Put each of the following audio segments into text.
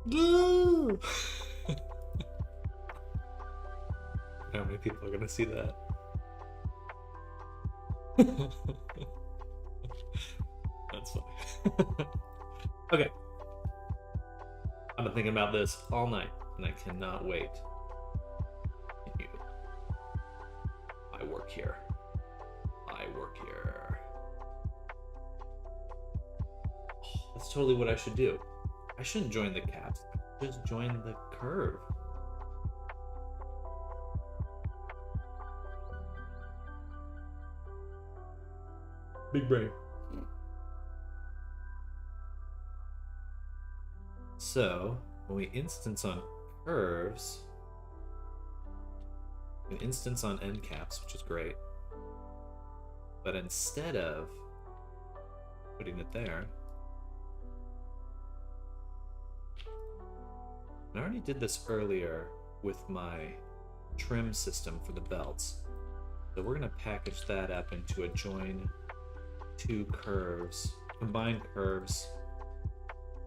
No! How many people are gonna see that? That's funny. Okay. I've been thinking about this all night, and I cannot wait. I work here. I work here. Oh, that's totally what I should do. I shouldn't join the caps. I should just join the curve. Big brain. So, when we instance on curves, we instance on end caps, which is great. But instead of putting it there, I already did this earlier with my trim system for the belts. So we're going to package that up into a join two curves, combined curves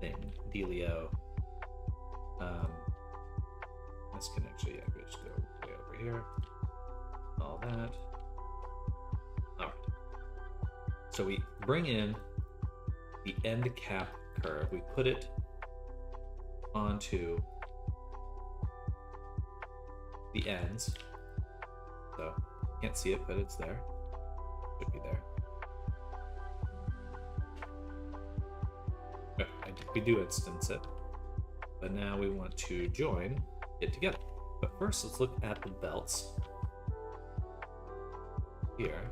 thing, dealio. This can actually, yeah, we just go way over here. All that. All right. So we bring in the end cap curve. We put it onto the ends. So you can't see it, but it's there. Should be there. We do instance it, but now we want to join it together. But first, let's look at the belts here.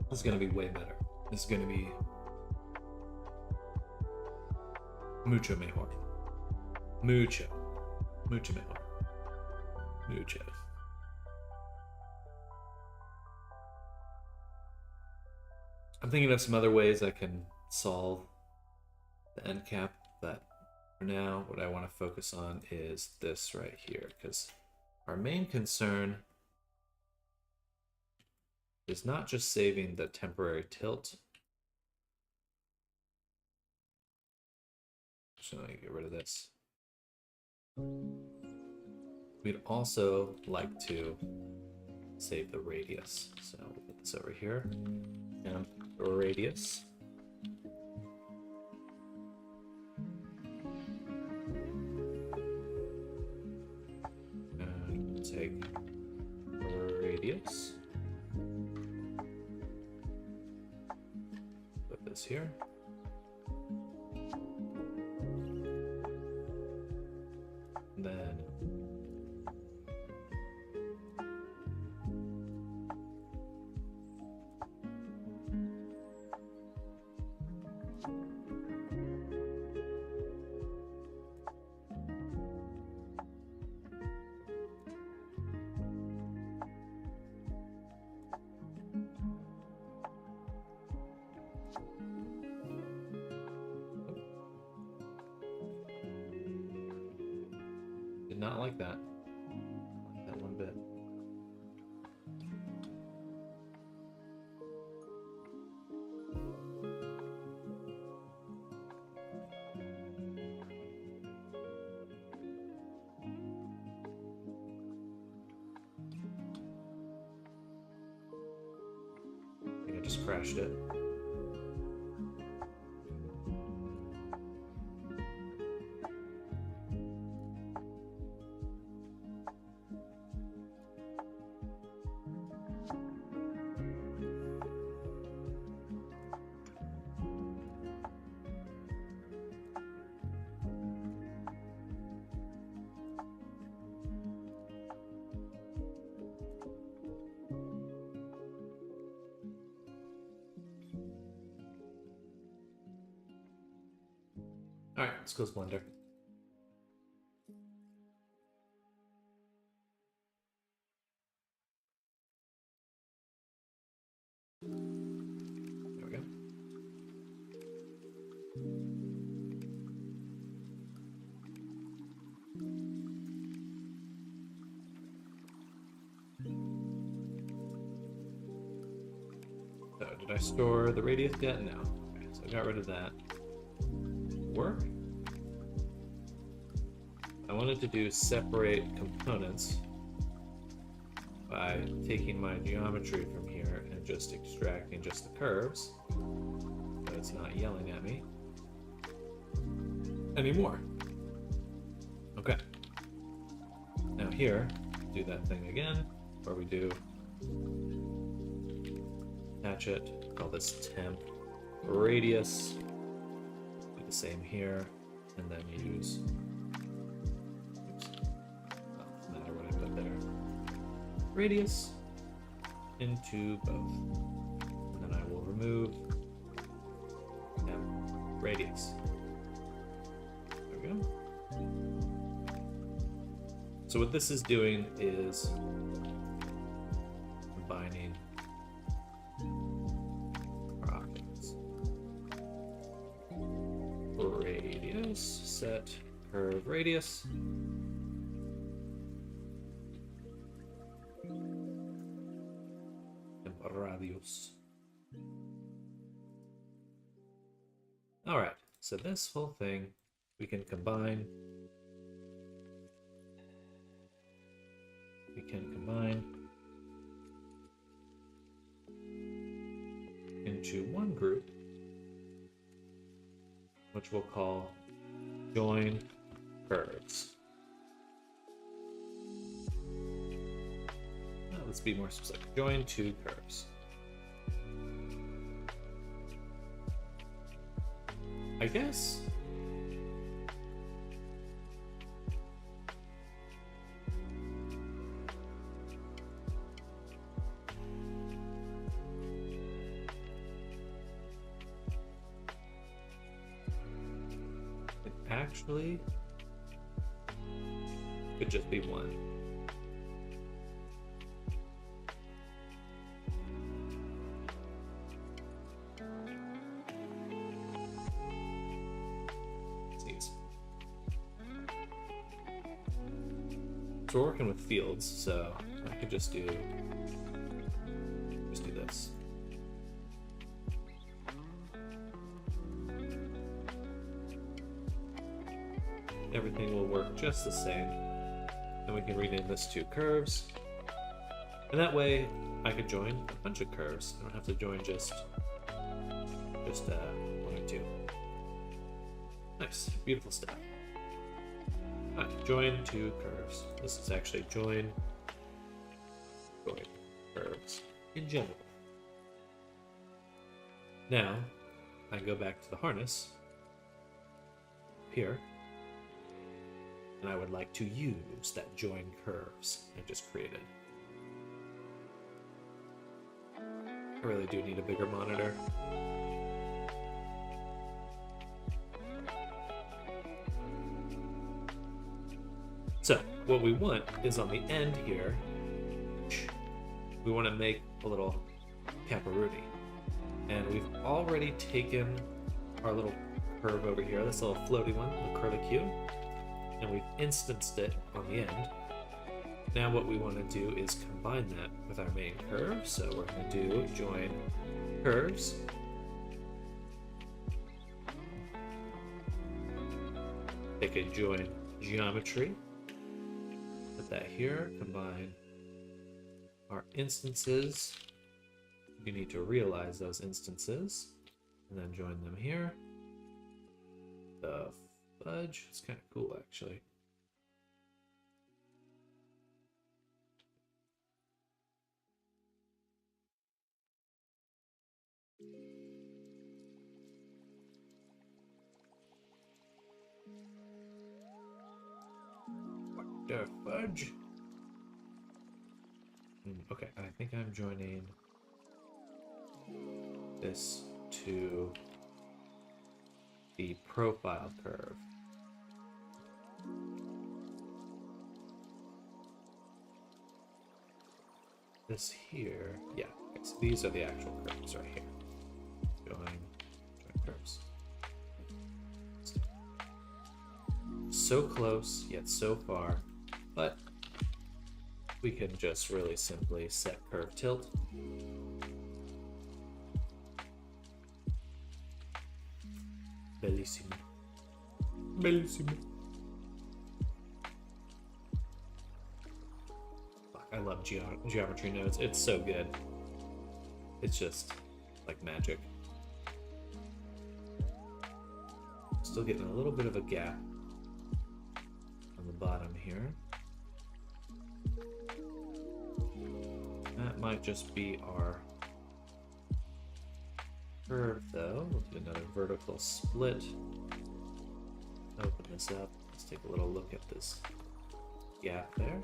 This is going to be way better. This is going to be mucho mejor. Mucho mejor. Mucho. I'm thinking of some other ways I can solve the end cap, but for now, what I want to focus on is this right here, because our main concern is not just saving the temporary tilt. So I get rid of this. We'd also like to save the radius. So we'll put this over here. And radius. And we'll take radius. Put this here. And then not like that. Like that one bit. I think I just crashed it. All right, let's close Blender. There we go. So did I store the radius yet? No. Okay, so I got rid of that. Work. I wanted to do separate components by taking my geometry from here and just extracting just the curves, so it's not yelling at me anymore. Okay. Now here, do that thing again, where we do attach it, call this temp radius, do the same here, and then use, oops, doesn't matter what I put there, radius into both, and then I will remove temp radius. There we go. So what this is doing is combining our objects. Radius, set curve radius. And radius. All right, so this whole thing we can combine. We can combine into one group, which we'll call join curves. Now, let's be more specific. Join two curves. I guess actually could just be one. So we're working with fields, so I could just do this. Everything will work just the same. And we can rename this to curves. And that way I could join a bunch of curves. I don't have to join just one or two. Nice, beautiful stuff. All right, join two curves. This is actually join curves in general. Now I go back to the harness here. And I would like to use that join curves I just created. I really do need a bigger monitor. So what we want is on the end here, we want to make a little caparoonie. And we've already taken our little curve over here, this little floaty one, the curlicue, and we've instanced it on the end. Now what we want to do is combine that with our main curve. So we're going to do join curves. Take a join geometry. Put that here. Combine our instances. You need to realize those instances. And then join them here. The fudge. It's kind of cool, actually. What the fudge? Okay, I think I'm joining this to the profile curve. This here, yeah, okay, so these are the actual curves right here. Join curves. So close, yet so far, but we can just really simply set curve tilt. Bellissimo. Bellissimo. Fuck, I love geometry nodes. It's so good. It's just like magic. Still getting a little bit of a gap on the bottom here. That might just be our curve though. We'll do another vertical split. Open this up. Let's take a little look at this gap there.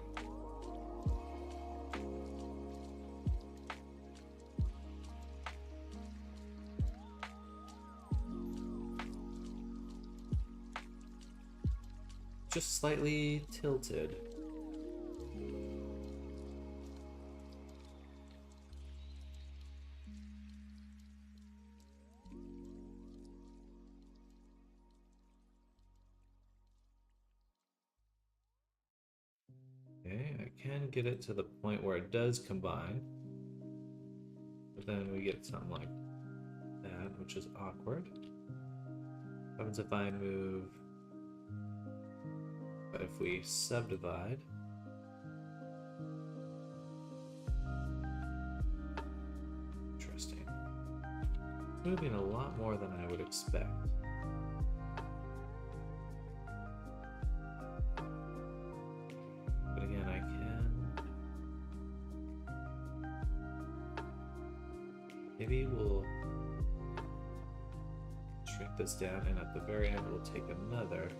Just slightly tilted. Okay, I can get it to the point where it does combine, but then we get something like that, which is awkward. What happens if I move? But if we subdivide, interesting. Moving a lot more than I would expect. But again, I can. Maybe we'll shrink this down, and at the very end, we'll take another.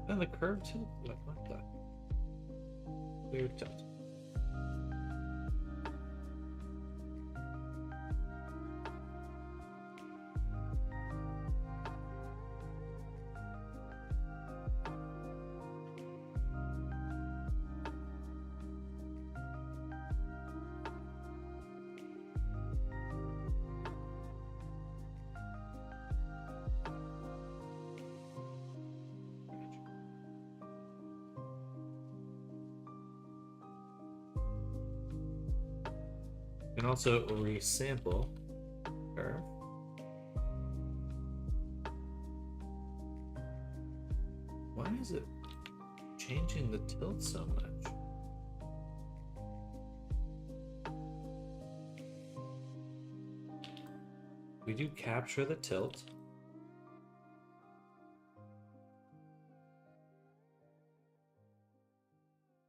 And the curve tilt? What the? Weird tilt. You can also resample curve. Why is it changing the tilt so much? We do capture the tilt.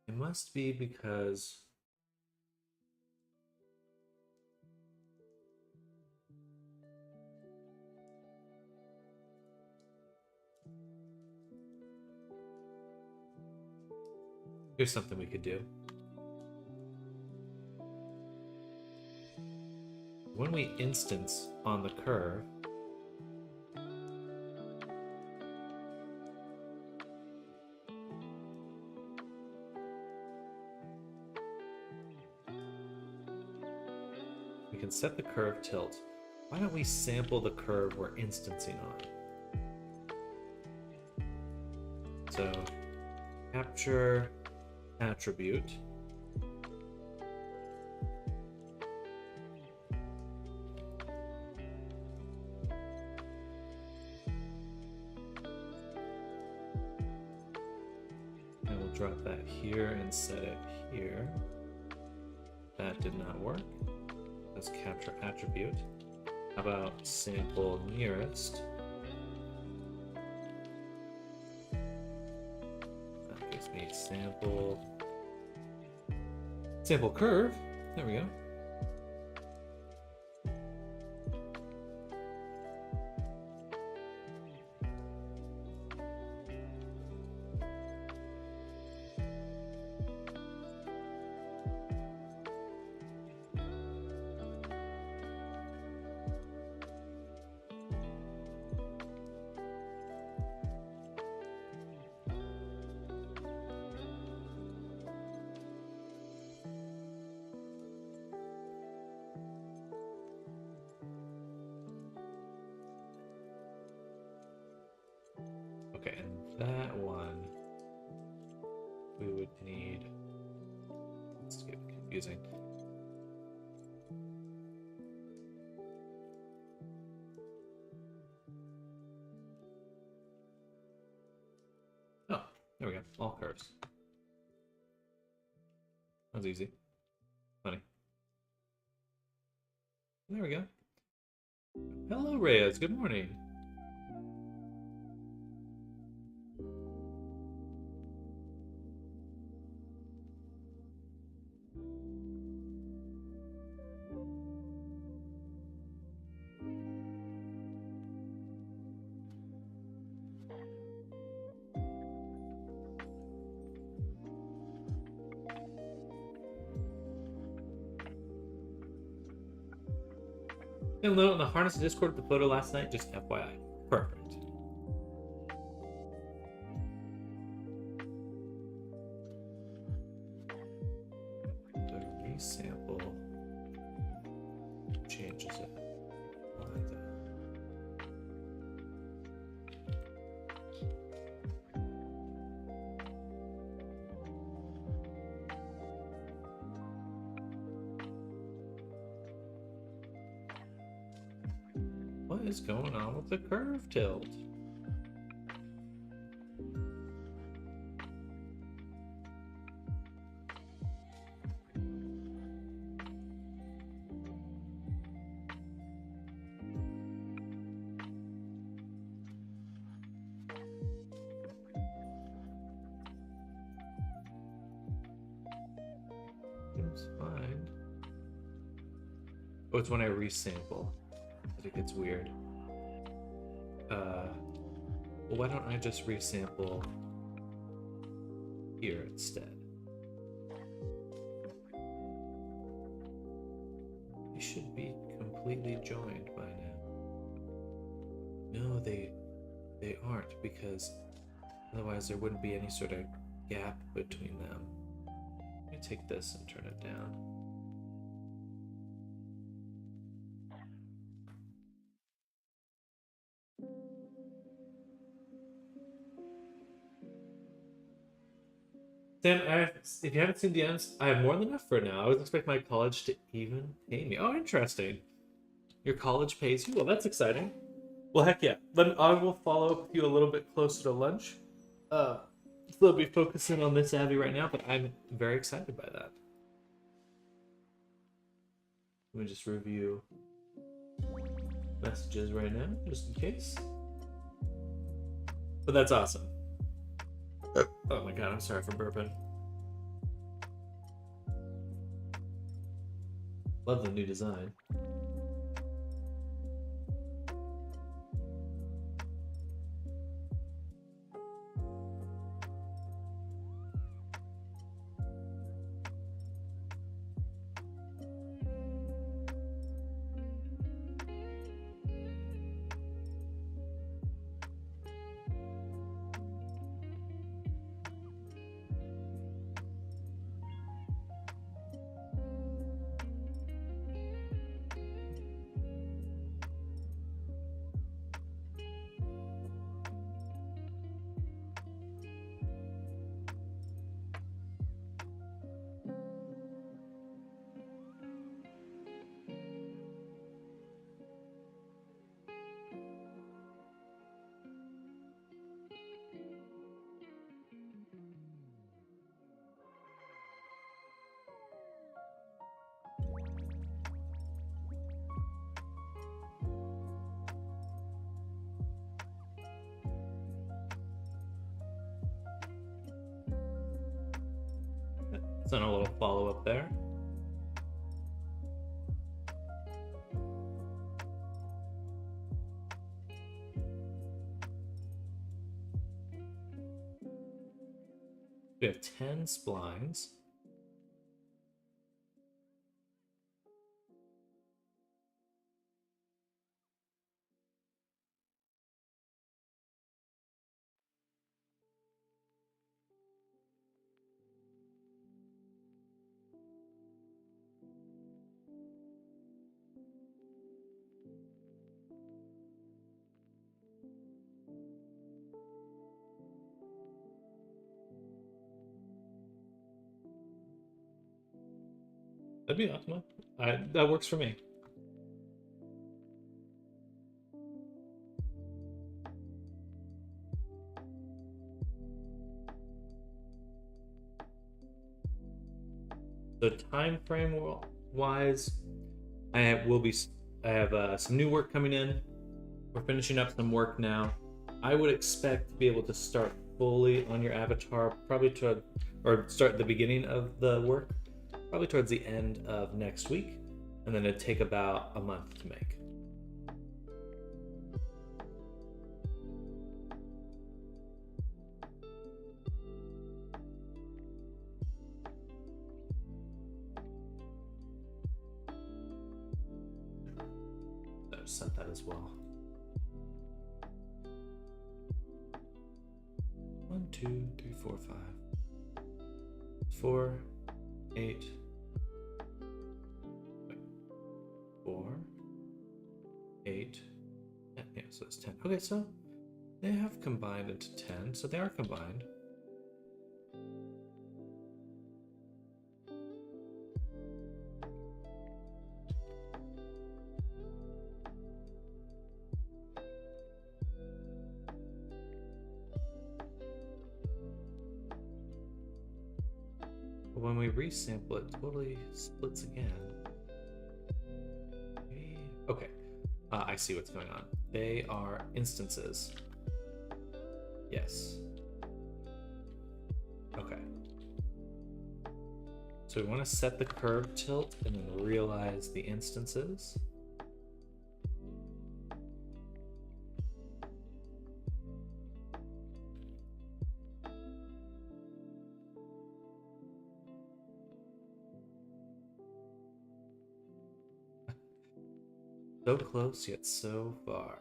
It must be because here's something we could do. When we instance on the curve, we can set the curve tilt. Why don't we sample the curve we're instancing on? So, capture attribute. And we'll drop that here and set it here. That did not work. Let's capture attribute. How about sample nearest? That gives me sample curve. There we go. that one, we would need. Let's get confusing. Oh, there we go. All curves. That was easy. Funny. There we go. Hello, Reyes. Good morning. Hello, on the harness Discord with the photo last night, just FYI. Perfect. The resample changes it. Like that. What is going on with the curve tilt? Seems fine. Oh, it's when I resample that it gets weird. Well, why don't I just resample here instead? They should be completely joined by now. No, they aren't, because otherwise there wouldn't be any sort of gap between them. Let me take this and turn it down. Sam, if you haven't seen the ends, I have more than enough for now. I was expecting my college to even pay me. Oh, interesting. Your college pays you? Well, that's exciting. Well, heck yeah. Then I will follow up with you a little bit closer to lunch. Still be focusing on this Abby right now, but I'm very excited by that. Let me just review messages right now, just in case. But that's awesome. Oh my god, I'm sorry for burping. Love the new design. Send a little follow-up there. We have 10 splines. That'd be awesome. That works for me. So time frame wise, I have some new work coming in. We're finishing up some work now. I would expect to be able to start fully on your avatar or start at the beginning of the work, probably towards the end of next week, and then it'd take about a month to make. I've set that as well. 1, 2, 3, 4, 5, 4, 8, 4, 8, 10. Yeah, so it's 10. Okay, so they have combined into 10, so they are combined. But when we resample it, totally splits again. Okay, I see what's going on. They are instances. Yes. Okay. So we want to set the curve tilt and then realize the instances. So close, yet so far.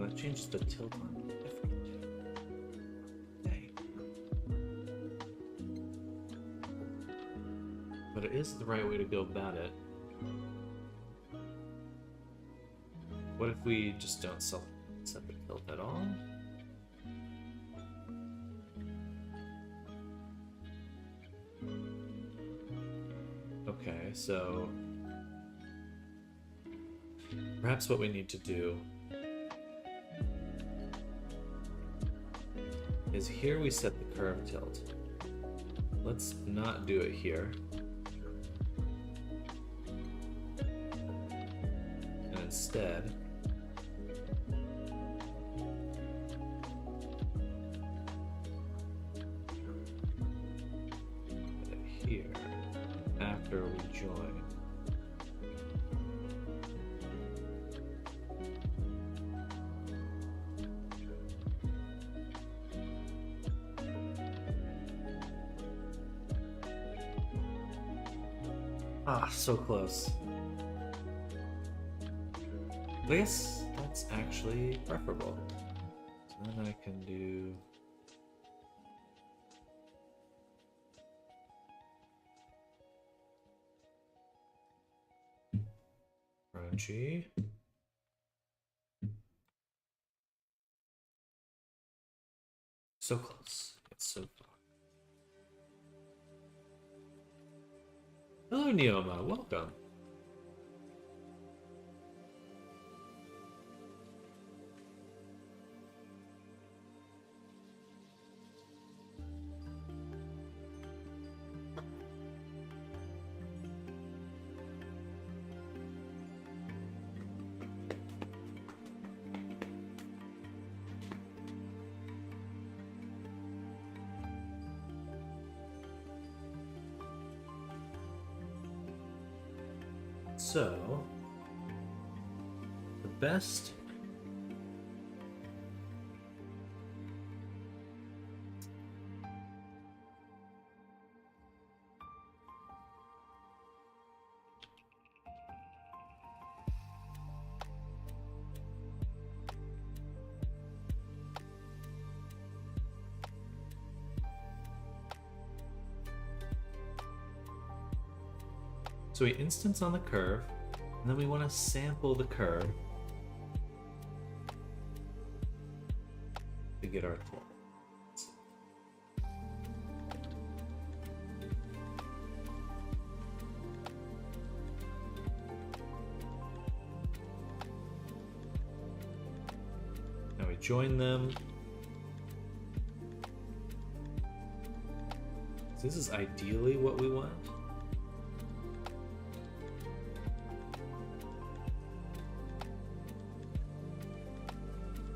That changes the tilt on different. Okay. But it is the right way to go about it. What if we just don't set the tilt at all? Okay, so perhaps what we need to do is here we set the curve tilt. Let's not do it here. And instead, put it here after we join. Ah, so close. I guess that's actually preferable. So then I can do... crunchy. So close. It's so far. Hello, Neoma. Welcome. So, the best so we instance on the curve, and then we want to sample the curve to get our tilt. Now we join them. This is ideally what we want.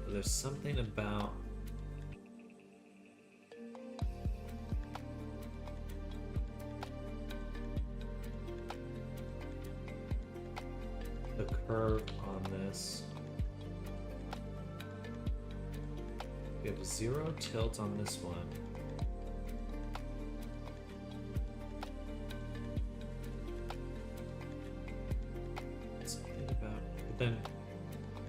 There's something about the curve on this. We have 0 tilt on this one. Something about, but then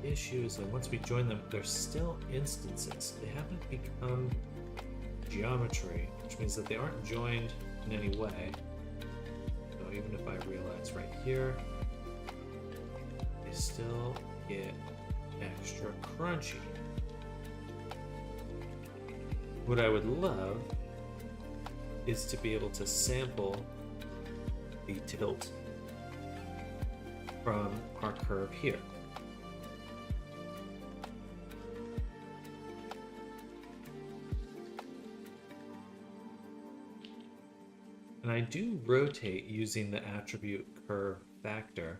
the issue is that once we join them, they're still instances. They haven't become geometry, which means that they aren't joined in any way. So even if I realize right here, they still get extra crunchy. What I would love is to be able to sample the tilt from our curve here. And I do rotate using the attribute curve factor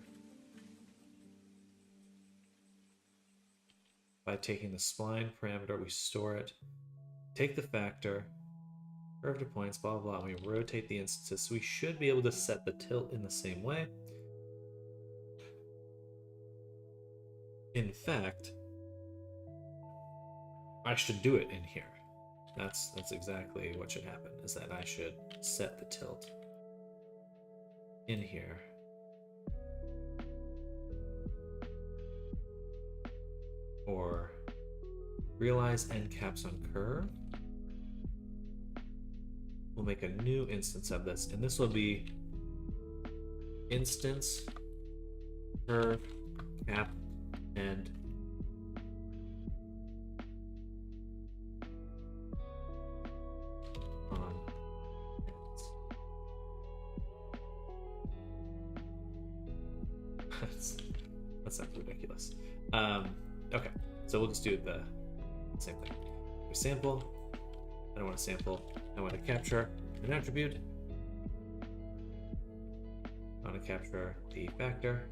by taking the spline parameter, we store it, take the factor, curve to points, blah, blah, blah, and we rotate the instances. So we should be able to set the tilt in the same way. In fact, I should do it in here. That's exactly what should happen, is that I should set the tilt in here. Or realize end caps on curve. We'll make a new instance of this, and this will be instance curve cap end on ends. that sounds ridiculous. Okay, so we'll just do the same thing. We sample. I don't want to sample. I want to capture an attribute. I want to capture the factor.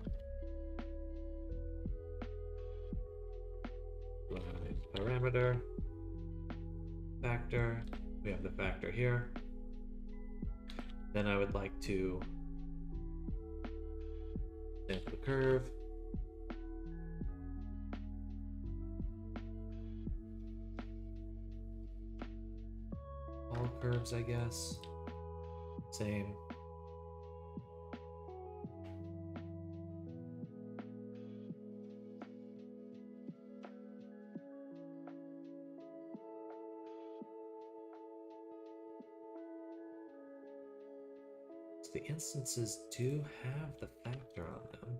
Parameter. Factor. We have the factor here. Then I would like to sample the curve. All curves, I guess. Same. So the instances do have the factor on them.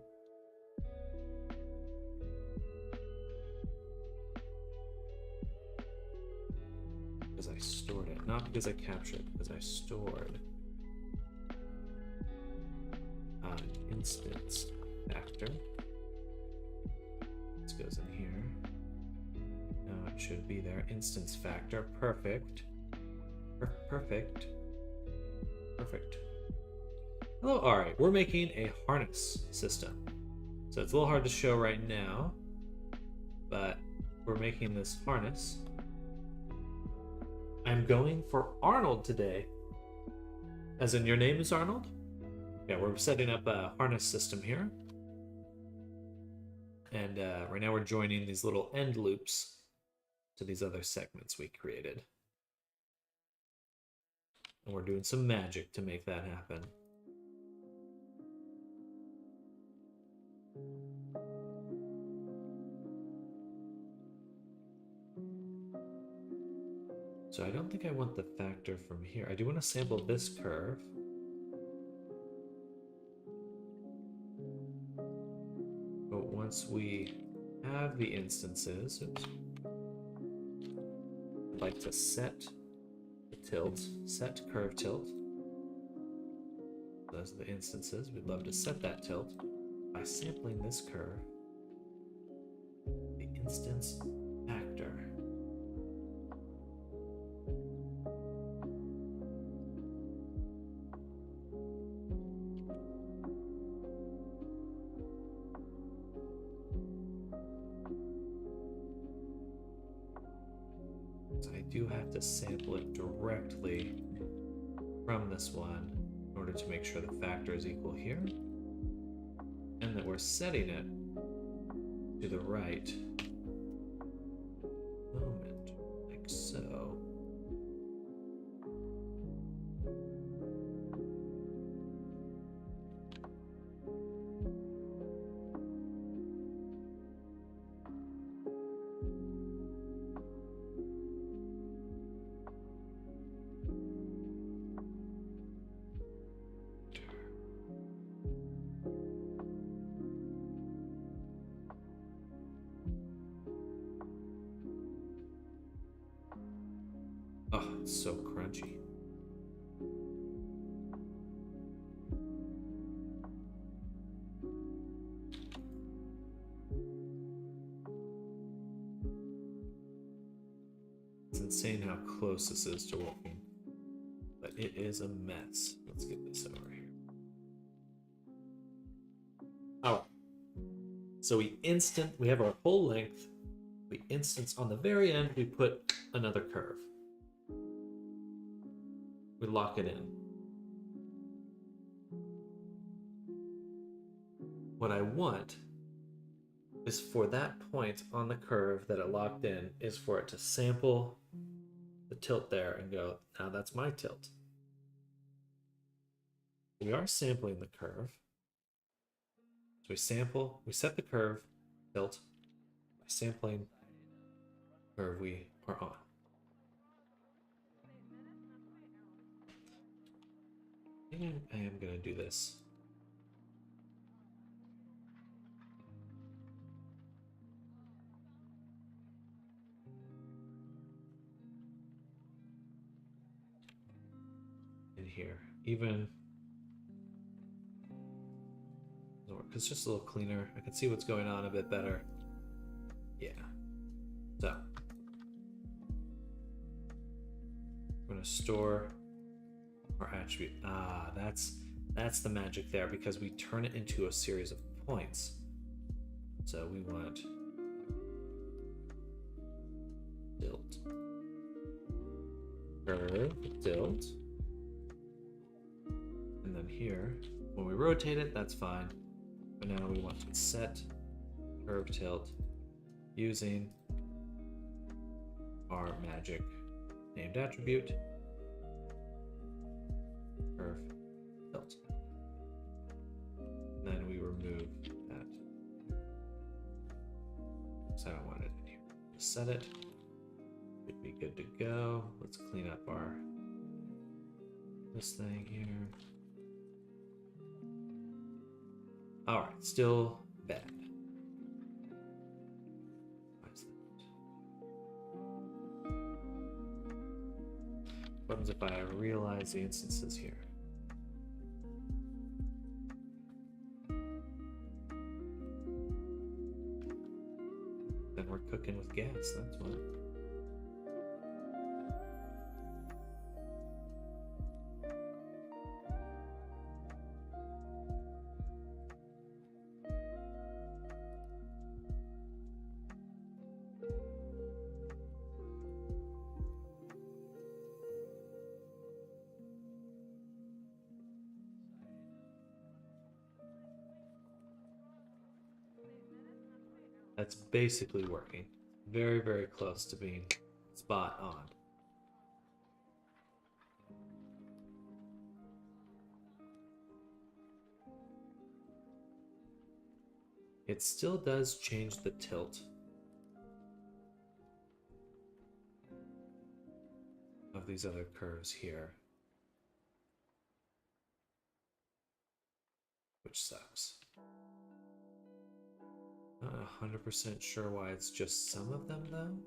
Because I stored it, not because I captured it, because I stored an instance factor. This goes in here. Now it should be there. Instance factor, perfect. Perfect. Perfect. Hello, Ari. We're making a harness system. So it's a little hard to show right now, but we're making this harness. I'm going for Arnold today. As in, your name is Arnold? Yeah, we're setting up a harness system here. And right now we're joining these little end loops to these other segments we created. And we're doing some magic to make that happen. So I don't think I want the factor from here. I do want to sample this curve. But once we have the instances, oops, I'd like to set the tilt, set curve tilt. Those are the instances. We'd love to set that tilt by sampling this curve, the instance factor. So I do have to sample it directly from this one in order to make sure the factor is equal here, and that we're setting it to the right moment, like so. Oh, it's so crunchy. It's insane how close this is to working, but it is a mess. Let's get this over here. Oh, so we have our whole length. We instance on the very end, we put another curve. We lock it in. What I want is for that point on the curve that it locked in is for it to sample the tilt there and go, now that's my tilt. We are sampling the curve. So we sample, we set the curve, tilt, by sampling curve we are on. And I am going to do this. In here, even it's just a little cleaner. I can see what's going on a bit better. Yeah. So we're going to store our attribute. Ah, that's the magic there, because we turn it into a series of points. So we want tilt, curve, tilt, and then here, when we rotate it, that's fine. But now we want to set curve tilt using our magic named attribute, curve tilt. And then we remove that. So I don't want it in here. Set it. Should be good to go. Let's clean up this thing here. All right, still bad. What's that? What happens if I realize the instances here? Then we're cooking with gas, that's what. That's basically working. Very, very close to being spot on. It still does change the tilt of these other curves here, which sucks. Not 100% sure why it's just some of them, though.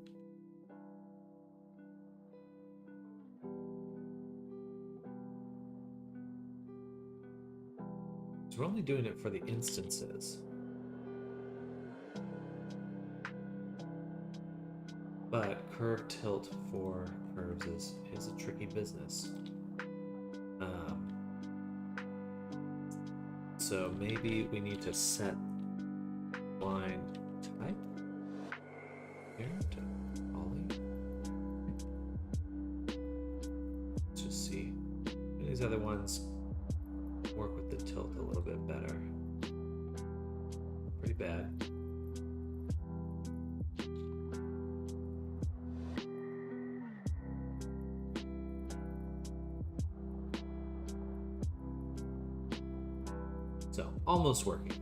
So we're only doing it for the instances. But curve tilt for curves is a tricky business. So maybe we need to set line type here to poly. Let's just see. And these other ones work with the tilt a little bit better. Pretty bad. So, almost working.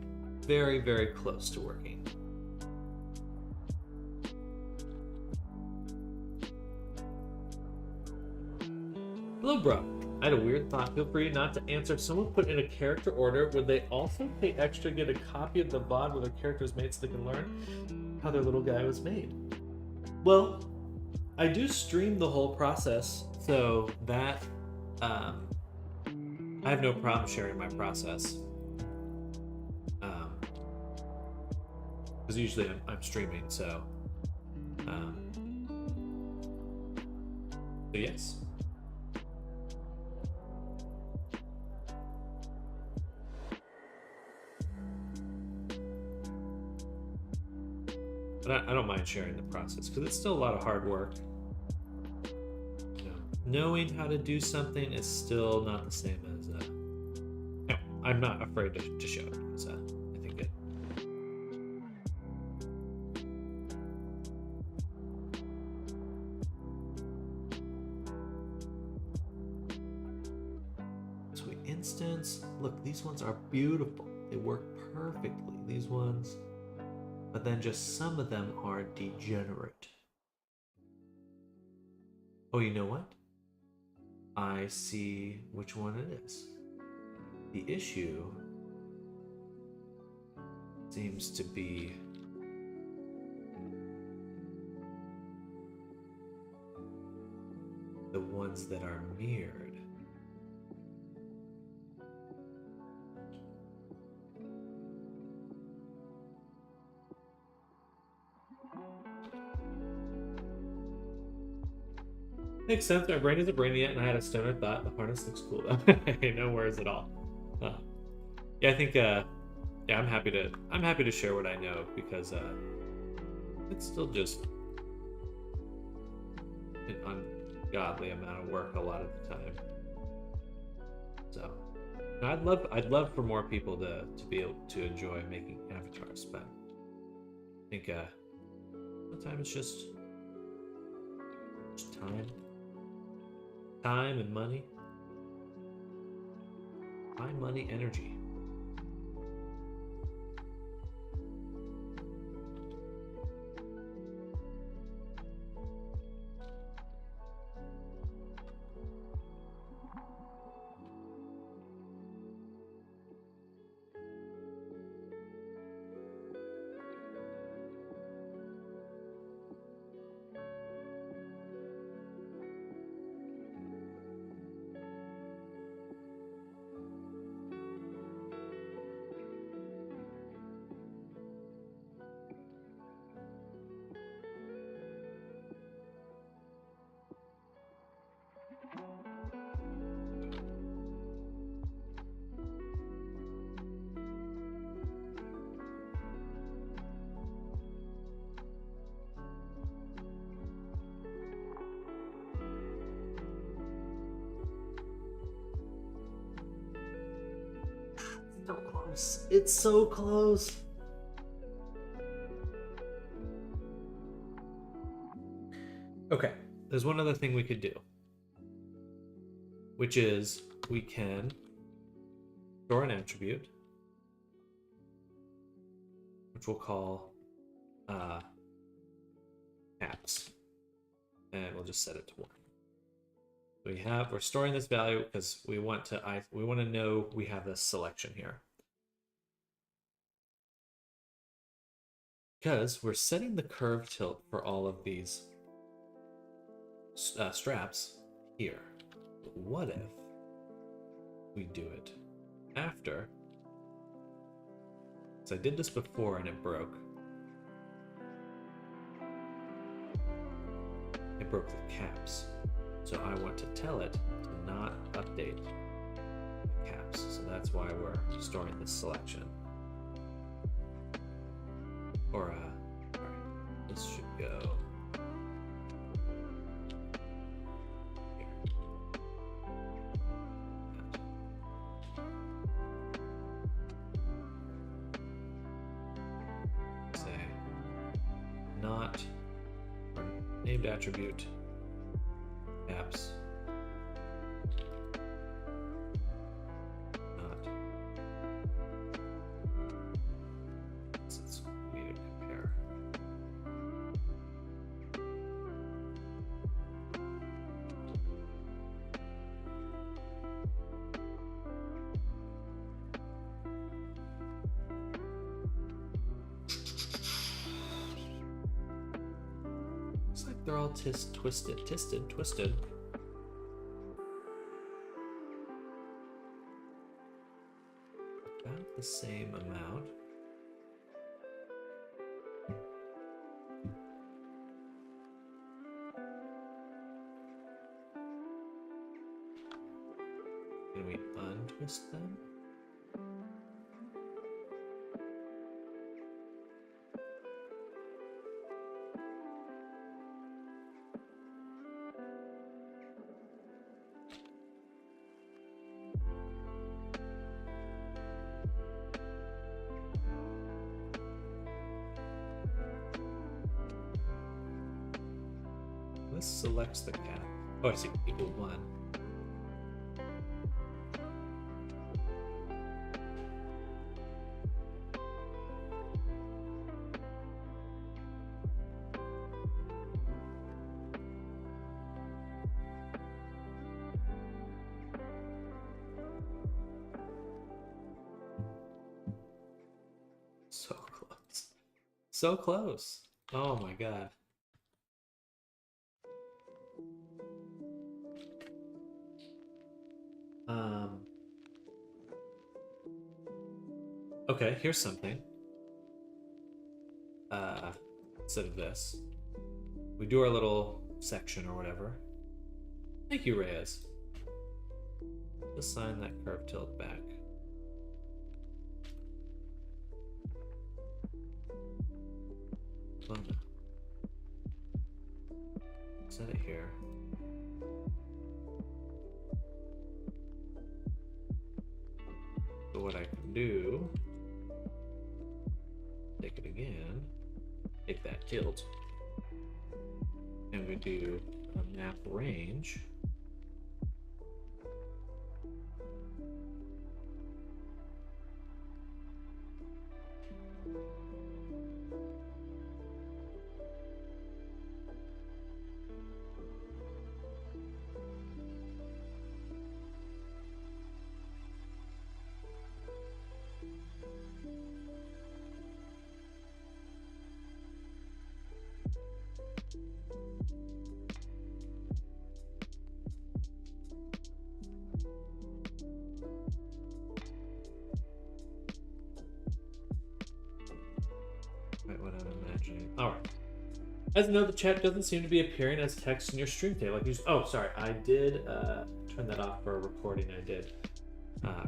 Very, very close to working. Hello, bro. I had a weird thought. Feel free not to answer. If someone put in a character order, would they also pay extra to get a copy of the VOD where their character is made so they can learn how their little guy was made? Well, I do stream the whole process, so that I have no problem sharing my process. Because usually I'm streaming, so yes. But I don't mind sharing the process because it's still a lot of hard work. You know, knowing how to do something is still not the same as no, I'm not afraid to show it because I think it. Sweet instance. Look, these ones are beautiful. They work perfectly. These ones. But then just some of them are degenerate. Oh, you know what? I see which one it is. The issue seems to be the ones that are mirrored. Makes sense. My brain isn't brainy yet, and I had a stoner thought. The harness looks cool though. No worries at all. Yeah, I think. Yeah, I'm happy to share what I know because it's still just an ungodly amount of work a lot of the time. So, I'd love for more people to be able to enjoy making avatars, but I think sometimes it's just time and money. Time, money, energy. So close. It's so close. Okay, there's one other thing we could do, which is we can store an attribute, which we'll call caps, and we'll just set it to 1. We're storing this value because we want to know we have this selection here. Because we're setting the curve tilt for all of these straps here. But what if we do it after? Because I did this before and it broke. It broke the caps. So I want to tell it to not update the caps. So that's why we're storing this selection. Or, alright, this should go here. Say, not, or named attribute, caps, not. Let's need to compare. Looks like they're all twisted. About the same amount. Can we untwist them? This selects the cap. Oh, I see. Equal 1. So close. So close. Oh my god. Okay, here's something. Instead of this, we do our little section or whatever. Thank you, Reyess. Assign that curve tilt back. Oh no. Set it here. So what I can do, take it again, take that tilt, and we do a map range. Right, what I'm imagining. All right. As you know, the chat doesn't seem to be appearing as text in your stream tape. Like you. Oh, sorry. I did turn that off for a recording I did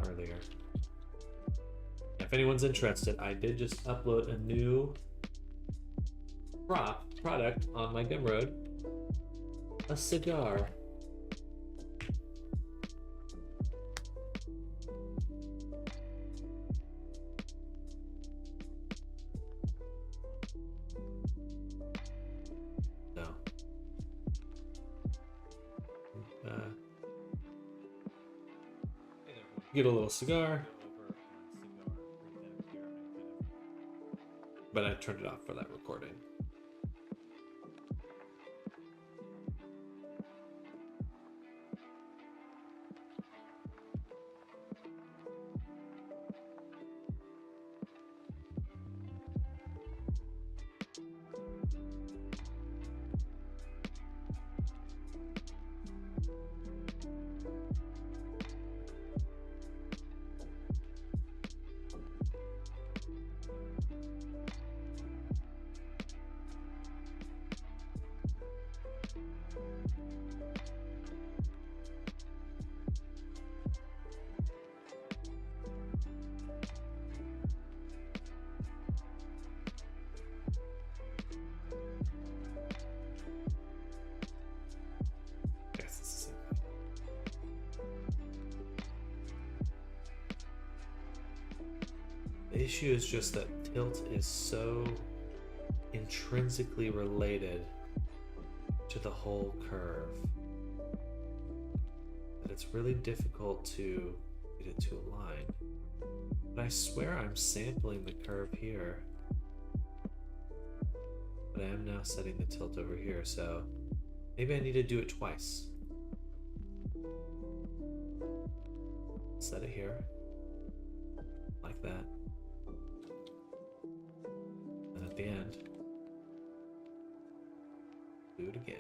earlier. If anyone's interested, I did just upload a new product on my Gumroad. A cigar. Get a little cigar. But I turned it off for that recording. The issue is just that tilt is so intrinsically related to the whole curve that it's really difficult to get it to align. But I swear I'm sampling the curve here. But I am now setting the tilt over here, so maybe I need to do it twice. Set it here, like that. And at the end, do it again.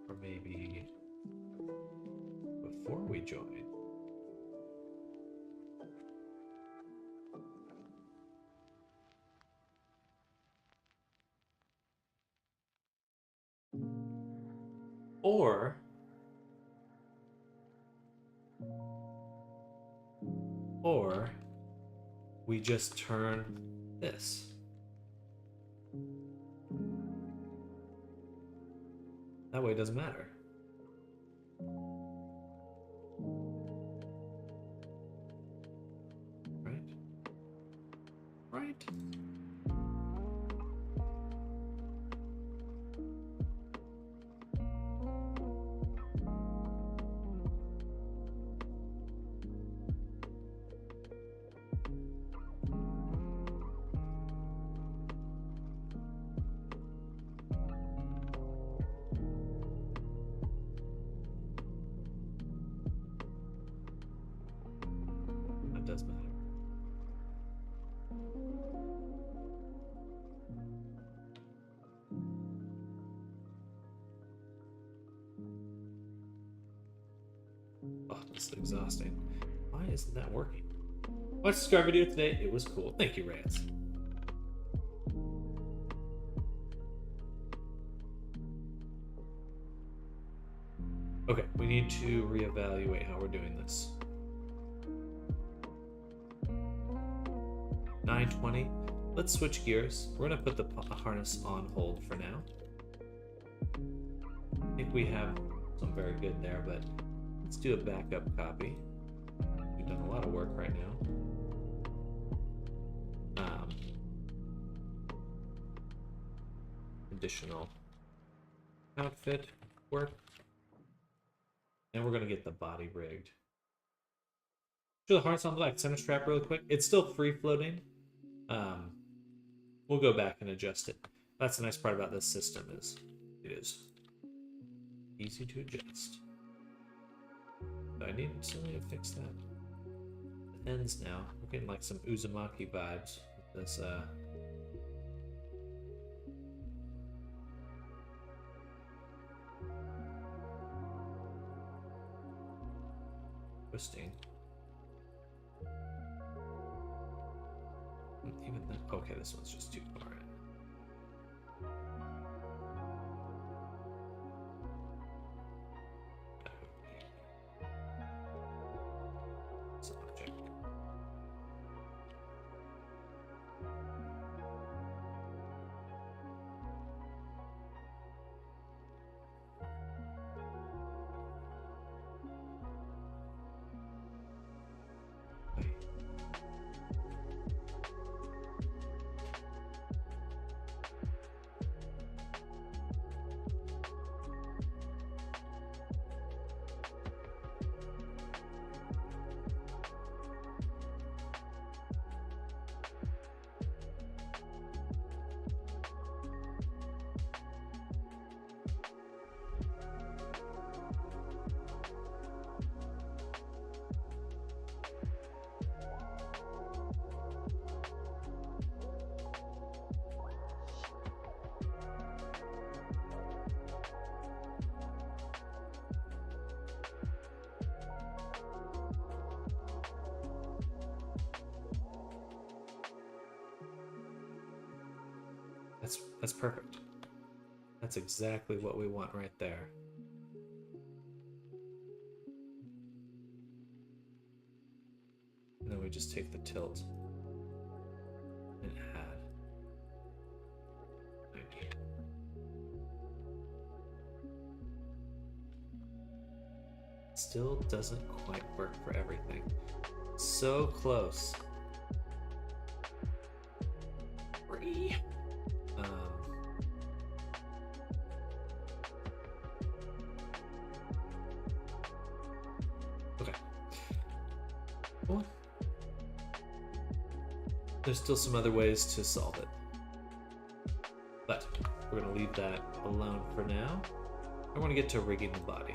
Or maybe before we join. Or we just turn this. That way it doesn't matter. Right? Right? That does matter. Oh, this is exhausting. Why isn't that working? Watch the scar video today. It was cool. Thank you, Reyess. Okay, we need to reevaluate how we're doing this. 920. Let's switch gears. We're gonna put the harness on hold for now. I think we have some very good there, but let's do a backup copy. We've done a lot of work right now. Additional outfit work. And we're gonna get the body rigged. Show the harness on the back, center strap really quick. It's still free floating. We'll go back and adjust it. That's the nice part about this system is it is easy to adjust. Do I need something to fix that? The ends now. We're getting like some Uzumaki vibes with this twisting. Even then, okay, this one's just too far in. Subject. That's perfect. That's exactly what we want right there. And then we just take the tilt and add 90. Still doesn't quite work for everything. So close. Free. Okay. Well, there's still some other ways to solve it, but we're going to leave that alone for now. I want to get to rigging the body,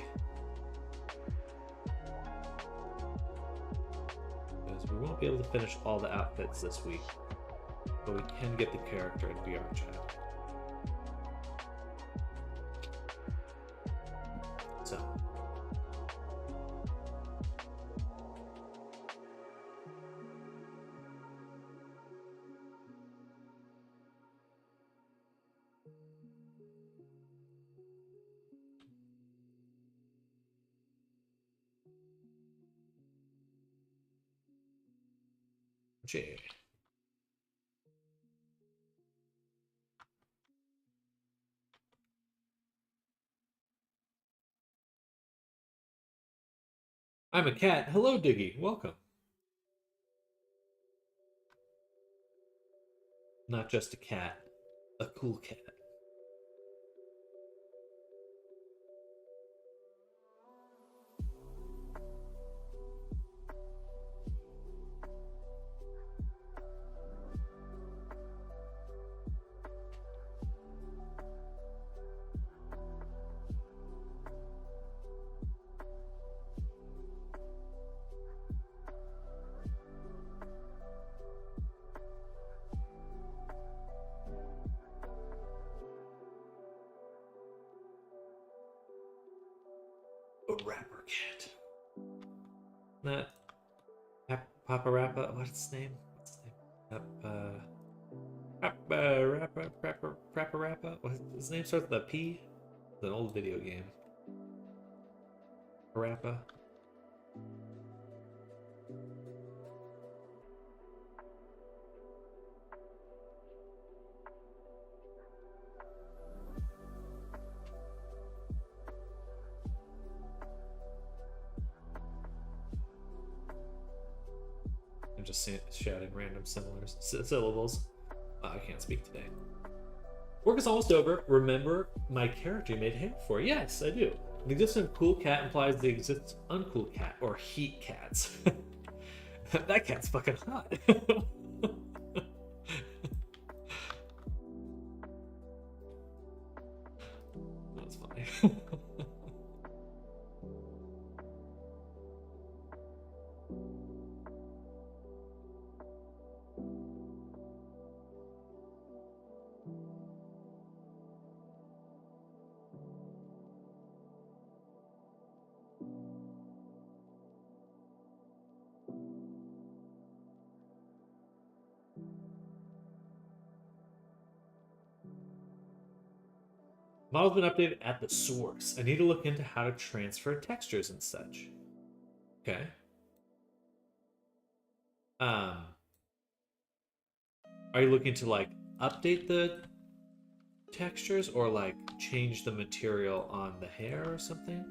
because we won't be able to finish all the outfits this week, but we can get the character in VR chat. So J. I'm a cat. Hello, Diggy. Welcome. Not just a cat, a cool cat. A rapper cat. Not Papa Rappa. What's his name? Rappa. What, his name starts with a P. It's an old video game. Rappa. I'm just shouting random syllables. I can't speak today. Work is almost over. Remember my character you made hair for? Yes, I do. The existence of cool cat implies the existence of uncool cat or heat cats. That cat's fucking hot. That's funny. Model's been updated at the source. I need to look into how to transfer textures and such. Okay. Are you looking to like update the textures or like change the material on the hair or something?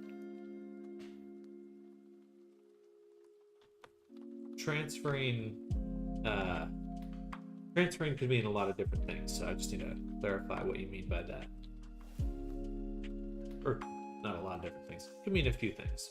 Transferring could mean a lot of different things, so I just need to clarify what you mean by that. Or not a lot of different things. It could mean a few things.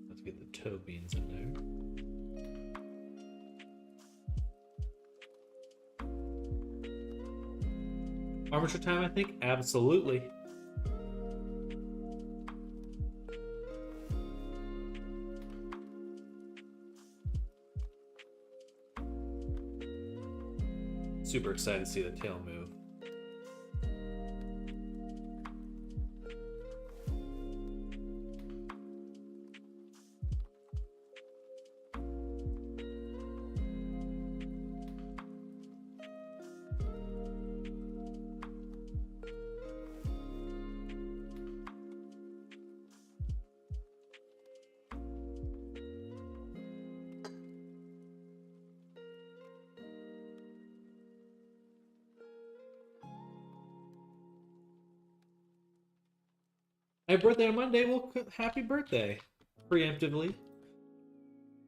Let's get the toe beans in there. Armature time, I think? Absolutely. super excited to see the tail move. My birthday on Monday. Well, happy birthday, preemptively. If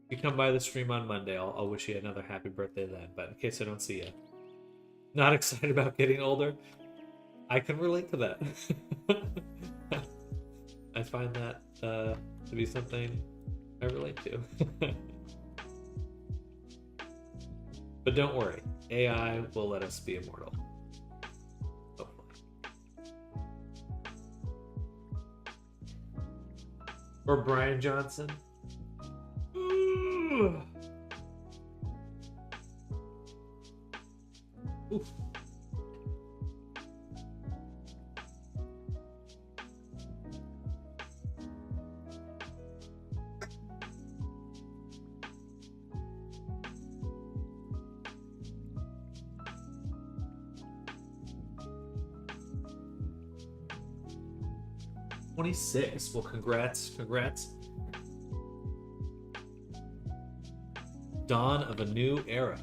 you come by the stream on Monday, I'll wish you another happy birthday then. But in case I don't see you, not excited about getting older. I can relate to that. I find that to be something I relate to. But don't worry, AI will let us be immortal. Or Brian Johnson. Ooh. Oof. '26. Well, congrats. Dawn of a new era.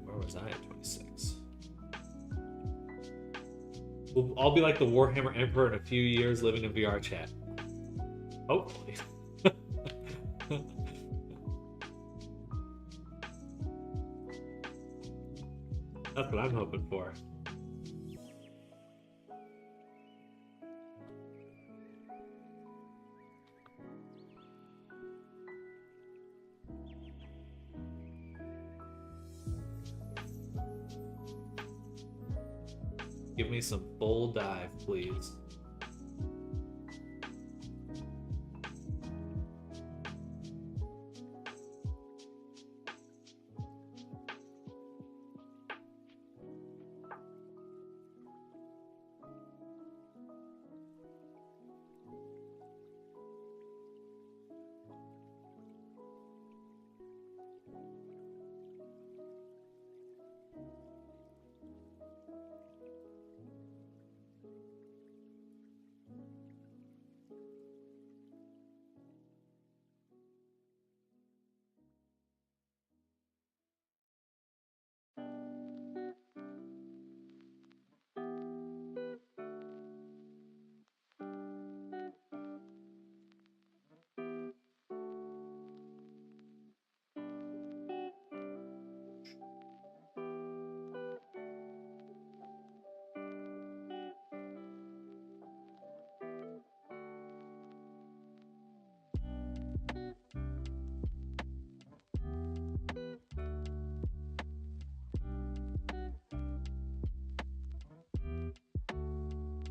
Where was I at 26? I'll be like the Warhammer Emperor in a few years living in VR chat. Hopefully. That's what I'm hoping for. Give me some full dive, please.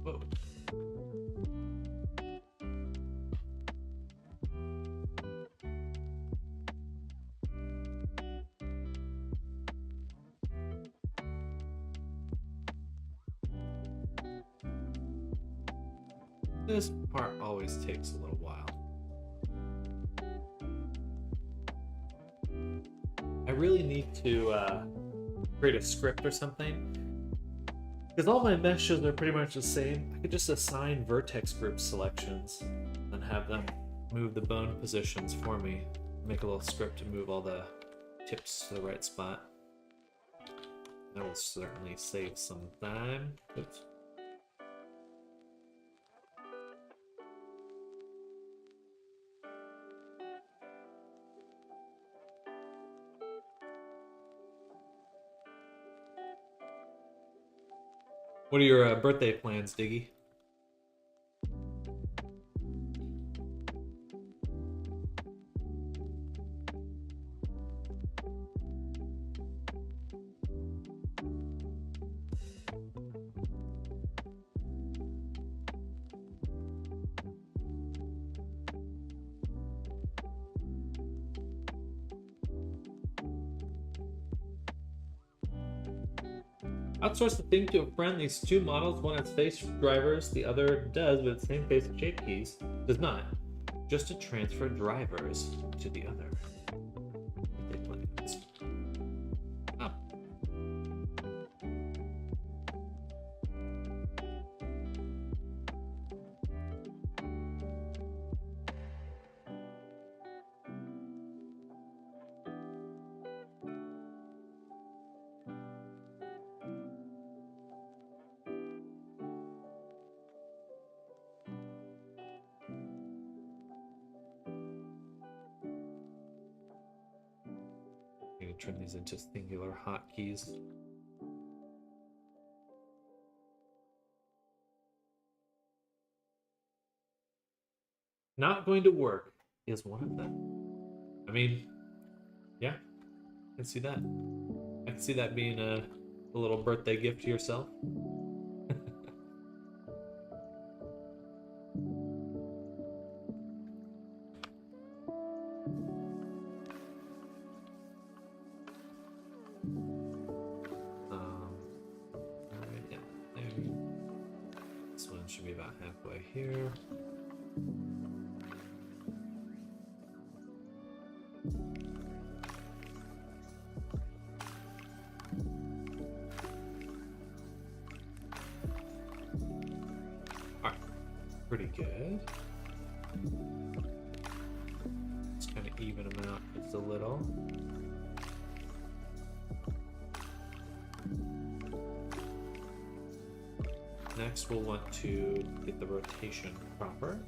Whoa. This part always takes a little while. I really need to create a script or something, because all my meshes are pretty much the same. I could just assign vertex group selections and have them move the bone positions for me. Make a little script to move all the tips to the right spot. That will certainly save some time. Oops. What are your birthday plans, Diggy? Outsource the thing to a friend. These two models, one has face drivers, the other does, with the same face and shape keys. Does not. Just to transfer drivers to the other. Oh. I'm going to turn these into singular hotkeys. Not going to work is one of them. I mean, yeah, I can see that. I can see that being a little birthday gift to yourself. Alright, yeah, there. This one should be about halfway here. Alright, pretty good. Let's kind of even them out just a little. Next, we'll want to get the rotation proper.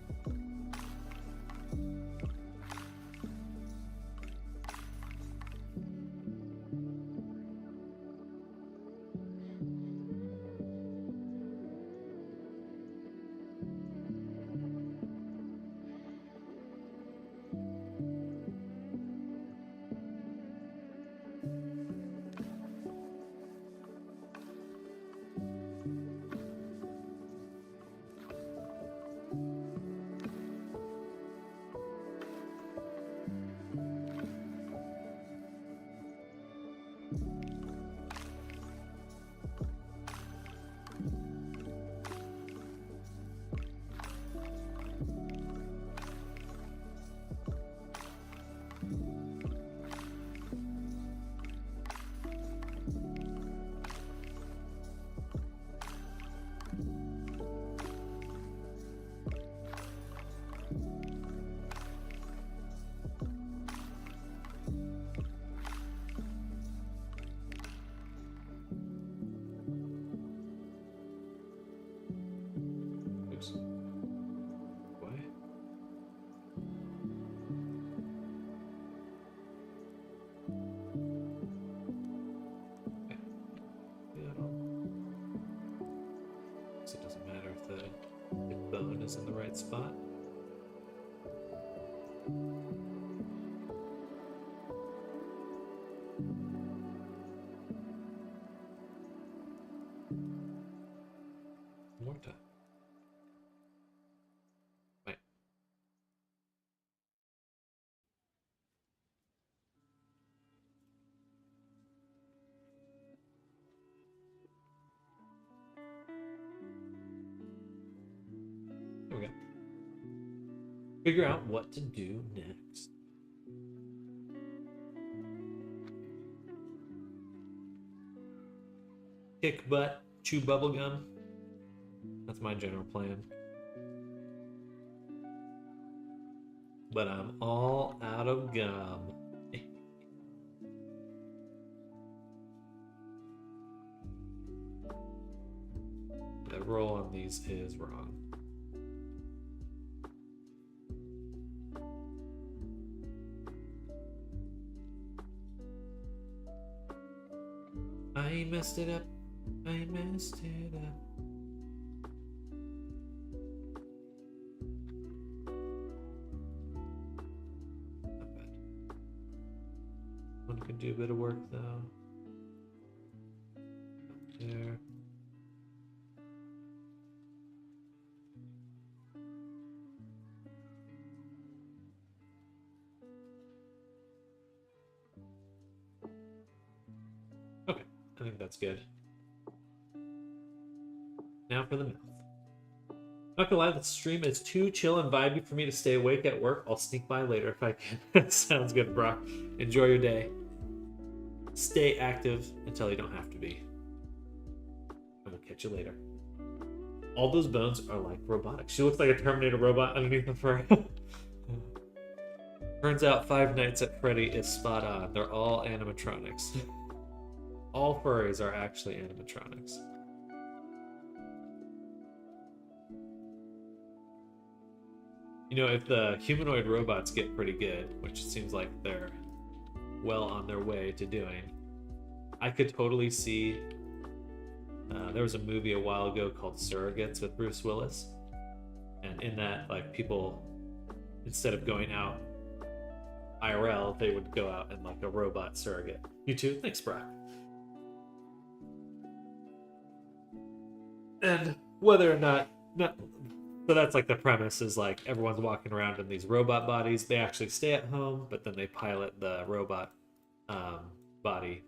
It doesn't matter if the hip bone is in the right spot. More time. Right. There we go. Figure out what to do next. Kick butt, chew bubblegum. That's my general plan. But I'm all out of gum. The roll on these is wrong. I messed it up. I messed it up. Not bad. One could do a bit of work though. Up there. Okay, I think that's good. Now for the mouth. Not gonna lie, the stream is too chill and vibey for me to stay awake at work. I'll sneak by later if I can. Sounds good, Brock. Enjoy your day. Stay active until you don't have to be. And we'll catch you later. All those bones are like robotic. She looks like a Terminator robot underneath the fur. Turns out Five Nights at Freddy is spot on. They're all animatronics. All furries are actually animatronics. You know, if the humanoid robots get pretty good, which it seems like they're well on their way to doing, I could totally see... there was a movie a while ago called Surrogates with Bruce Willis. And in that, like, people, instead of going out IRL, they would go out in, like, a robot surrogate. You too? Thanks, Brock. And whether or not... So that's like the premise is like everyone's walking around in these robot bodies. They actually stay at home, but then they pilot the robot body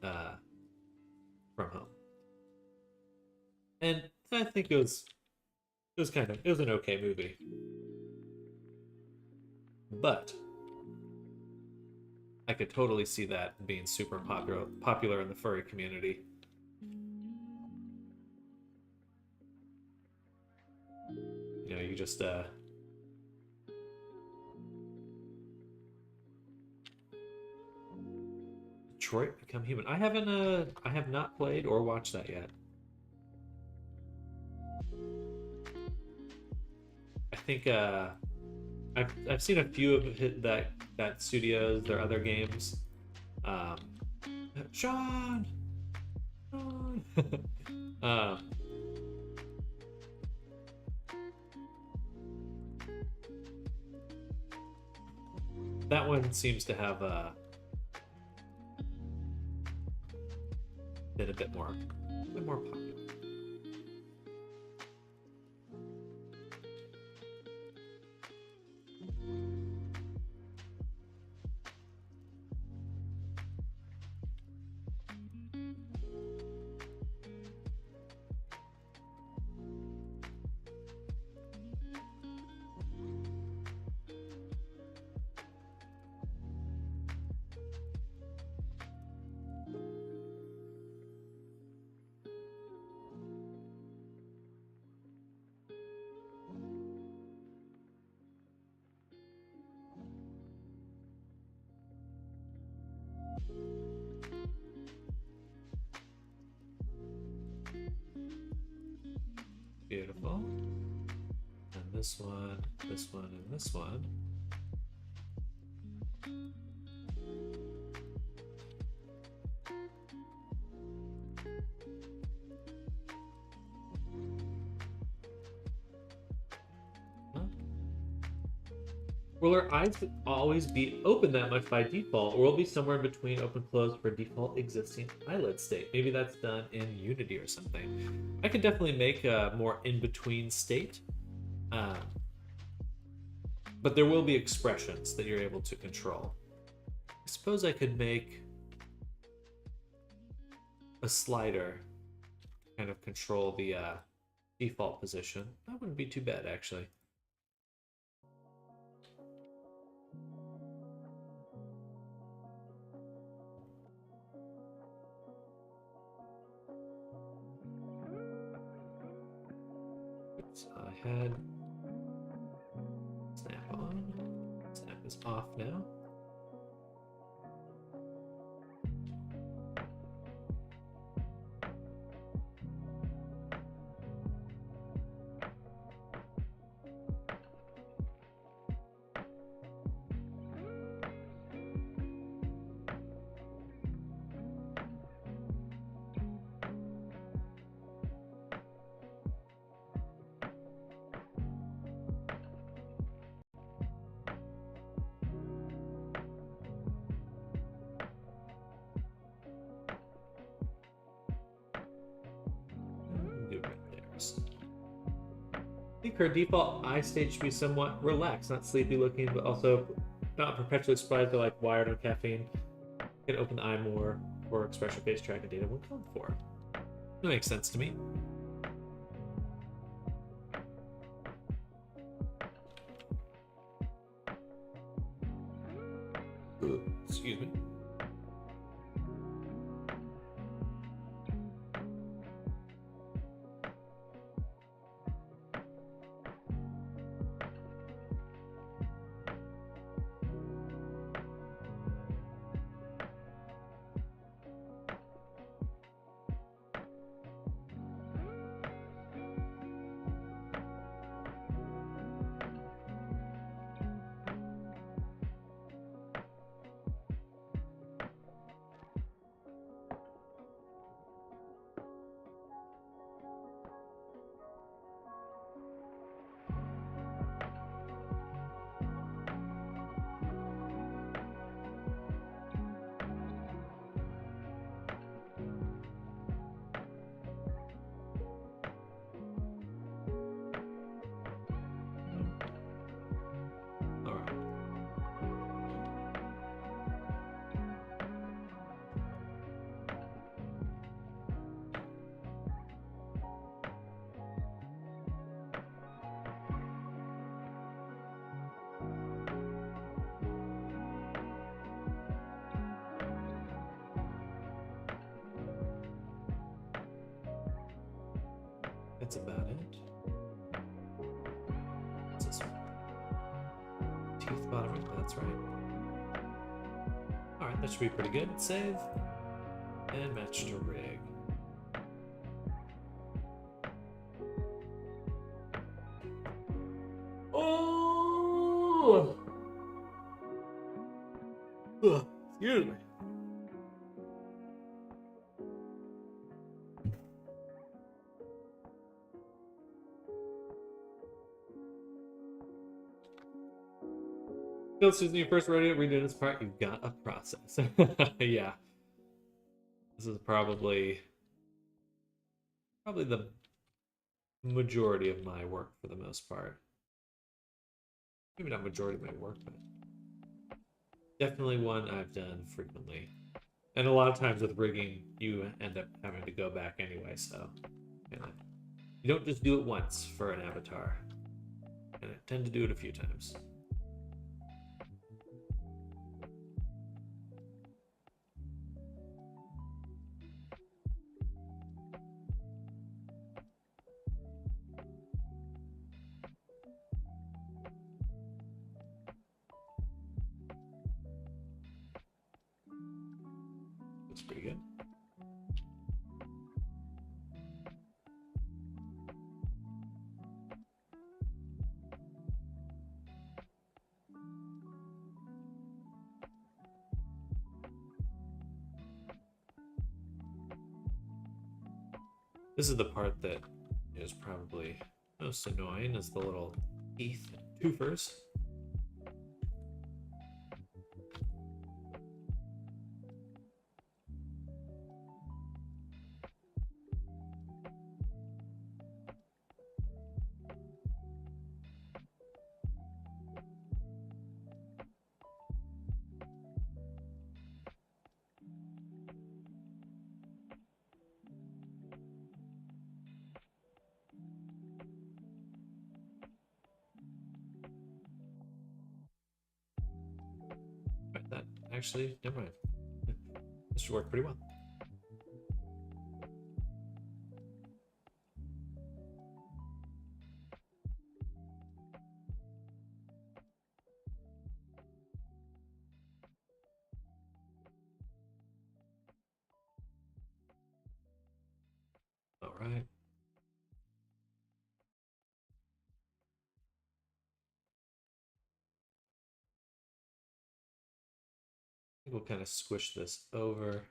from home. And I think it was an okay movie. But I could totally see that being super popular in the furry community. You know, you just Detroit Become Human. I have not played or watched that yet. I think I've seen a few of that studio's, their other games. Sean. That one seems to have been a bit more popular. Beautiful. And this one, and this one. Will our eyes always be open that much by default, or will it be somewhere in between open closed for default existing eyelid state? Maybe that's done in Unity or something. I could definitely make a more in-between state, but there will be expressions that you're able to control. I suppose I could make a slider to kind of control the default position. That wouldn't be too bad, actually. I had snap on. Snap is off now. I think her default eye state should be somewhat relaxed, not sleepy looking, but also not perpetually surprised or like wired on caffeine. Can open the eye more or express your face tracking data when called for. That makes sense to me. Excuse me. That's about it. What's this one? Teeth bottom right, that's right. Alright, that should be pretty good. Save. And match to rig. Oh! Excuse me. This is your first rodeo redoing this part, you've got a process. Yeah. This is probably the majority of my work for the most part. Maybe not majority of my work, but definitely one I've done frequently. And a lot of times with rigging, you end up having to go back anyway, so you don't just do it once for an avatar. And I tend to do it a few times. Looks pretty good. This is the part that is probably most annoying, is the little teeth and twofers. Right, that actually, never mind. This should work pretty well. All right. I think we'll kind of squish this over.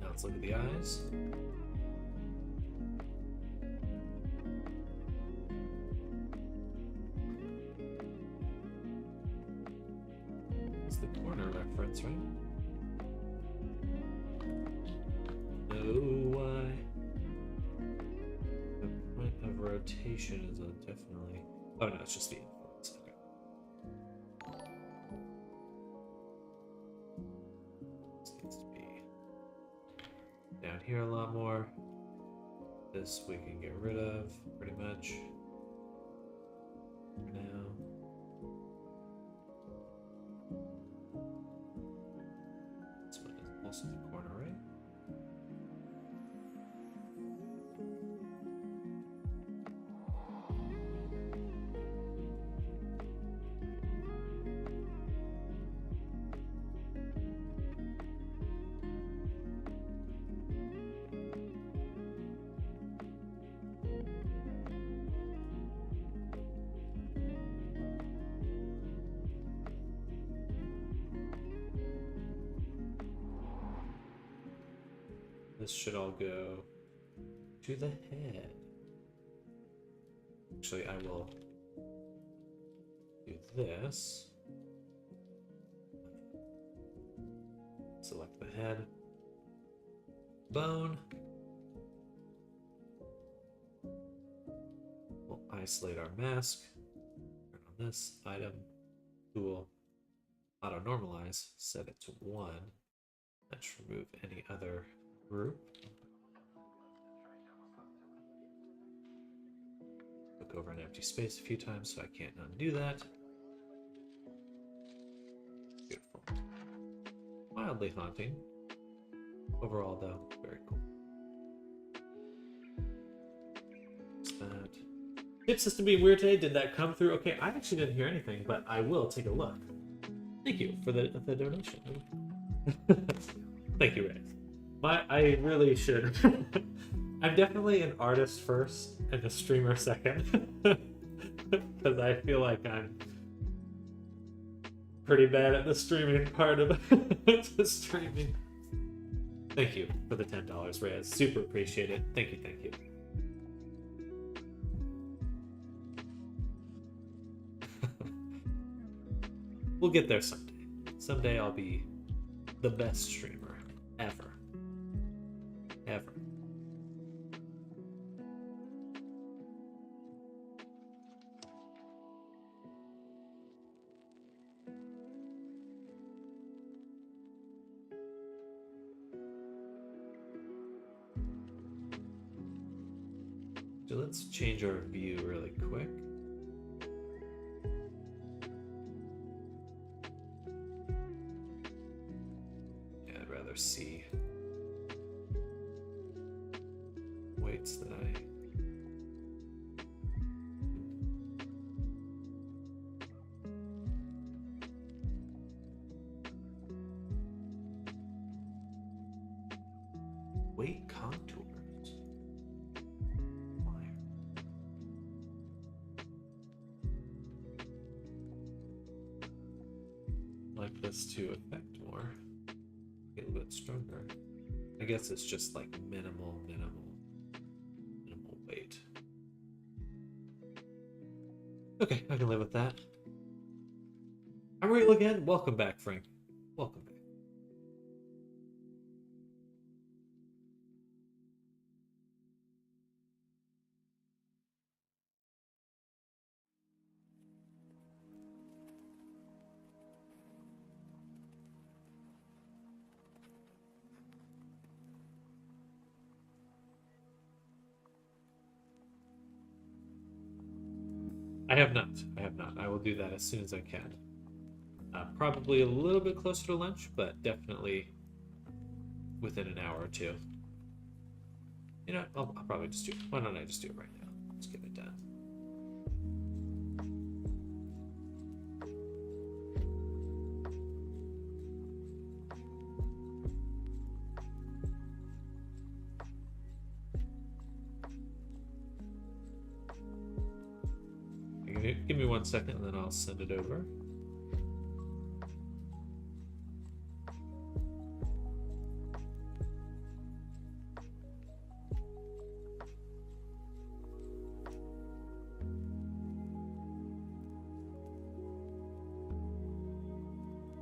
Now let's look at the eyes. It's the corner reference, right? No, why? The point of rotation is definitely. Oh no, it's just the influence. Okay. This needs to be down here a lot more. This we can get rid of pretty much for now. This one is also the corner, right? This should all go to the head. Actually, I will do this. Select the head. Bone. We'll isolate our mask. Turn on this item. Tool. Auto normalize. Set it to 1. That should remove any other group. Look over an empty space a few times so I can't undo that. Beautiful. Mildly haunting. Overall, though, very cool. What's that? Chip system being weird today. Did that come through? Okay, I actually didn't hear anything, but I will take a look. Thank you for the donation. Thank you, Reyess. I really should. I'm definitely an artist first and a streamer second. Because I feel like I'm pretty bad at the streaming part of the streaming. Thank you for the $10, Reyess. Super appreciate it. Thank you, thank you. We'll get there someday. Someday I'll be the best streamer ever. Ever. So let's change our view really quick. Yeah, I'd rather see weights that I weight contours. Like this to affect more. Get a little bit stronger. I guess it's just like minimal weight. Okay, I can live with that. I'm real again. Welcome back, Frank. Welcome back. I have not. I will do that as soon as I can. Probably a little bit closer to lunch, but definitely within an hour or two. You know, I'll probably just do it. Why don't I just do it right now? Let's get it done. give me 1 second, and then I'll send it over.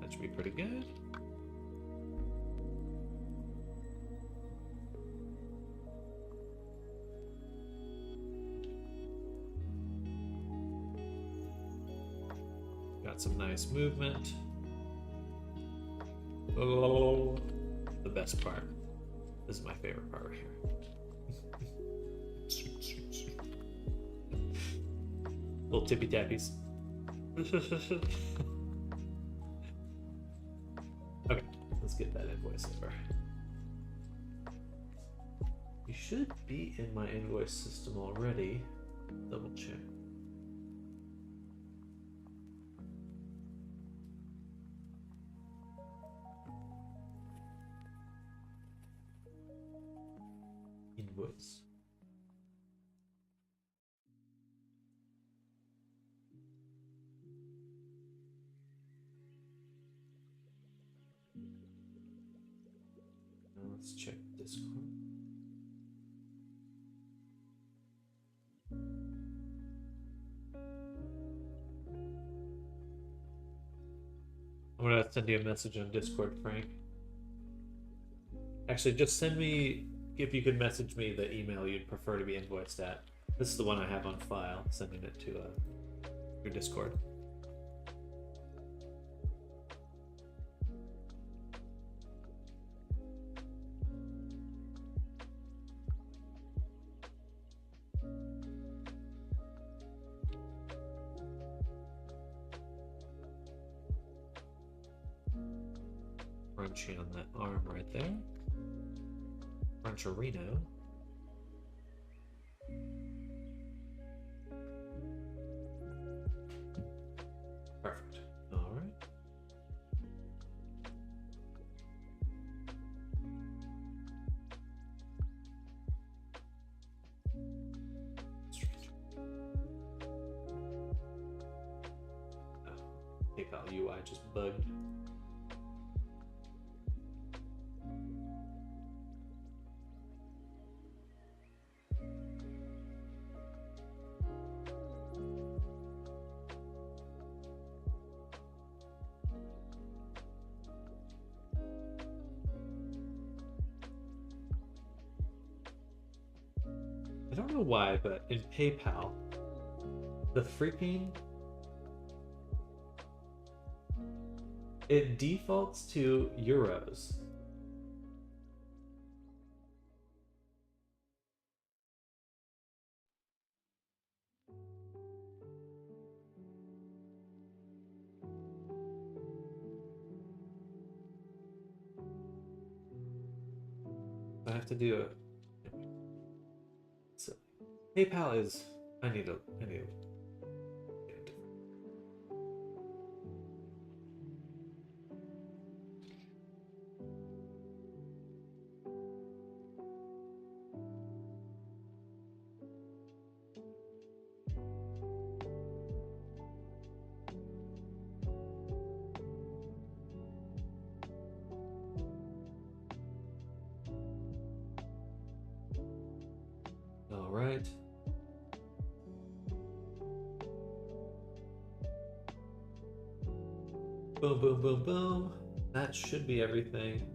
That should be pretty good. Got some nice movement. Oh, the best part. This is my favorite part right here. Little tippy tappies. Okay, let's get that invoice over. You should be in my invoice system already. Double check. Invoice. Now let's check Discord. I'm gonna send you a message on Discord, Frank. Actually, just send me, if you could message me the email you'd prefer to be invoiced at. This is the one I have on file, sending it to your Discord. Crunchy on that arm right there. Cruncherino. Perfect. All right. PayPal UI just bugged. I don't know why, but in PayPal, the freaking... it defaults to euros. I have to do it. So PayPal is... I need to get it different. All right. Boom, boom, boom, boom. That should be everything.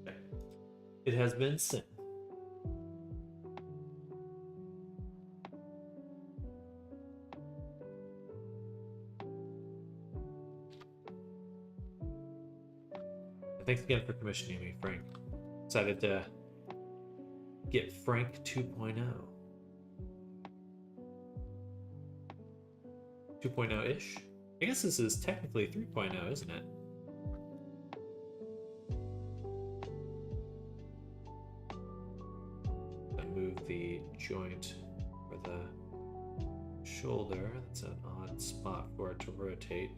Okay. It has been sent. Thanks again for commissioning me, Frank. Excited to get Frank 2.0. 2.0-ish? I guess this is technically 3.0, isn't it? I move the joint for the shoulder. That's an odd spot for it to rotate.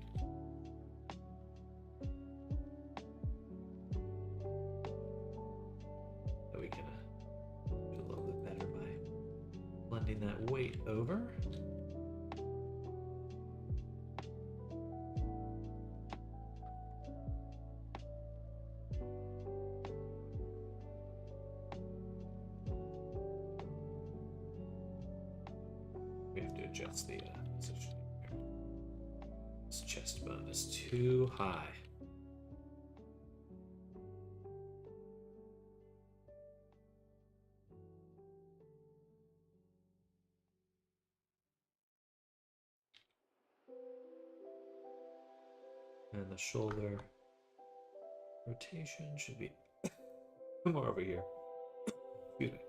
over. We have to adjust the position here. This chest bone is too high. And the shoulder rotation should be more over here. Excuse me.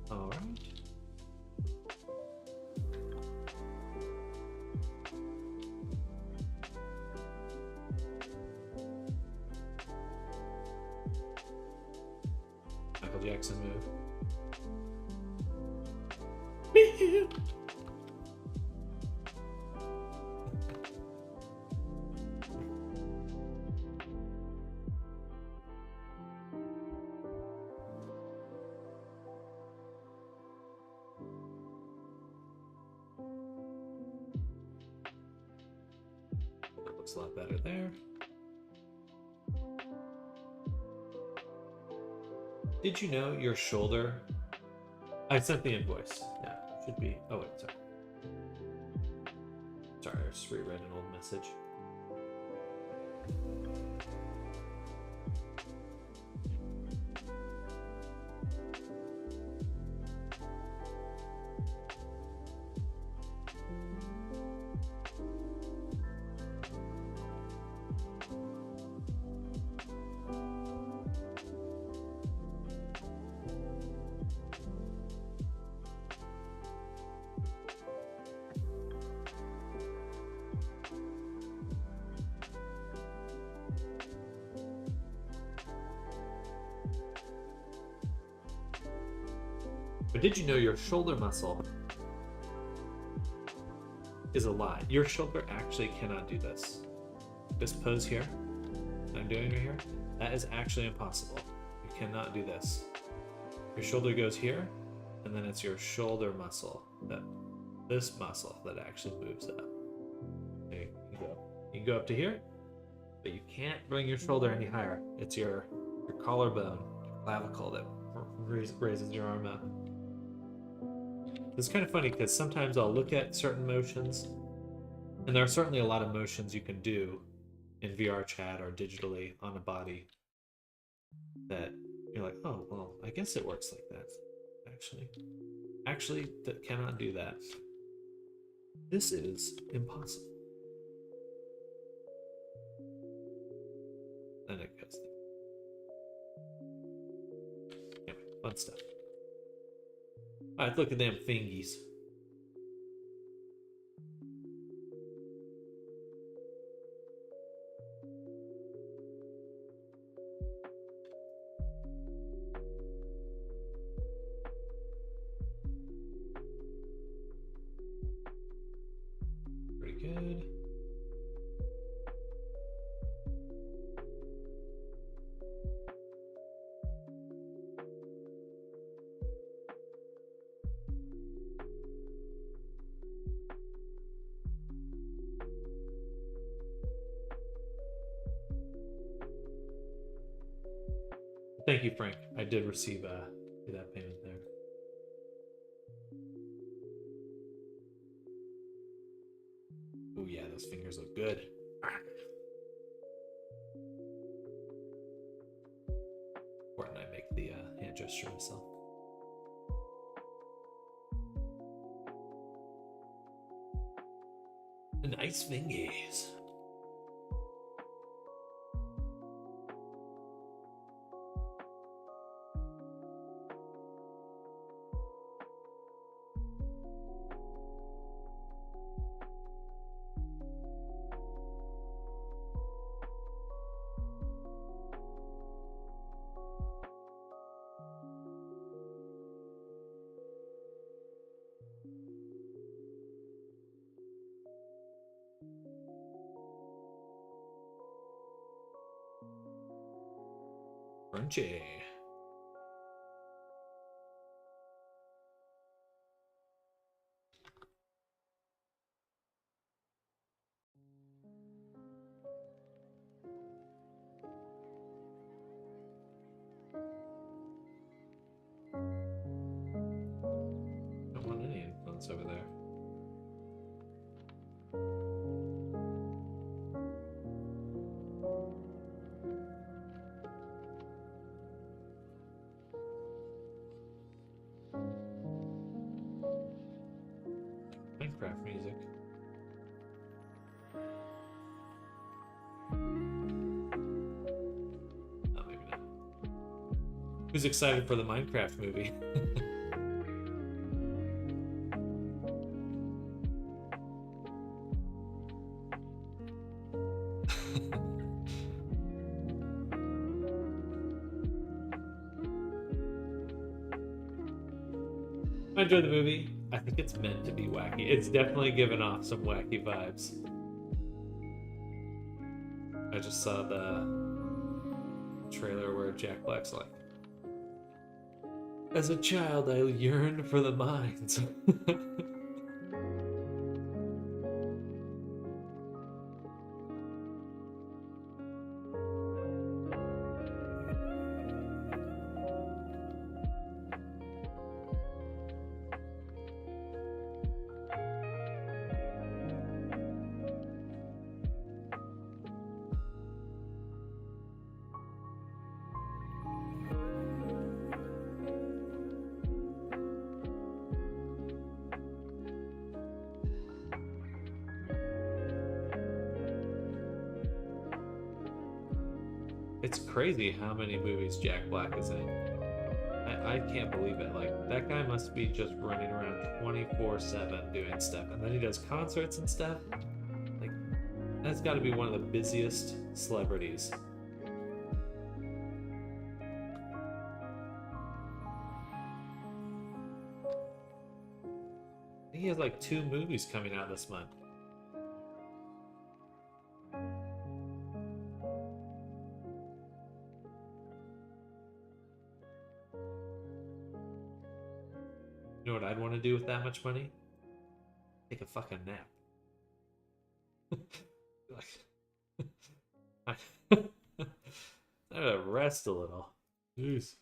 All right. Michael Jackson move. That looks a lot better there. Did you know your shoulder? I sent the invoice. Yeah, it should be. Oh wait, sorry. Sorry, I just reread an old message. But did you know your shoulder muscle is a lie? Your shoulder actually cannot do this. This pose here that I'm doing right here, that is actually impossible. You cannot do this. Your shoulder goes here, and then it's your shoulder muscle, this muscle that actually moves up. There you go. You can go up to here, but you can't bring your shoulder any higher. It's your collarbone, your clavicle that raises your arm up. It's kind of funny because sometimes I'll look at certain motions, and there are certainly a lot of motions you can do in VR chat or digitally on a body that you're like, oh, well, I guess it works like that. Actually, that cannot do that. This is impossible. And it goes there. Anyway, fun stuff. Alright, look at them fingies. Pretty good. Thank you, Frank. I did receive that payment there. Oh yeah, those fingers look good. Fortnite. gesture myself. Nice fingers. Crunchy. Don't want any influence over there. Minecraft music. Oh, maybe not. Who's excited for the Minecraft movie? I enjoyed the movie. I think it's meant to be wacky. It's definitely given off some wacky vibes. I just saw the trailer where Jack Black's like, as a child, I yearned for the mines. It's crazy how many movies Jack Black is in. I can't believe it. Like, that guy must be just running around 24/7 doing stuff. And then he does concerts and stuff. Like, that's got to be one of the busiest celebrities. I think he has like 2 movies coming out this month. You know what I'd want to do with that much money? Take a fucking nap. I gotta rest a little. Jeez.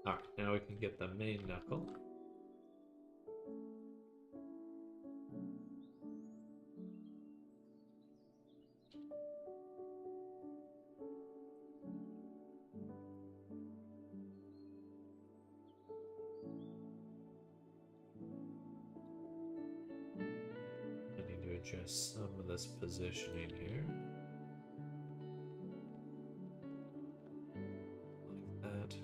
Alright, now we can get the main knuckle. Adjust some of this positioning here. Like that.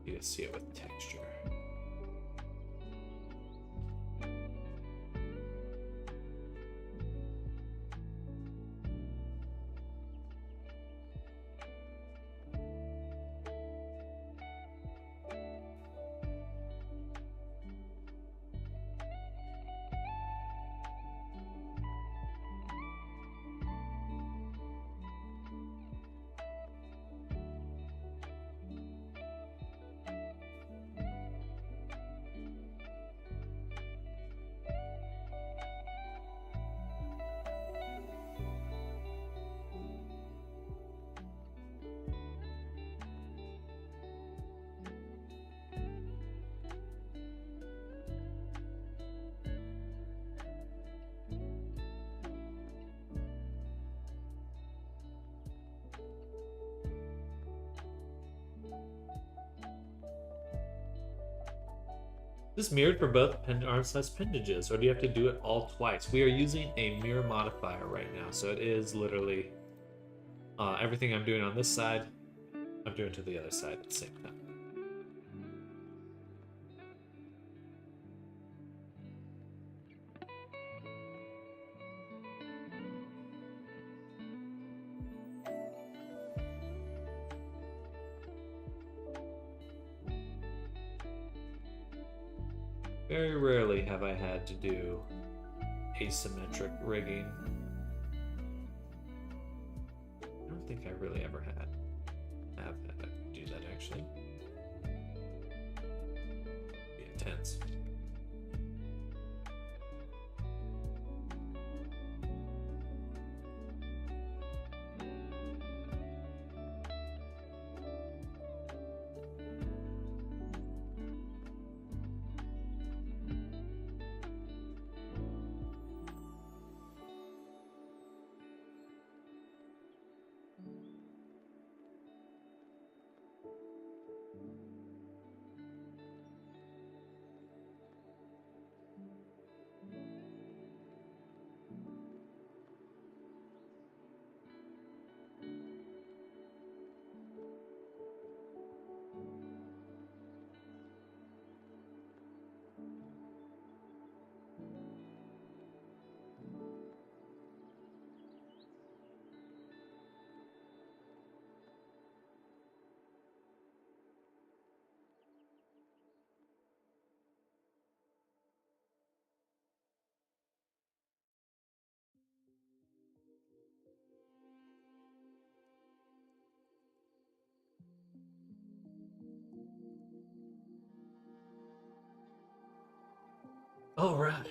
You can see it with texture. Is this mirrored for both arm/appendages, or do you have to do it all twice? We are using a mirror modifier right now, so it is literally everything I'm doing on this side, I'm doing to the other side at the same time. Very rarely have I had to do asymmetric rigging. I don't think I really ever have had to do that actually. Be intense. All right.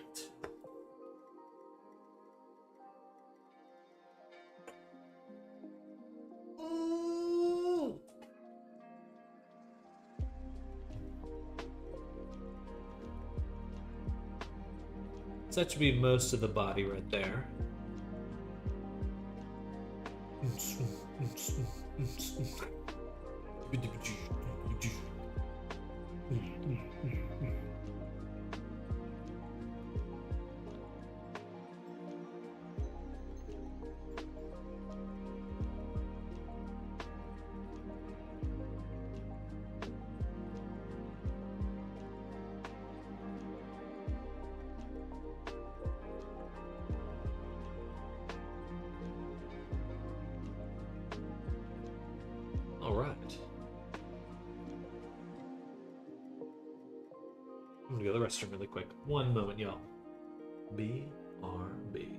So that should be most of the body right there. All right. I'm gonna go to the restroom really quick. One moment, y'all. BRB.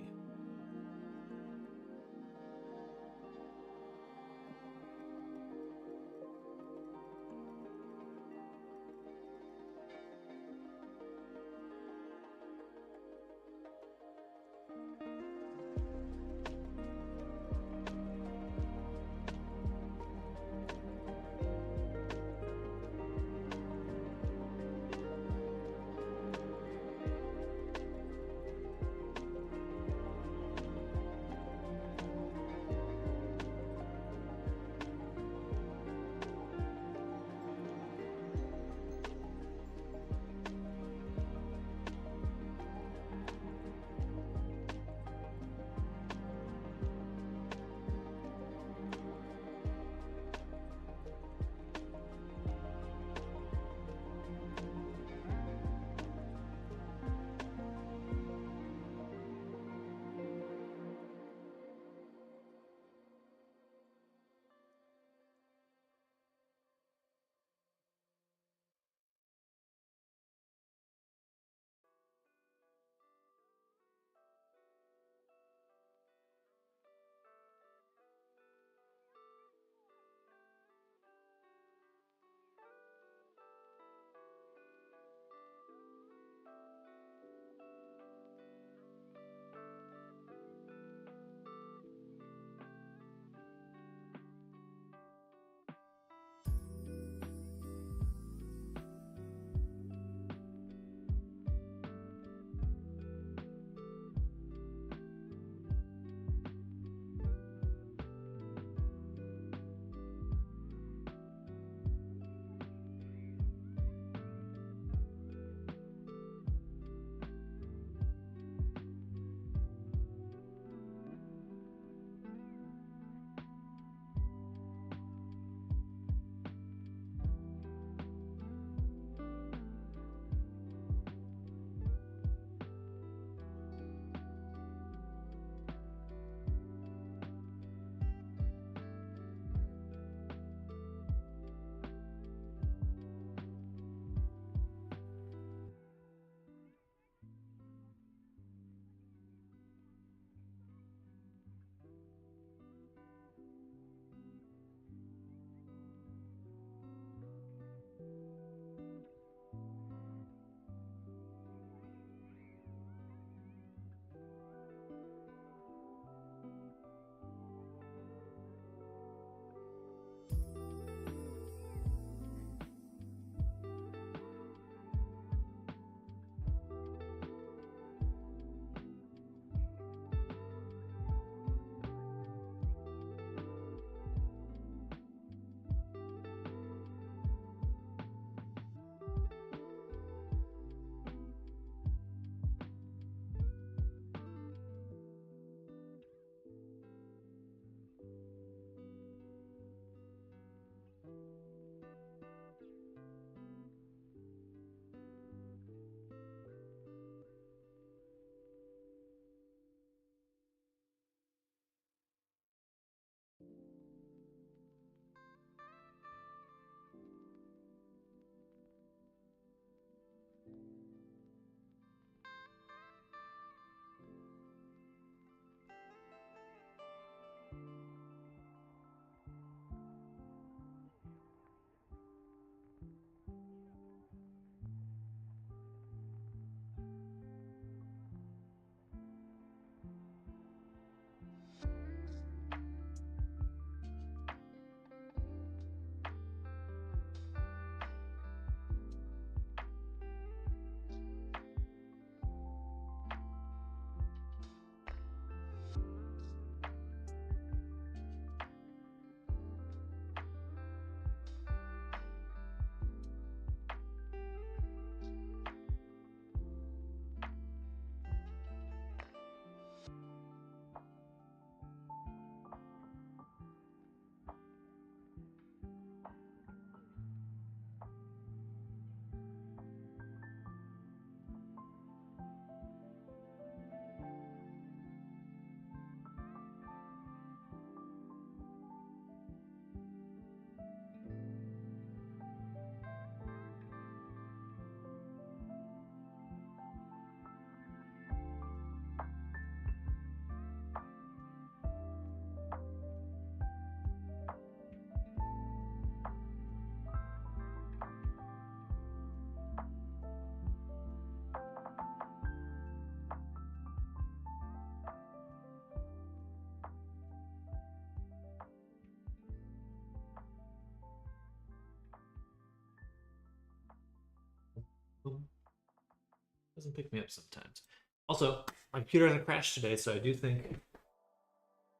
doesn't pick me up sometimes. Also, my computer had a crash today, so I do think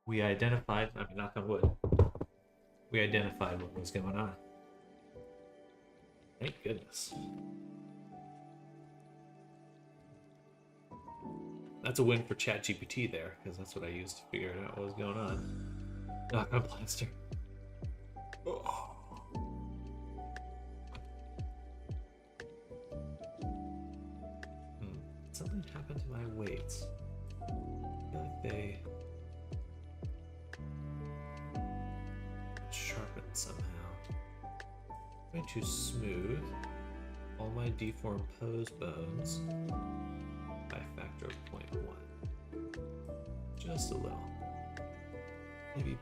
we identified, I mean, knock on wood, we identified what was going on. Thank goodness. That's a win for ChatGPT there, because that's what I used to figure out what was going on. Knock on plaster. Oh. Something happened to my weights. I feel like they sharpened somehow. I'm going to smooth all my deformed pose bones by a factor of 0.1. Just a little. Maybe 0.5.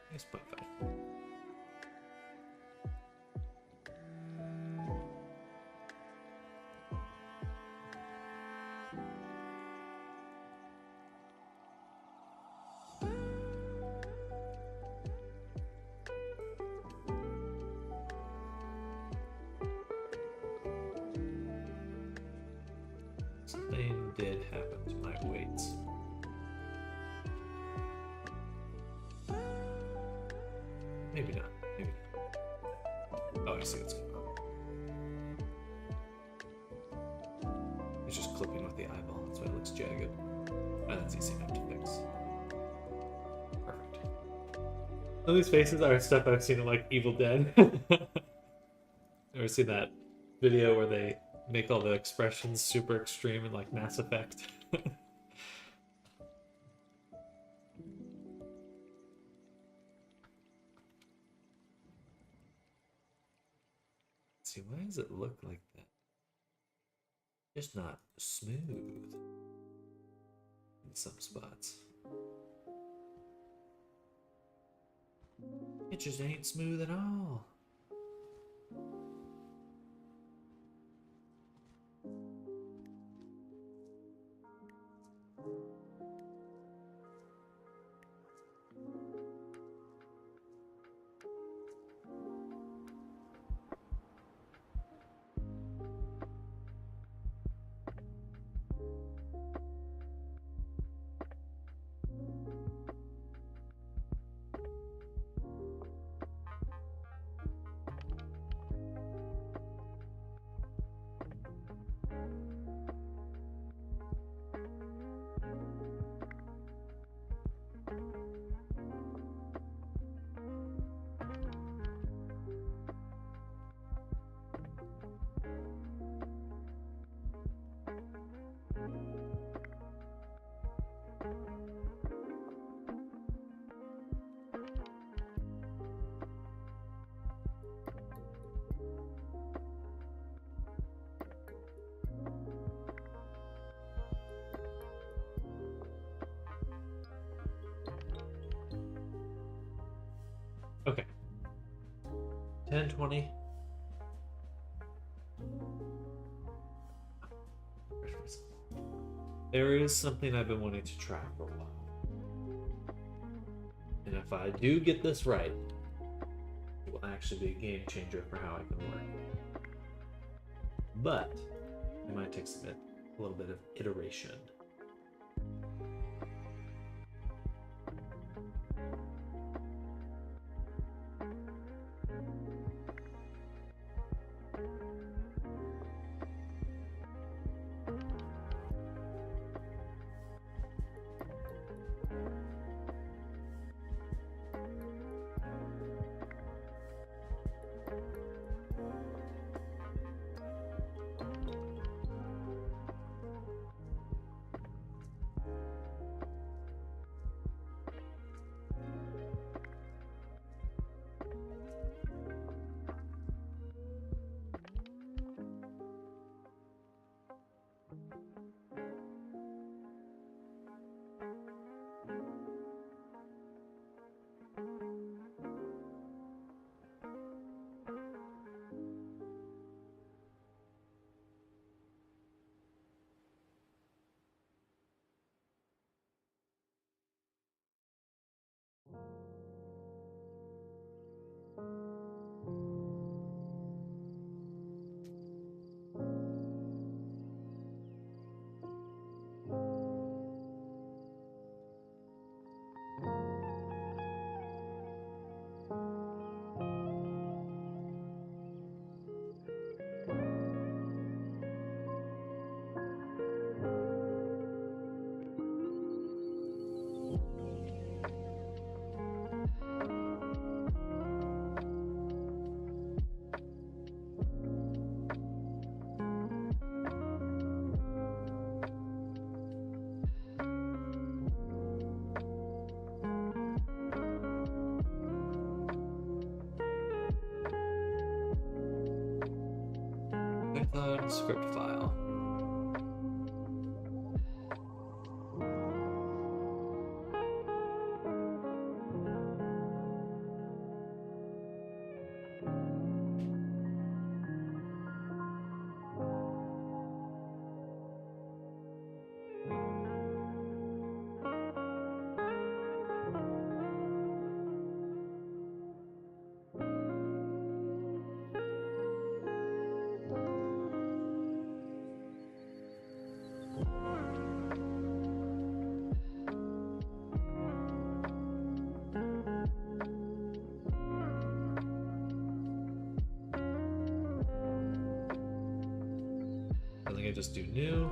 I guess 0.5. Something did happen to my weights. Maybe not. Maybe not. Oh, I see what's going on. It's just clipping with the eyeball. That's why it looks jagged. Oh, that's easy enough to fix. Perfect. All these faces are stuff I've seen in like Evil Dead. Ever seen that video where they make all the expressions super extreme in like Mass Effect? See, why does it look like that? Just not smooth in some spots. It just ain't smooth at all. Okay. 10, 20. There is something I've been wanting to try for a while. And if I do get this right, it will actually be a game changer for how I can work. But it might take a little bit of iteration. script file. I think I just do new,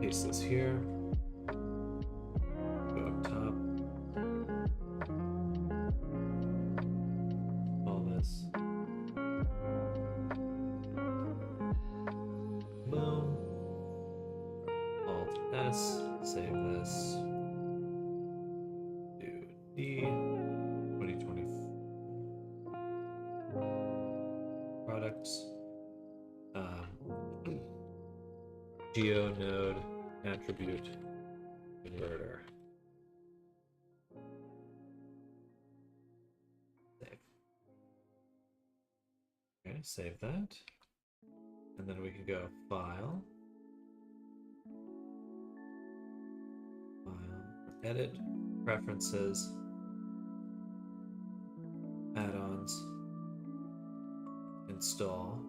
paste this here, go up top, all this, boom, Alt S, save this, do D, 2020 products, GeoNode attribute converter. Save. Okay, save that. And then we can go File, Edit, Preferences, Add-ons, Install.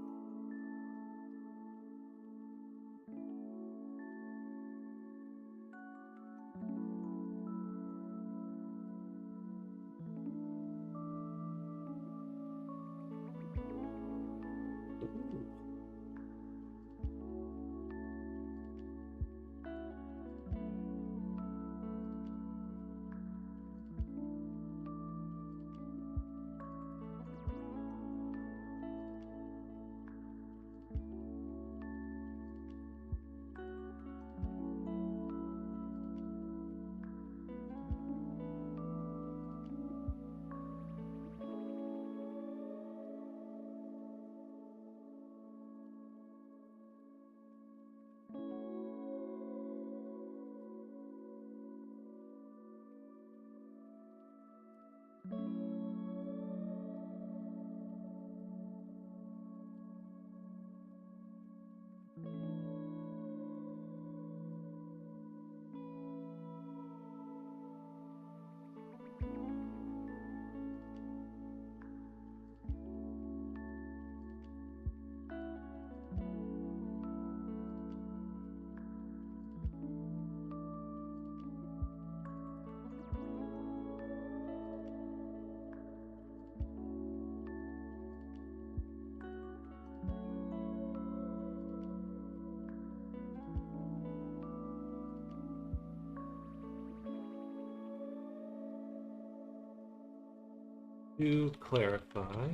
To clarify,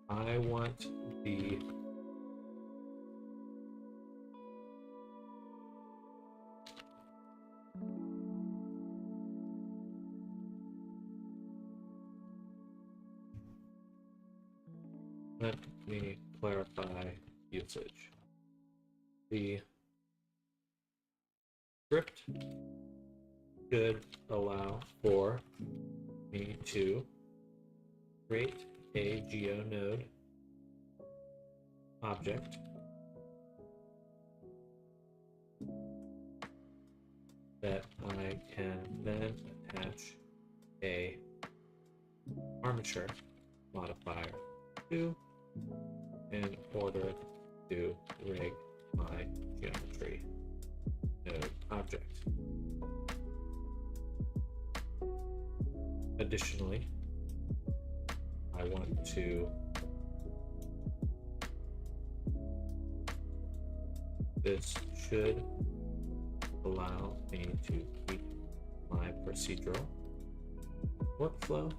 I want the let me clarify usage. The script should allow for me to create a GeoNode object that I can then attach a armature modifier to in order to rig my geometry node object. Additionally, I want to this should allow me to keep my procedural workflow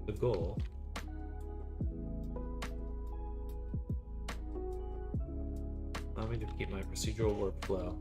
the goal allow me to keep my procedural workflow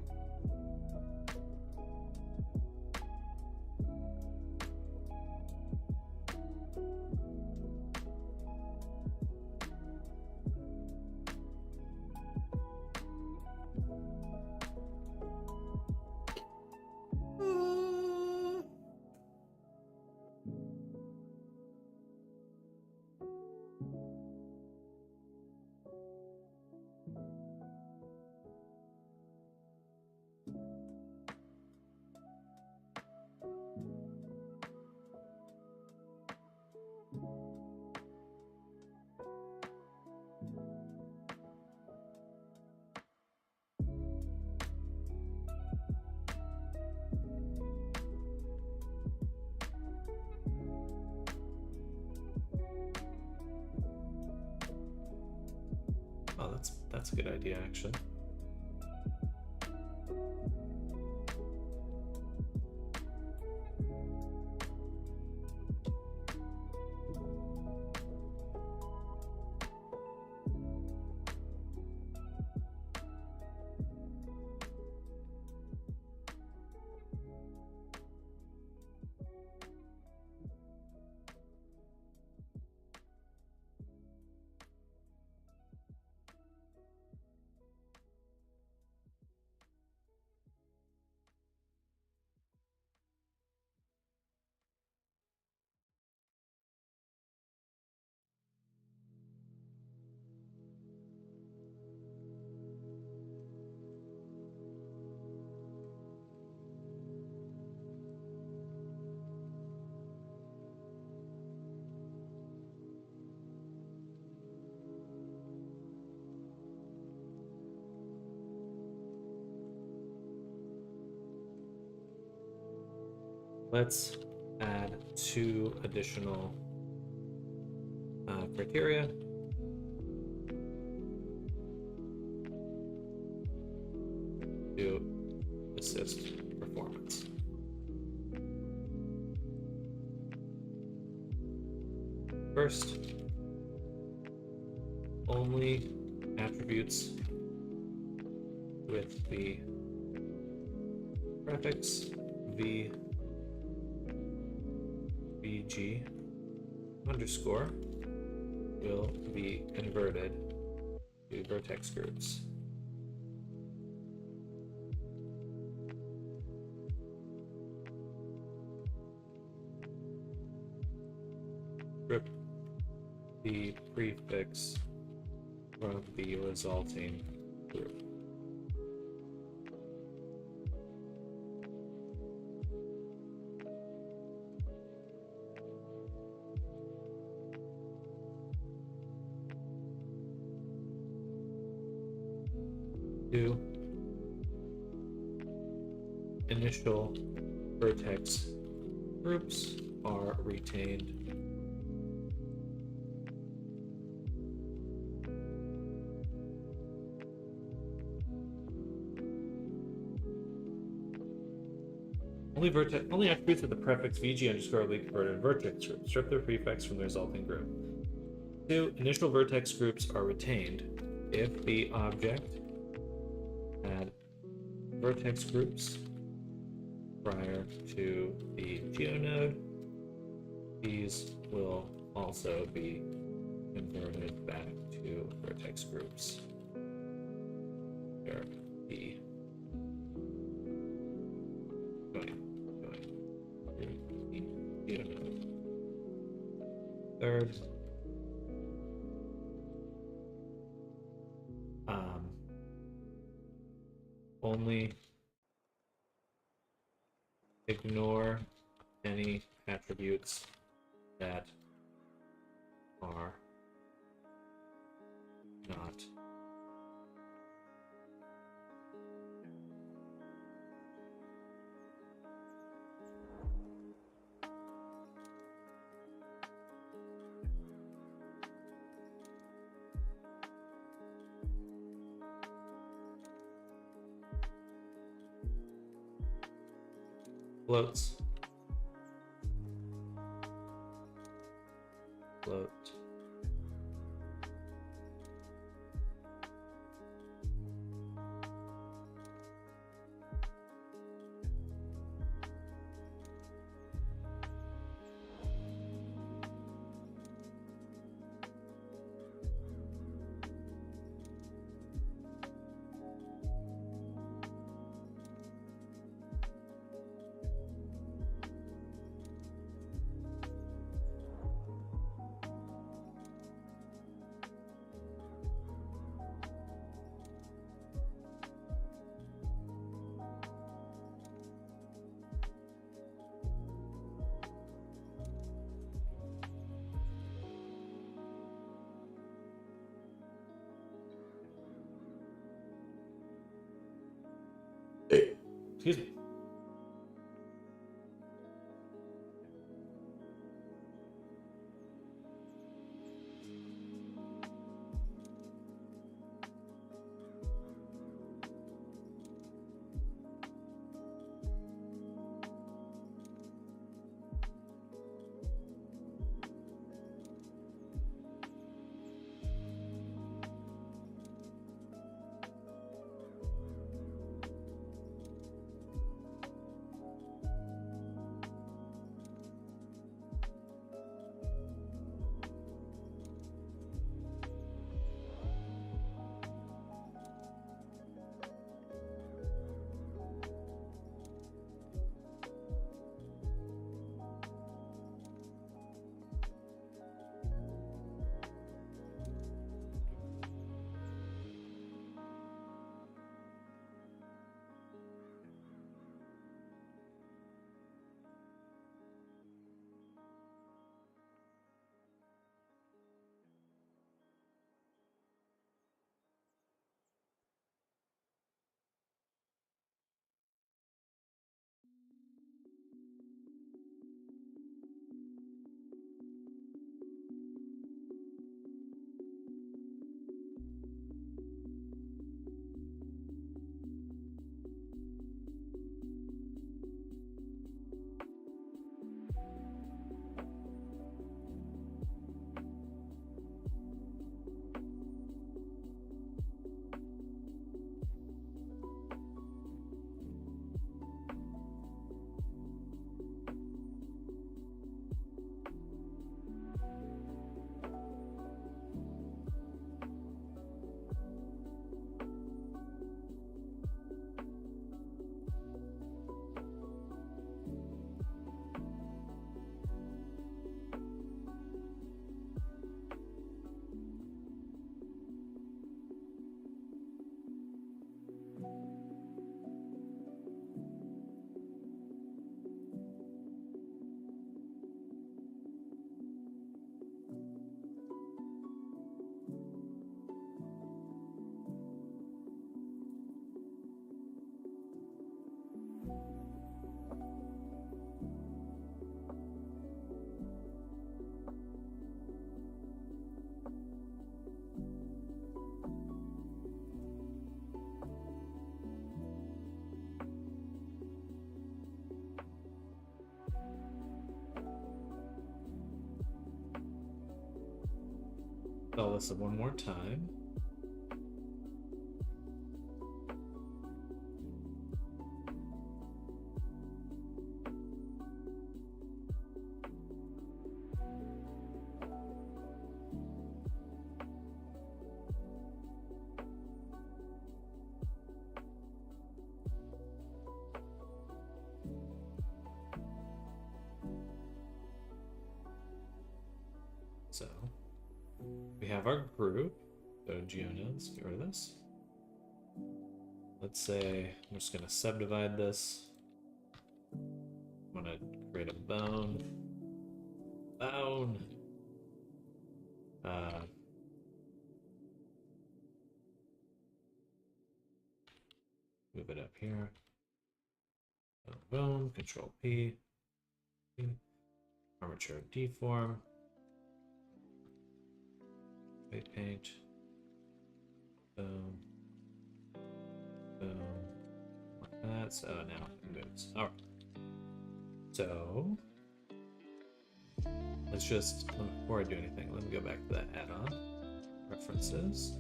that's a good idea, actually. Let's add 2 additional criteria. To assist performance. First, only attributes with the prefix VG underscore will be converted to vertex groups. Strip the prefix from the resulting group. Two, initial vertex groups are retained. Only attributes with the prefix VG underscore will be converted to vertex groups. Strip their prefix from the resulting group. 2, initial vertex groups are retained if the object had vertex groups prior to the geonode. These will also be converted back to vertex groups. There, the third, only ignore any attributes that are not floats, float, excuse me. Spell this one more time. So we have our group. Go to geonodes, get rid of this. Let's say I'm just going to subdivide this. I'm going to create a bone. Bone. Move it up here. Bone, Control P. Armature deform. White paint. Boom. Boom. Like that. So now it moves. Alright. So let's just, before I do anything, let me go back to that add-on. Preferences.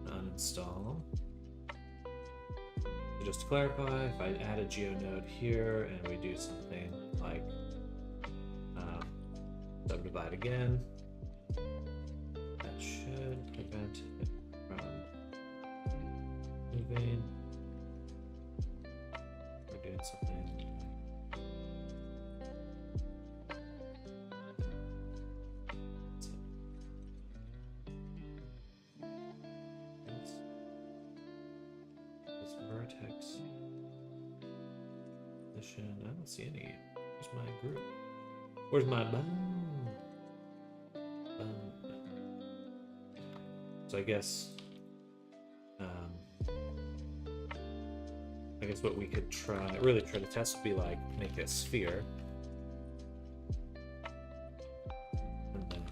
Uninstall. So just to clarify, if I add a geonode here and we do something like subdivide again, that should prevent it from moving. We're doing something. This vertex position. I don't see any. Where's my group? Where's my bone? So I guess what we could really try to test would be like make a sphere and then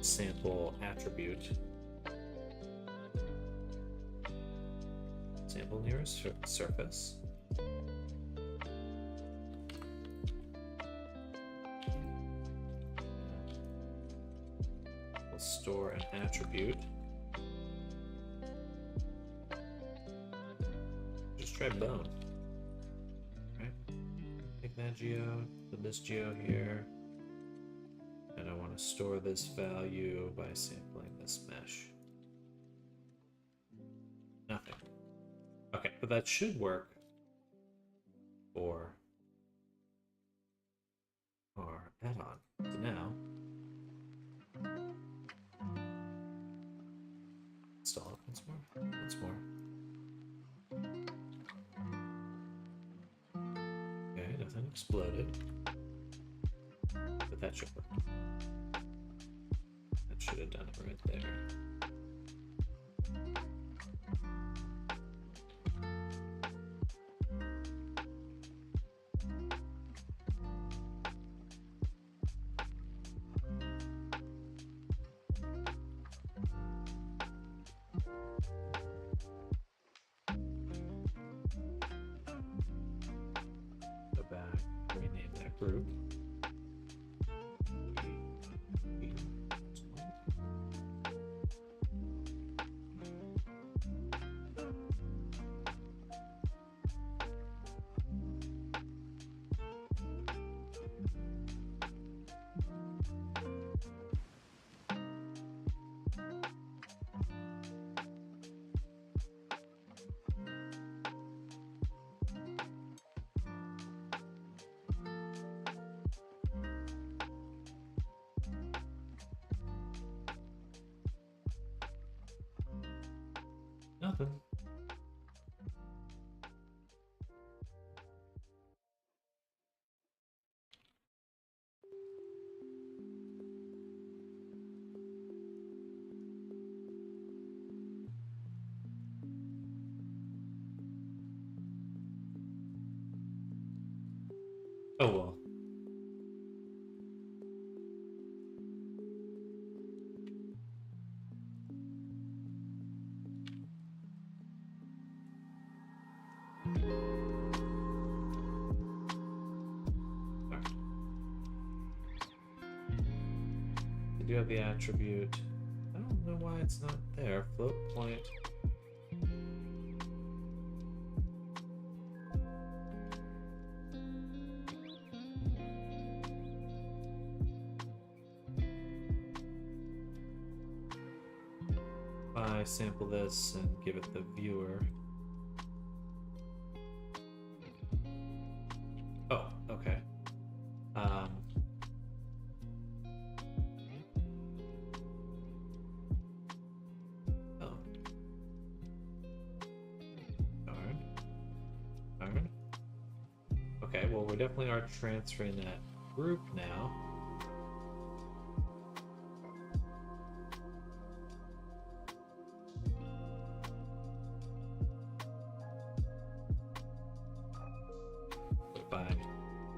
sample attribute, sample nearest surface. We'll store an attribute. Just try bone. Right? Take that geo, put this geo here, and I want to store this value by sampling this mesh. Nothing. Okay, but that should work for our add-on. So now, install it once more. Okay, nothing exploded. But that should work. That should have done it right there. Rename that group. Nothing. Oh well. Alright. I do have the attribute. I don't know why it's not there. Float point. If I sample this and give it the viewer. Oh, okay. Oh. Darn. Okay, well, we definitely are transferring that group now. If I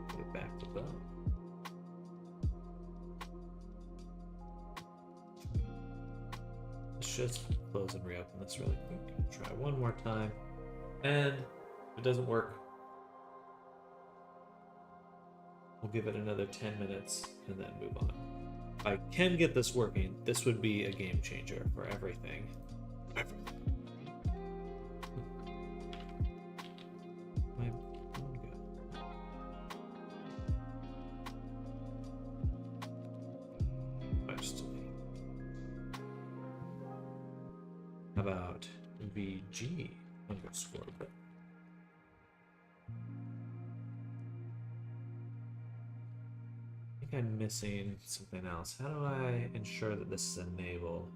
put it back to the... Let's just close and reopen this really quick. Try one more time. And if it doesn't work, we'll give it another 10 minutes and then move on. If I can get this working, this would be a game changer for everything. My phone go. How about VG underscore? I think I'm missing something else. How do I ensure that this is enabled?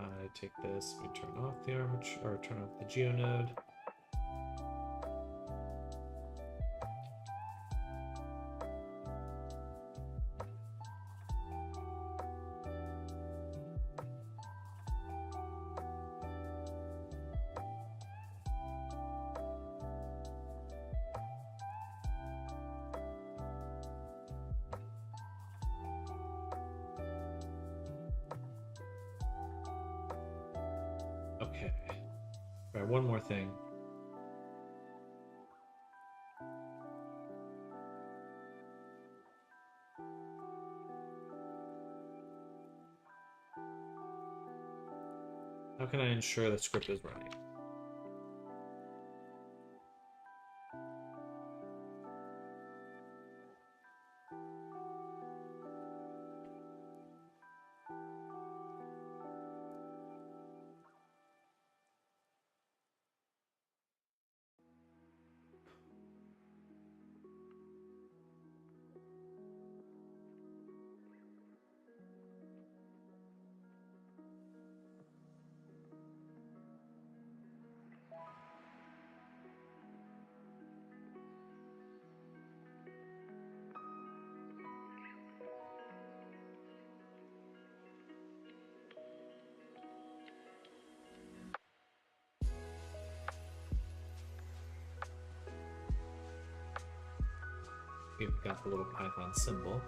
I take this, we turn off the armature, or turn off the geonode. Okay. All right, one more thing. How can I ensure the script is running? we've got the little Python symbol.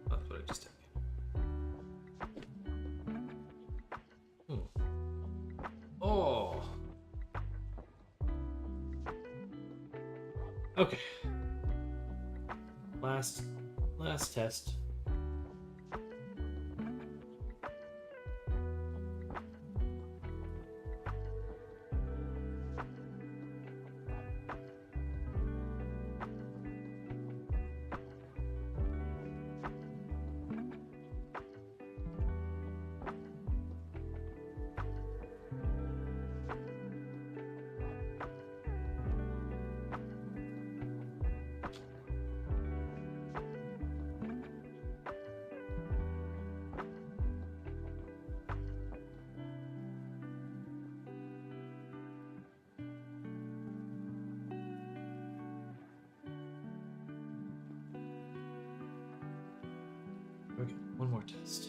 That's what I just did. Oh. Okay. Last test. Okay, one more test.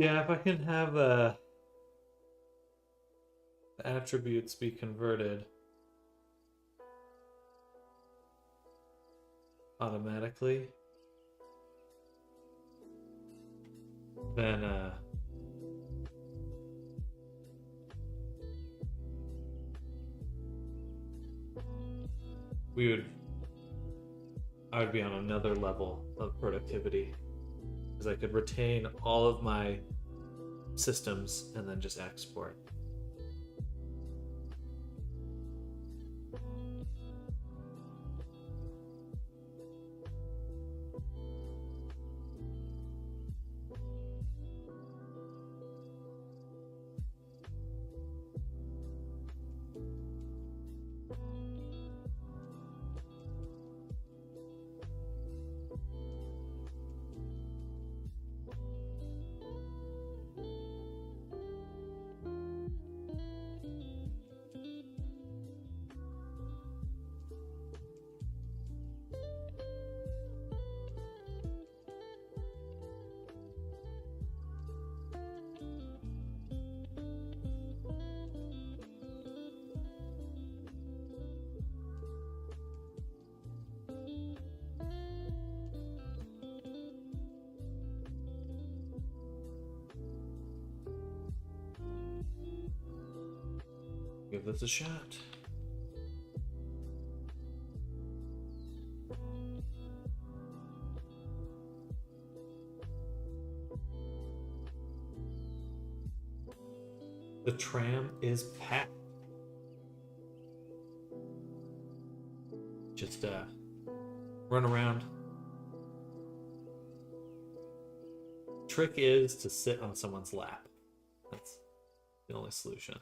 Yeah, if I can have attributes be converted automatically, then we would I would be on another level of productivity because I could retain all of my systems and then just export. Give this a shot. The tram is packed. Just run around. Trick is to sit on someone's lap. That's the only solution.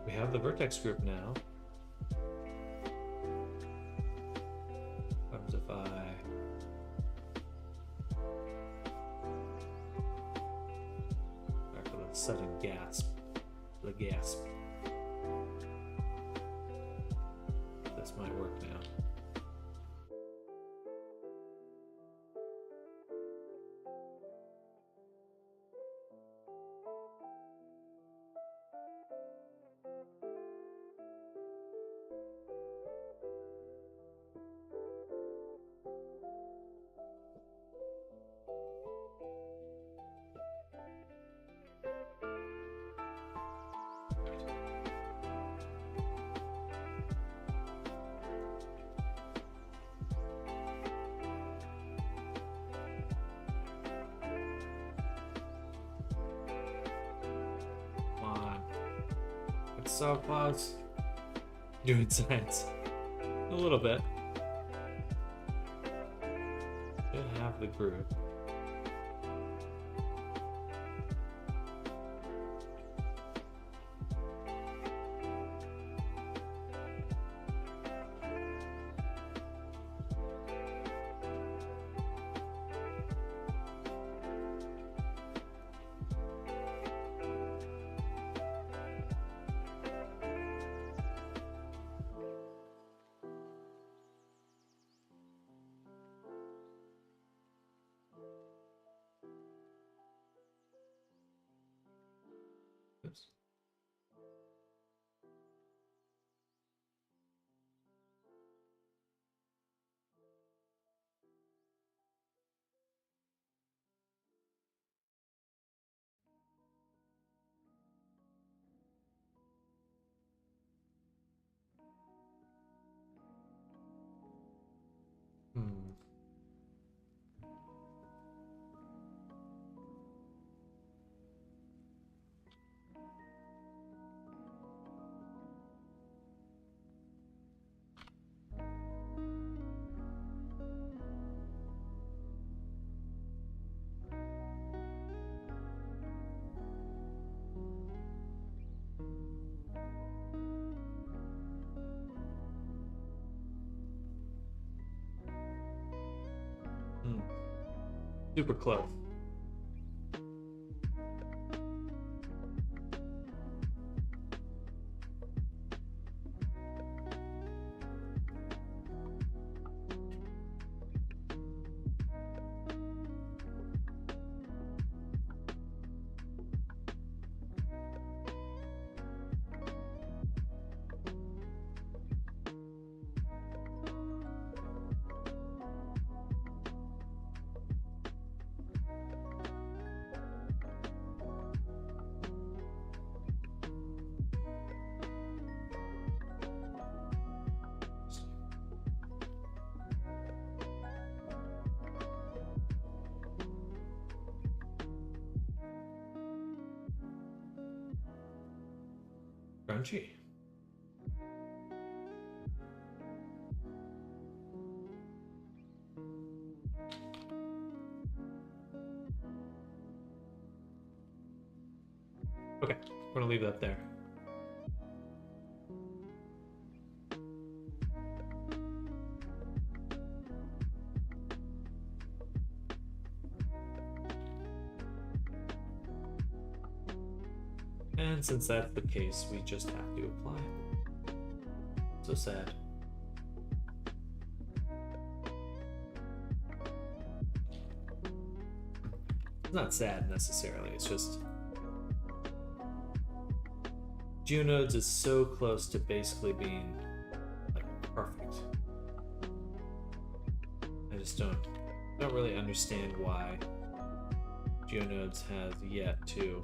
We have the vertex group now. What happens if I back with a sudden gasp? The gasp. This might work now. So close. Doing science. A little bit. Should have the group. Super close. Crunchy. Okay, we're gonna leave that there. And since that's the case, we just have to apply. So sad. It's not sad necessarily, it's just Geonodes is so close to basically being like perfect. I just don't really understand why Geonodes has yet to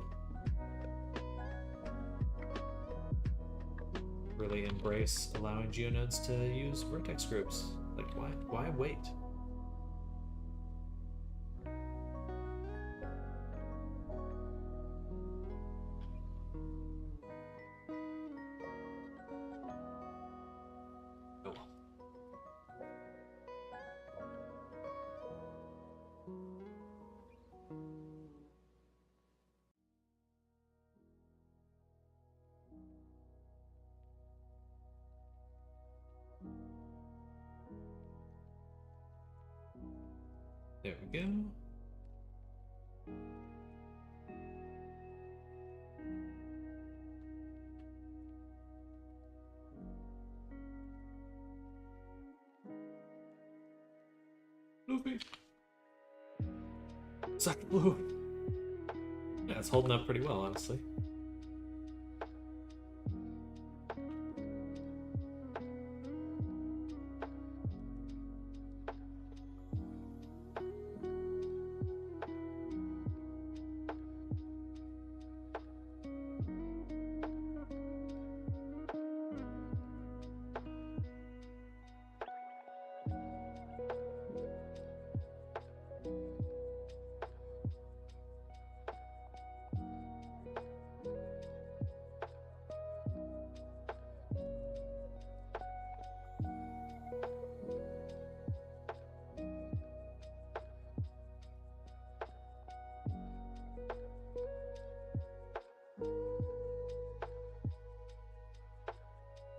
really embrace allowing Geonodes to use vertex groups. Like, why wait? Oh well. There we go. Luffy. Such blue. Yeah, it's holding up pretty well, honestly.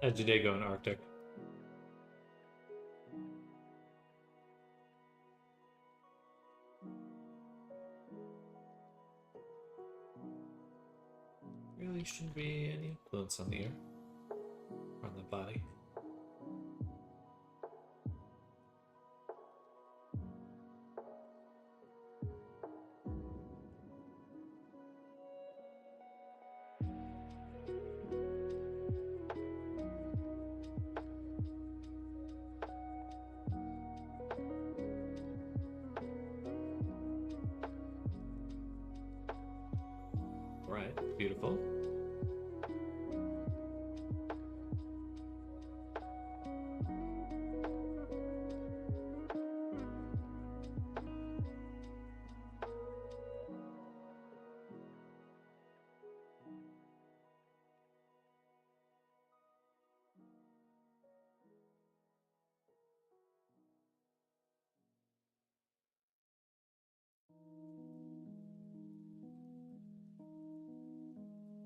How'd your day go in Arctic? Really shouldn't be any influence on the air or on the body. Right, beautiful.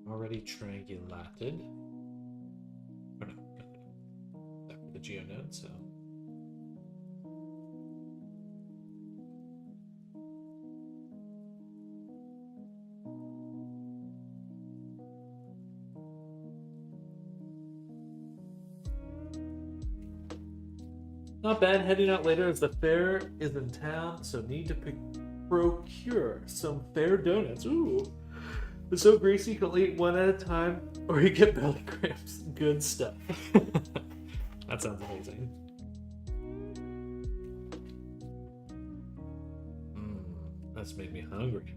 Already triangulated. Or no, that for the geonode, so. Not bad. Heading out later as the fair is in town, so need to procure some fair donuts. Ooh. It's so greasy you can eat one at a time, or you get belly cramps. Good stuff. That sounds amazing. That's made me hungry.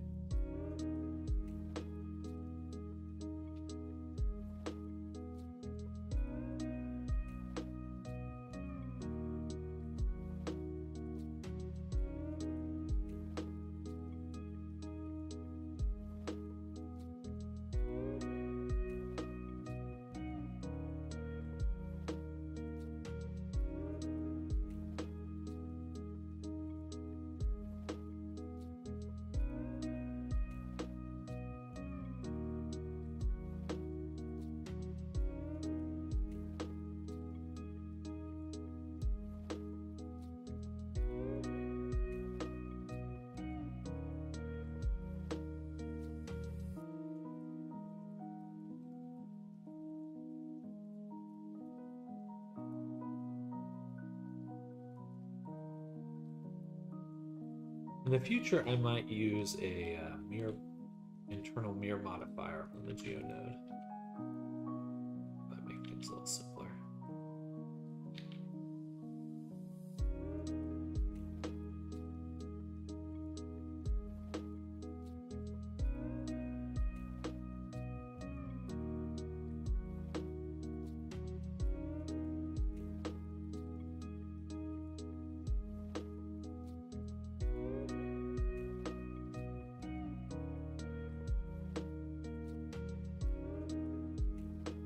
In the future, I might use a internal mirror modifier on the geonode. That makes things a little simpler.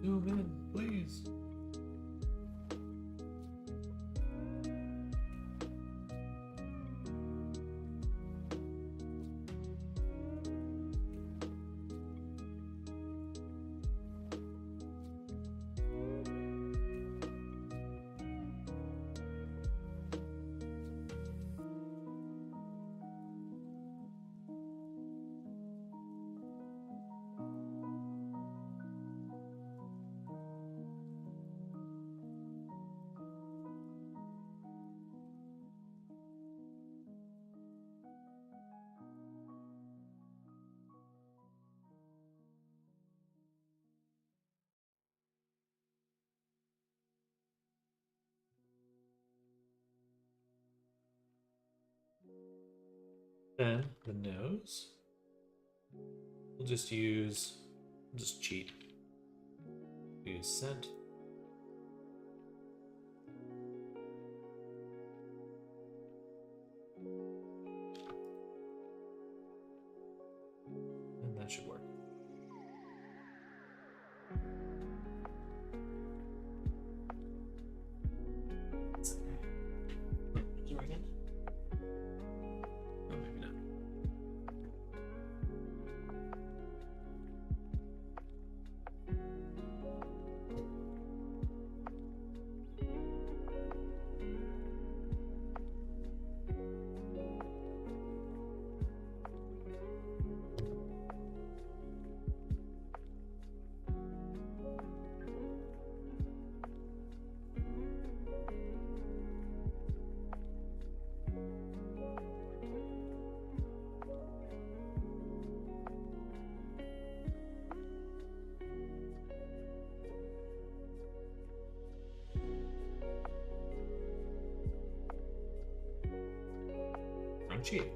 Zoom in, please. Then the nose. We'll just cheat. Use scent. And that should work. Is it working? Oh, maybe not. Crunchy egg.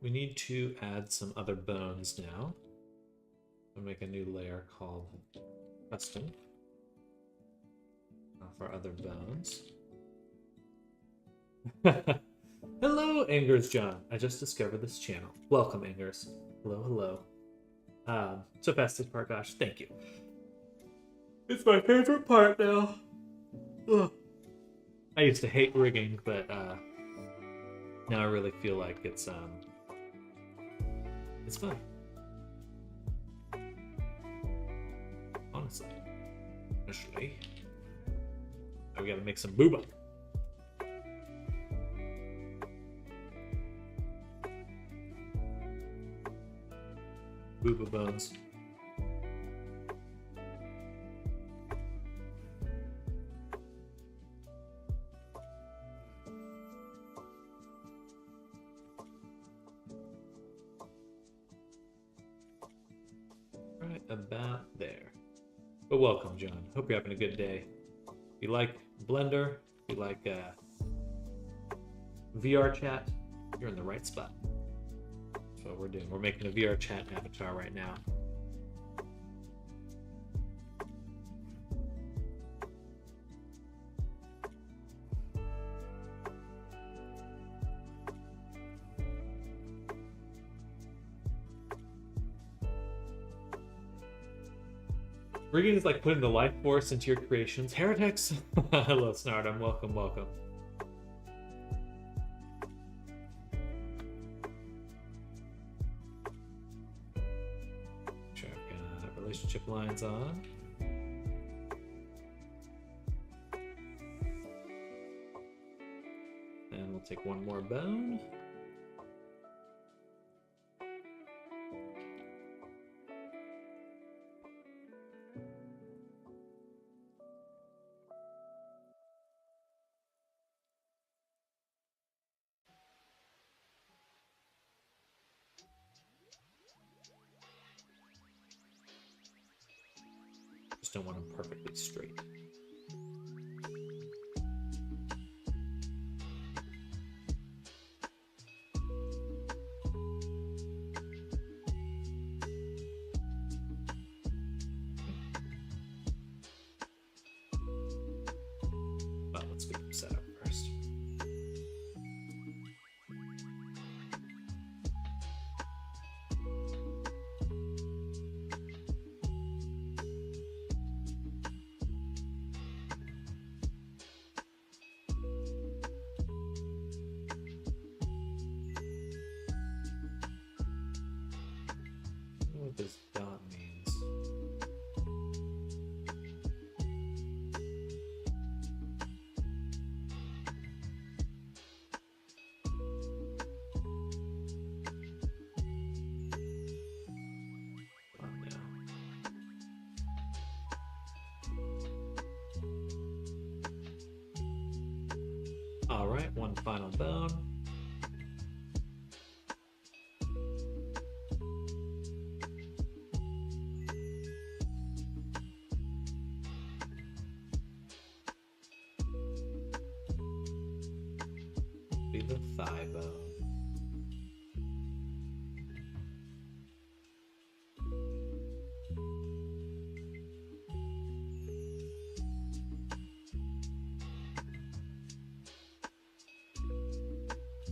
we need to add some other bones now. We'll make a new layer called custom for other bones. Hello, Angers John. I just discovered this channel. Welcome, Angers. Hello, hello. So fast, part, gosh, thank you. It's my favorite part now. Ugh. I used to hate rigging, but now I really feel like it's fun. Honestly. Now we gotta make some booba. Booba bones. Right about there. But welcome, John. Hope you're having a good day. If you like Blender, if you like VR chat, you're in the right spot. That's what we're doing. We're making a VR chat avatar right now. Rigging is like putting the life force into your creations. Heretics! Hello, Snardum. Welcome, welcome. Sure, I've got relationship lines on. And we'll take one more bone. Just don't want them perfectly straight. Well, let's get them set up first. What this dot means. On now. All right, one final bone. Be the thigh bone.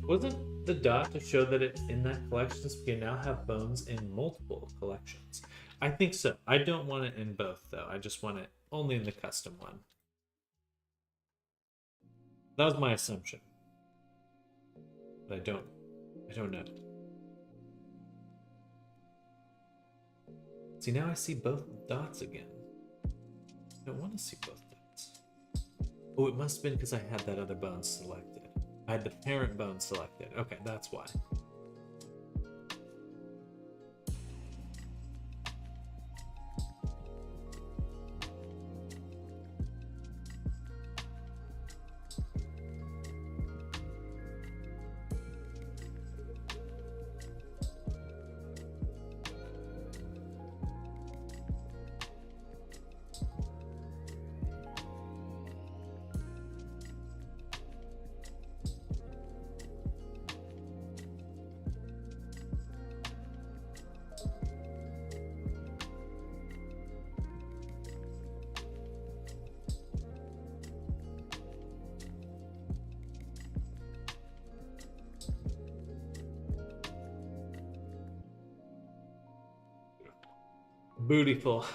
Wasn't the dot to show that it's in that collection so we can now have bones in multiple collections? I think so. I don't want it in both though. I just want it only in the custom one. That was my assumption. But I don't know. See, now I see both dots again. I don't want to see both dots. Oh, it must have been because I had that other bone selected. I had the parent bone selected. Okay, that's why. Bootyful.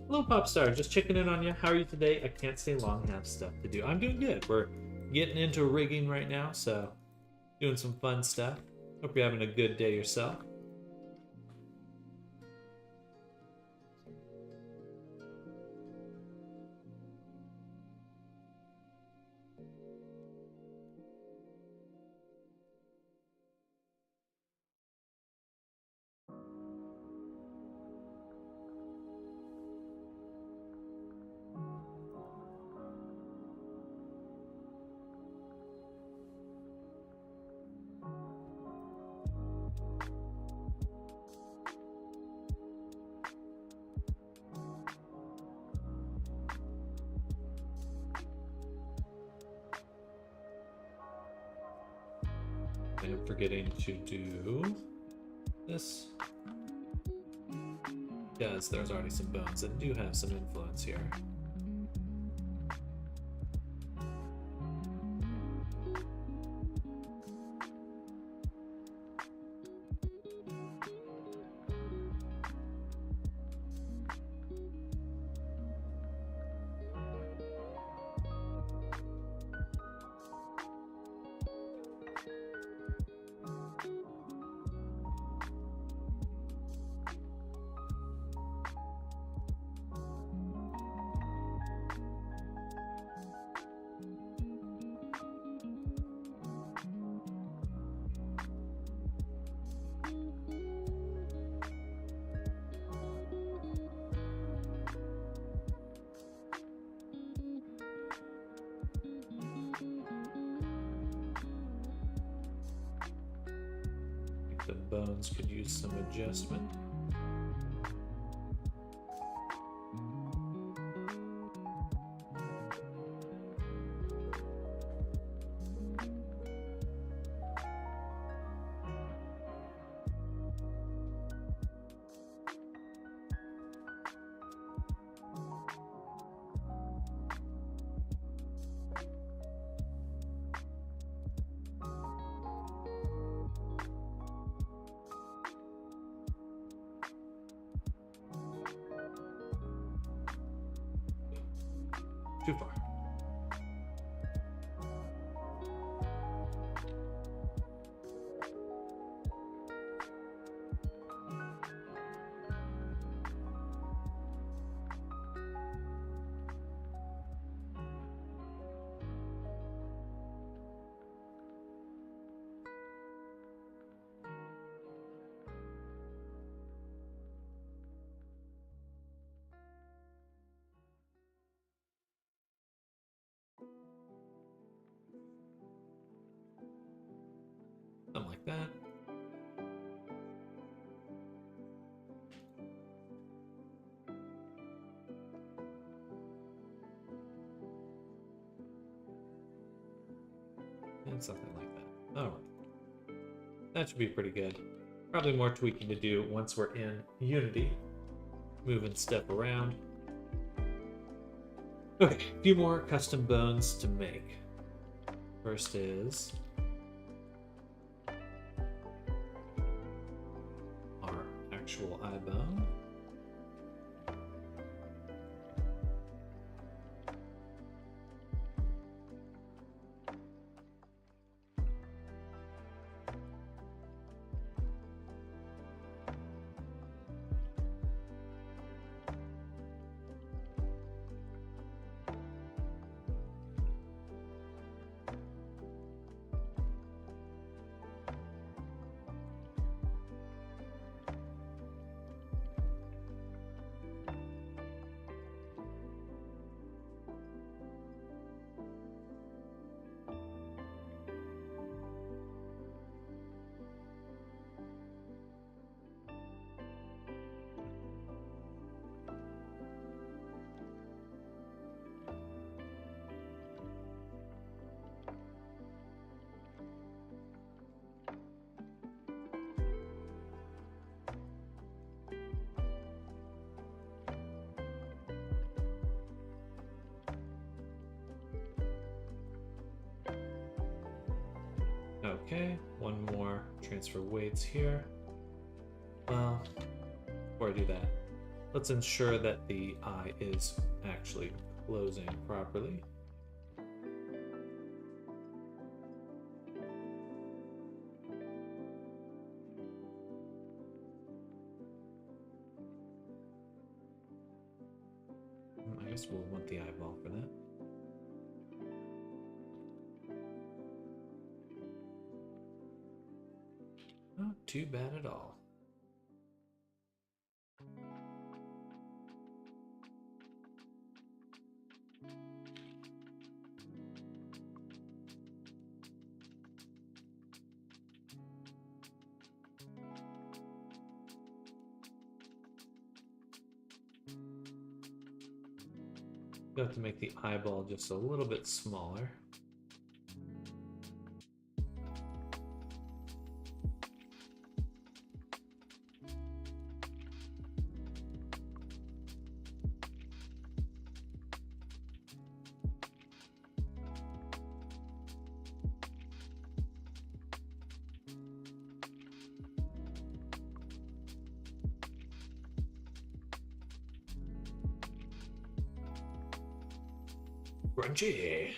Hello, Popstar. Just checking in on you. How are you today? I can't stay long. Have stuff to do. I'm doing good. We're getting into rigging right now, so doing some fun stuff. Hope you're having a good day yourself. I'm forgetting to do this because there's already some bones that do have some influence here. The bones could use some adjustment. Too far. Something like that. And something like that. Alright. That should be pretty good. Probably more tweaking to do once we're in Unity. Moving stuff around. Okay, a few more custom bones to make. First is our actual eye bone. Okay, one more transfer weights here. Well, before I do that, let's ensure that the eye is actually closing properly. I guess we'll want the eyeball for that. Not too bad at all. You have to make the eyeball just a little bit smaller. Crunchy.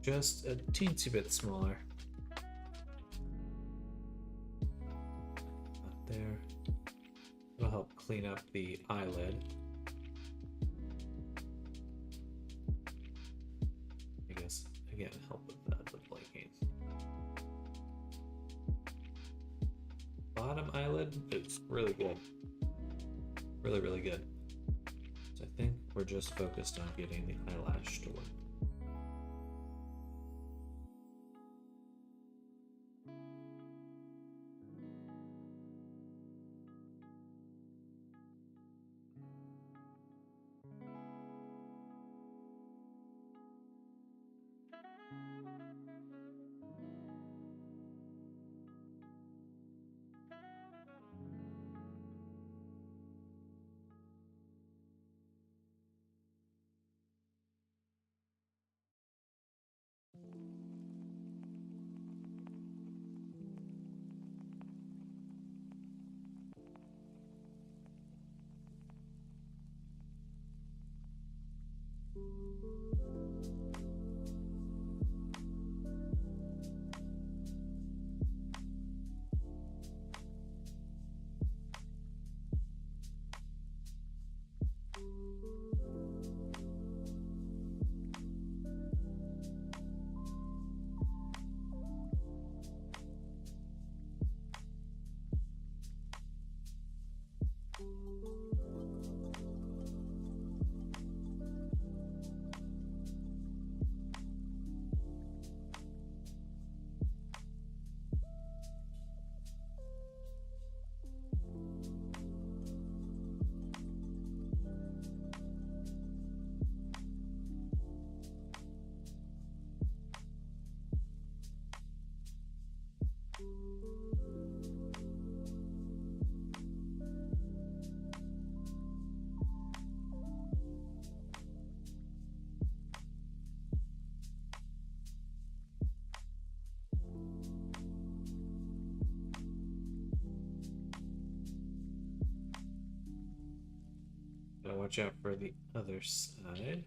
Just a teensy bit smaller. Up there. It'll help clean up the eyelid. I guess, again, help with the blinking. Bottom eyelid is really good. Really, really good. So I think we're just focused on getting the eyelash to work. Gotta watch out for the other side.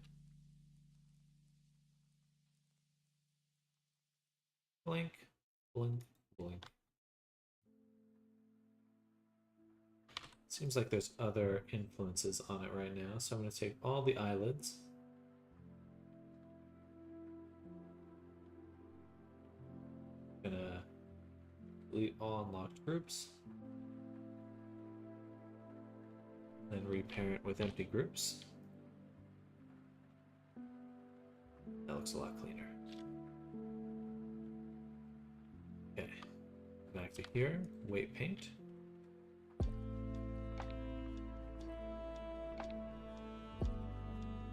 Blink, blink, blink. Seems like there's other influences on it right now, so I'm going to take all the eyelids. Gonna delete all unlocked groups. Then reparent with empty groups. That looks a lot cleaner. Okay, back to here, weight paint.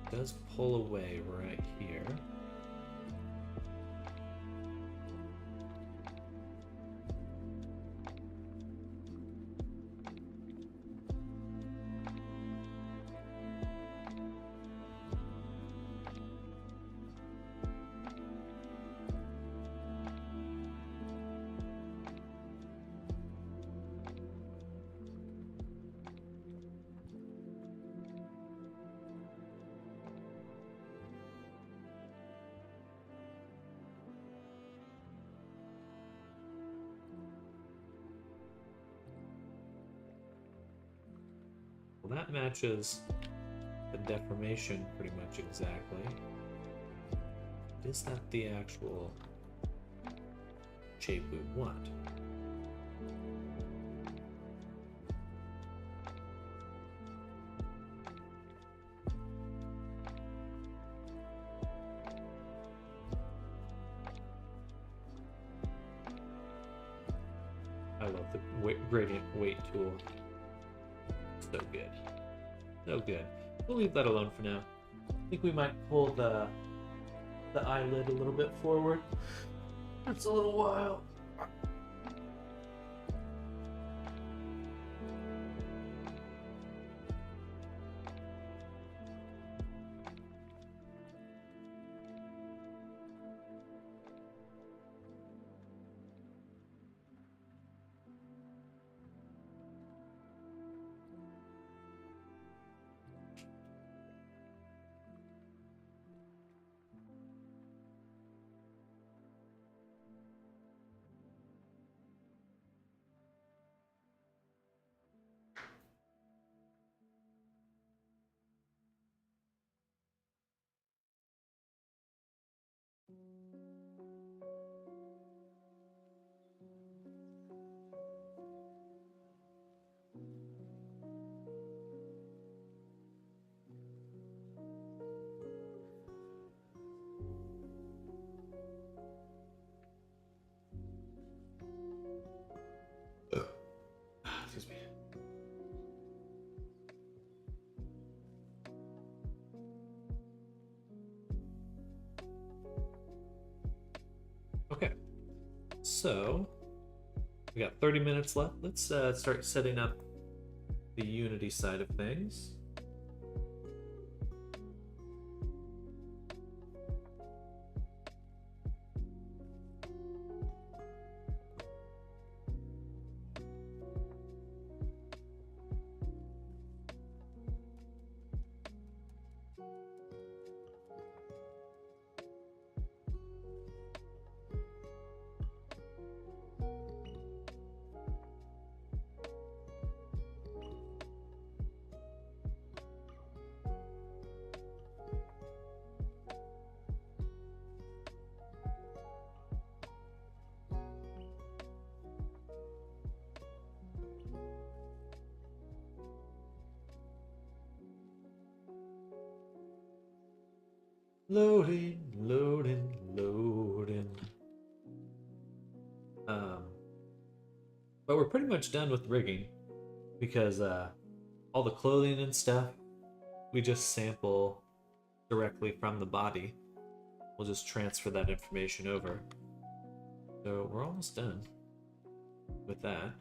It does pull away right here. Well, that matches the deformation pretty much exactly. Is that the actual shape we want? I love the gradient weight tool. So good. So good. We'll leave that alone for now. I think we might pull the eyelid a little bit forward. It's a little while. Excuse me. Okay, so we got 30 minutes left. Let's start setting up the Unity side of things. Loading, loading, loading. But we're pretty much done with rigging because all the clothing and stuff we just sample directly from the body. We'll just transfer that information over. So we're almost done with that.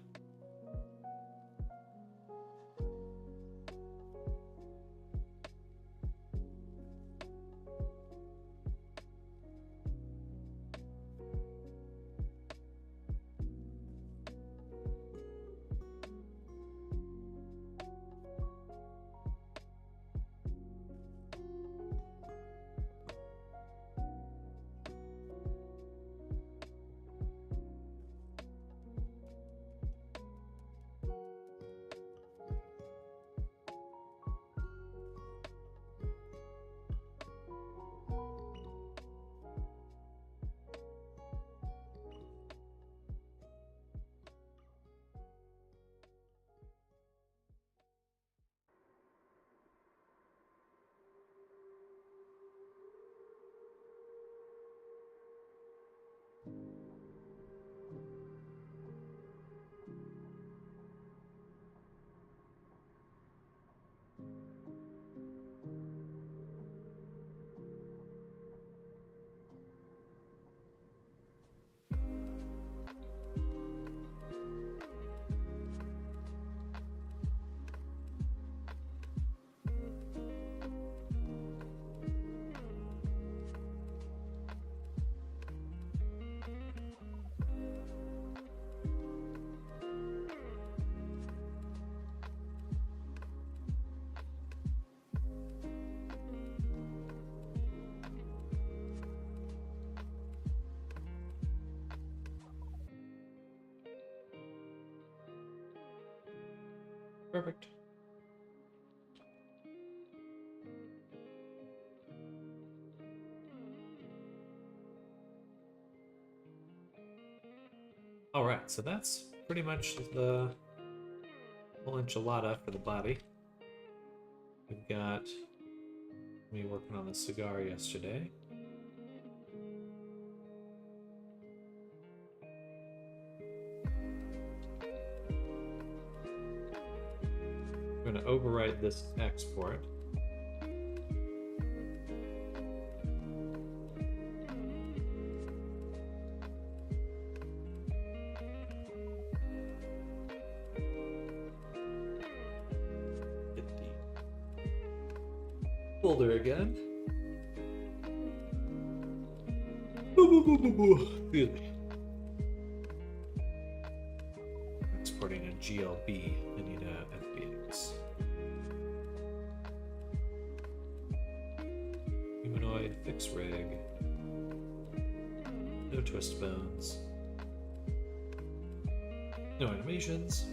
Perfect. Alright, so that's pretty much the whole enchilada for the body. We've got me working on the cigar yesterday. I'm going to overwrite this export. Folder again. Excuse me. Exporting a GLB. I need a FBX. Humanoid fixed rig. No twist bones. No animations.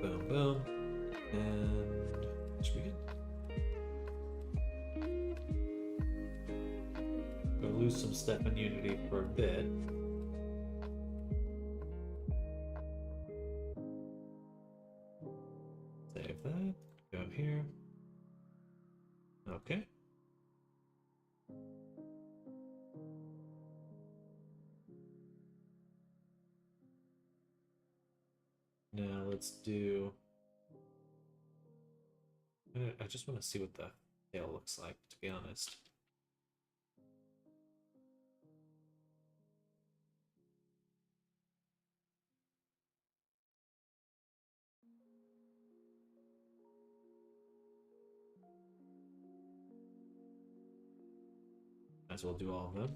Boom, boom. And should be good. Lose some step in Unity for a bit. Save that. Go here. Okay. Now let's do... I just want to see what the tail looks like, to be honest. Might as well do all of them.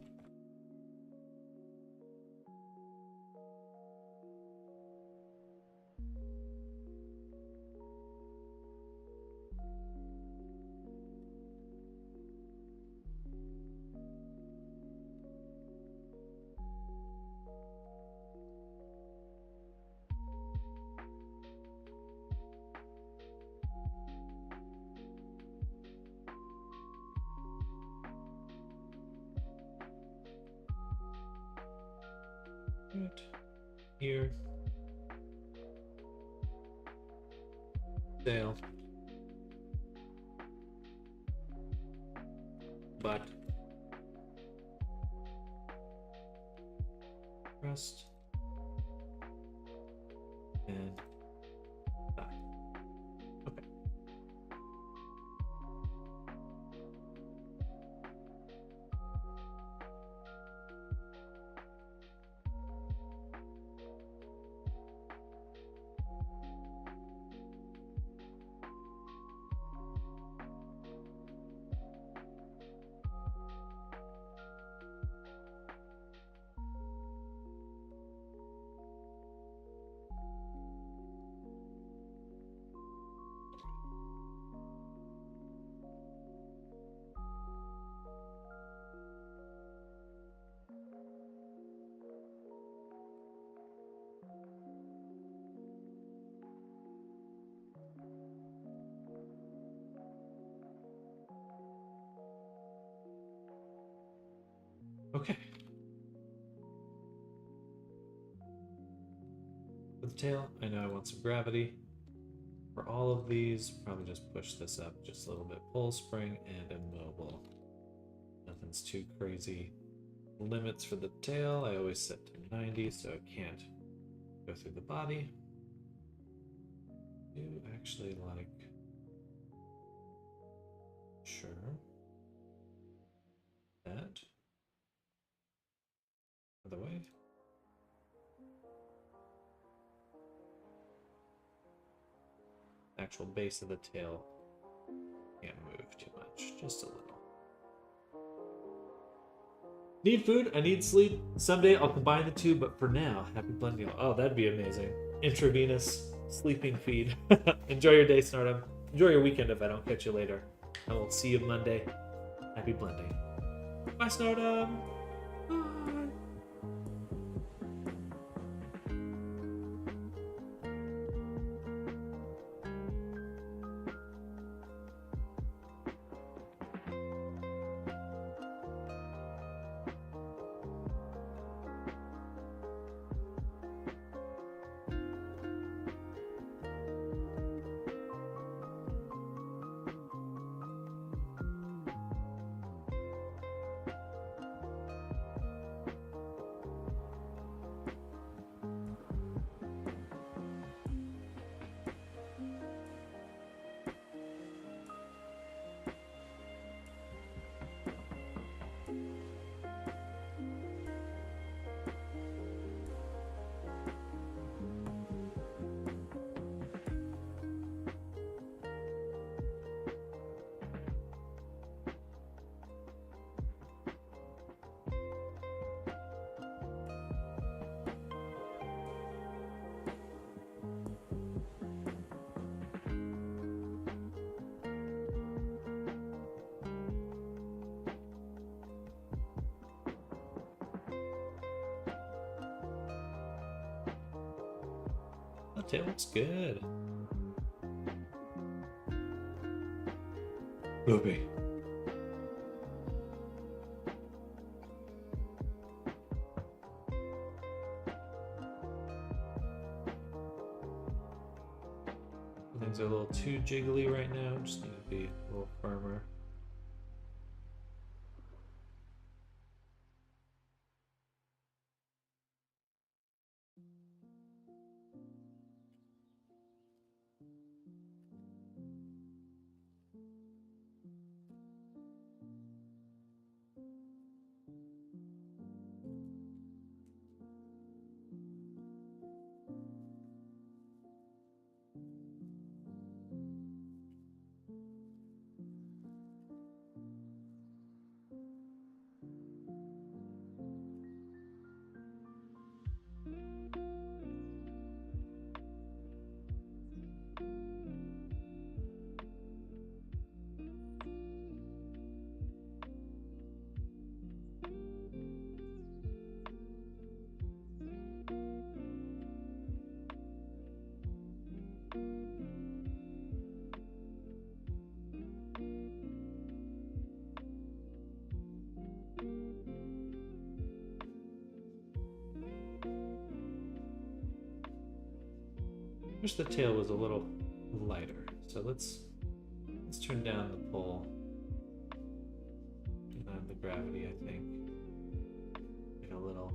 Right here. Tail. Butt. Crest. And thigh. Okay. Okay. For the tail, I know I want some gravity. For all of these, probably just push this up just a little bit. Pull, spring, and immobile. Nothing's too crazy. Limits for the tail, I always set to 90 so it can't go through the body. I do actually like... Sure. That. Other way. Actual base of the tail can't move too much, just a little. Need food, I need sleep. Someday I'll combine the two, but for now, happy blending. Oh, that'd be amazing. Intravenous sleeping feed. Enjoy your day, Snardum. Enjoy your weekend if I don't catch you later. I will see you Monday. Happy blending. Bye, Snardum. Bye. tail looks good. Ruby. Things are a little too jiggly right now. Just need to be a little firmer. Wish the tail was a little lighter. So let's turn down the pull. Turn on the gravity, I think. Get a little.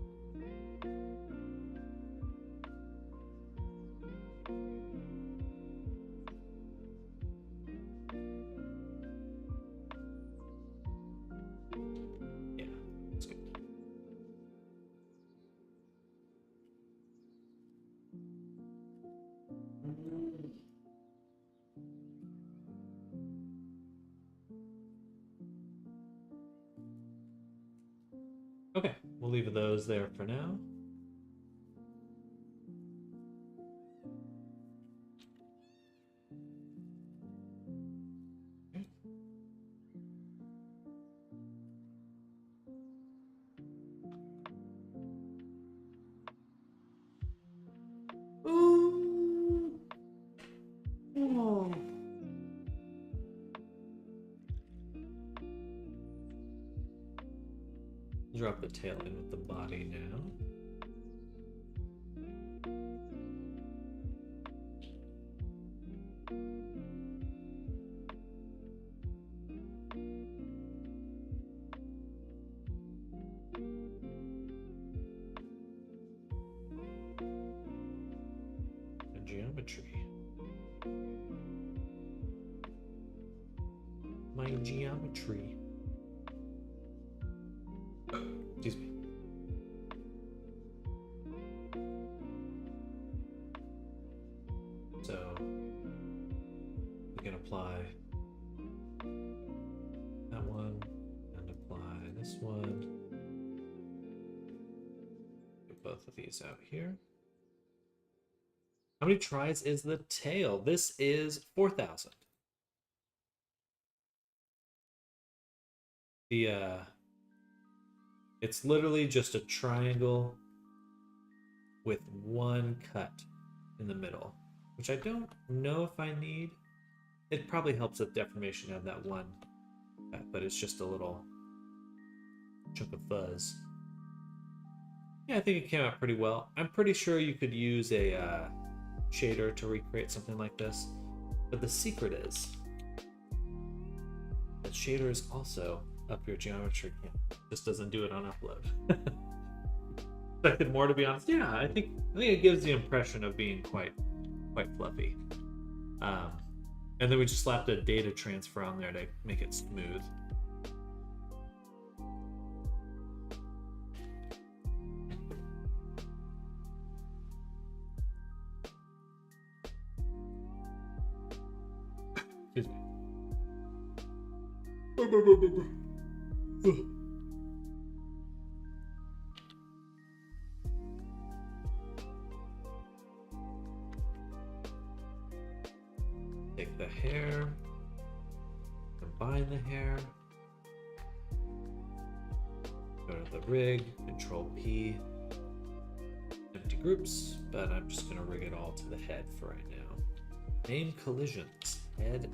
Yeah, that's good. Okay, we'll leave those there for now. Ooh. Oh. Drop the tail in with the body now. And geometry. My geometry. Excuse me. So we can apply that one and apply this one. Get both of these out here. How many tries is the tail? This is 4,000. It's literally just a triangle with one cut in the middle, which I don't know if I need. It probably helps with deformation to have that one cut, but it's just a little chunk of fuzz. Yeah, I think it came out pretty well. I'm pretty sure you could use a shader to recreate something like this, but the secret is that shaders also up your geometry. Just doesn't do it on upload. Expected more, to be honest. Yeah, I think it gives the impression of being quite fluffy. And then we just slapped a data transfer on there to make it smooth. Excuse me. Take the hair, combine the hair, go to the rig, Control P, empty groups, but I'm just gonna rig it all to the head for right now. Name collisions, head.x.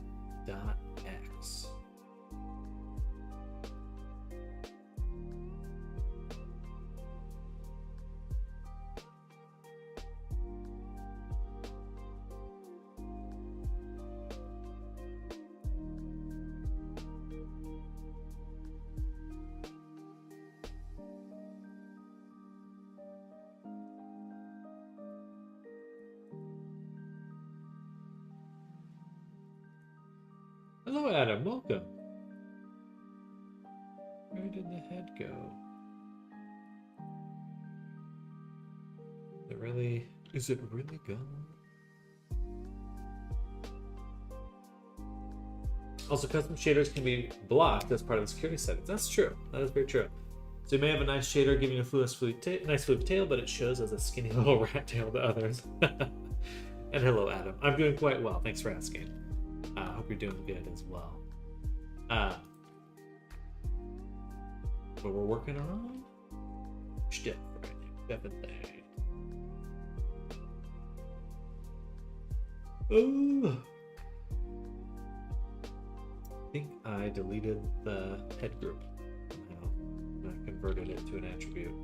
Hello, Adam. Welcome. Where did the head go? Is it really gone? Also, custom shaders can be blocked as part of the security settings. That's true. That is very true. So you may have a nice shader giving you a nice floof tail, but it shows as a skinny little rat tail to others. And hello, Adam. I'm doing quite well. Thanks for asking. Hope you're doing good as well. But we're working on stuff right now. Definitely. Oh. I think I deleted the head group somehow. And I converted it to an attribute.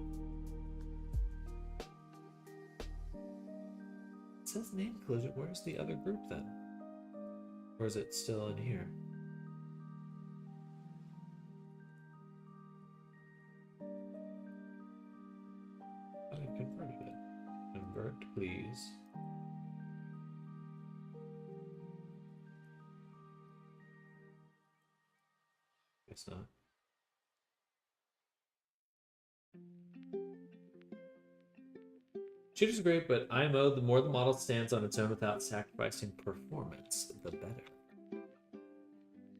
It says name collision. Where's the other group then? Or is it still in here? I converted it. Convert, please. Guess not. Shooter's great, but IMO, the more the model stands on its own without sacrificing performance, the better.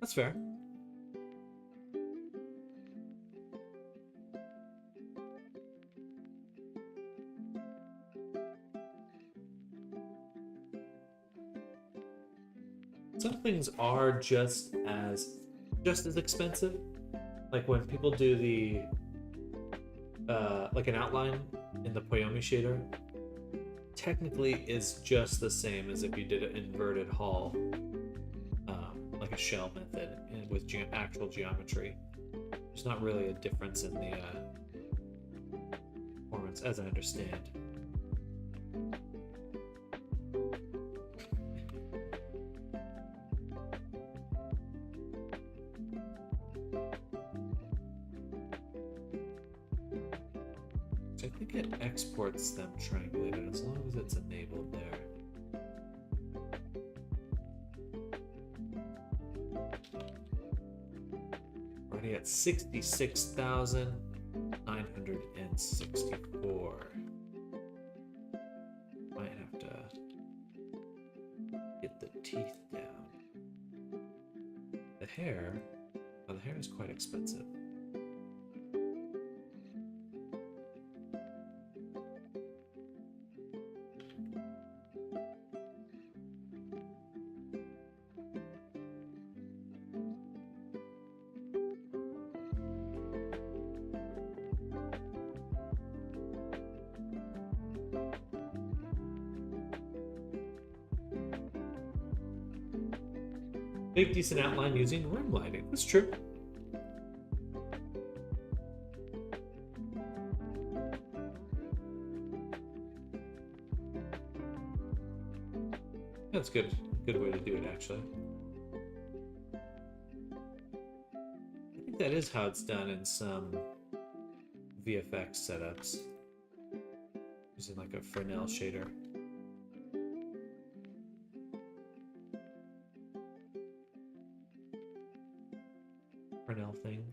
That's fair. Some things are just as expensive. Like when people do the like an outline in the Poyomi shader, technically is just the same as if you did an inverted hull, like a shell method with actual geometry. There's not really a difference in the performance, as I understand. I think it exports them triangulated as long as it's enabled there. Already at 66,964. Might have to get the teeth down. The hair, well, the hair is quite expensive. Make decent outline using room lighting. That's true. That's good. Good way to do it, actually. I think that is how it's done in some VFX setups, using like a Fresnel shader. Fresnel thing.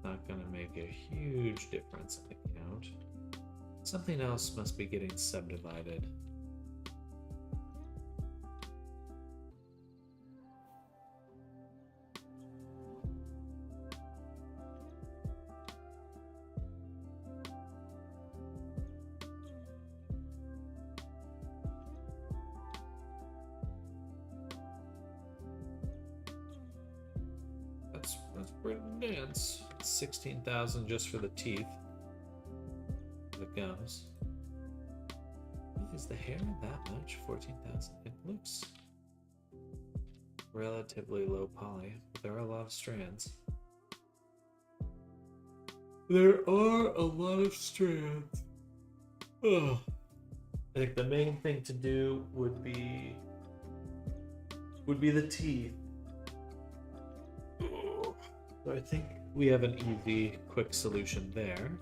Not gonna make a huge difference in the count. Something else must be getting subdivided. Let's bring dance. 16,000 just for the teeth. The gums. Is the hair that much? 14,000. It looks relatively low poly. There are a lot of strands. There are a lot of strands. Ugh. I think the main thing to do would be the teeth. So I think we have an easy, quick solution there.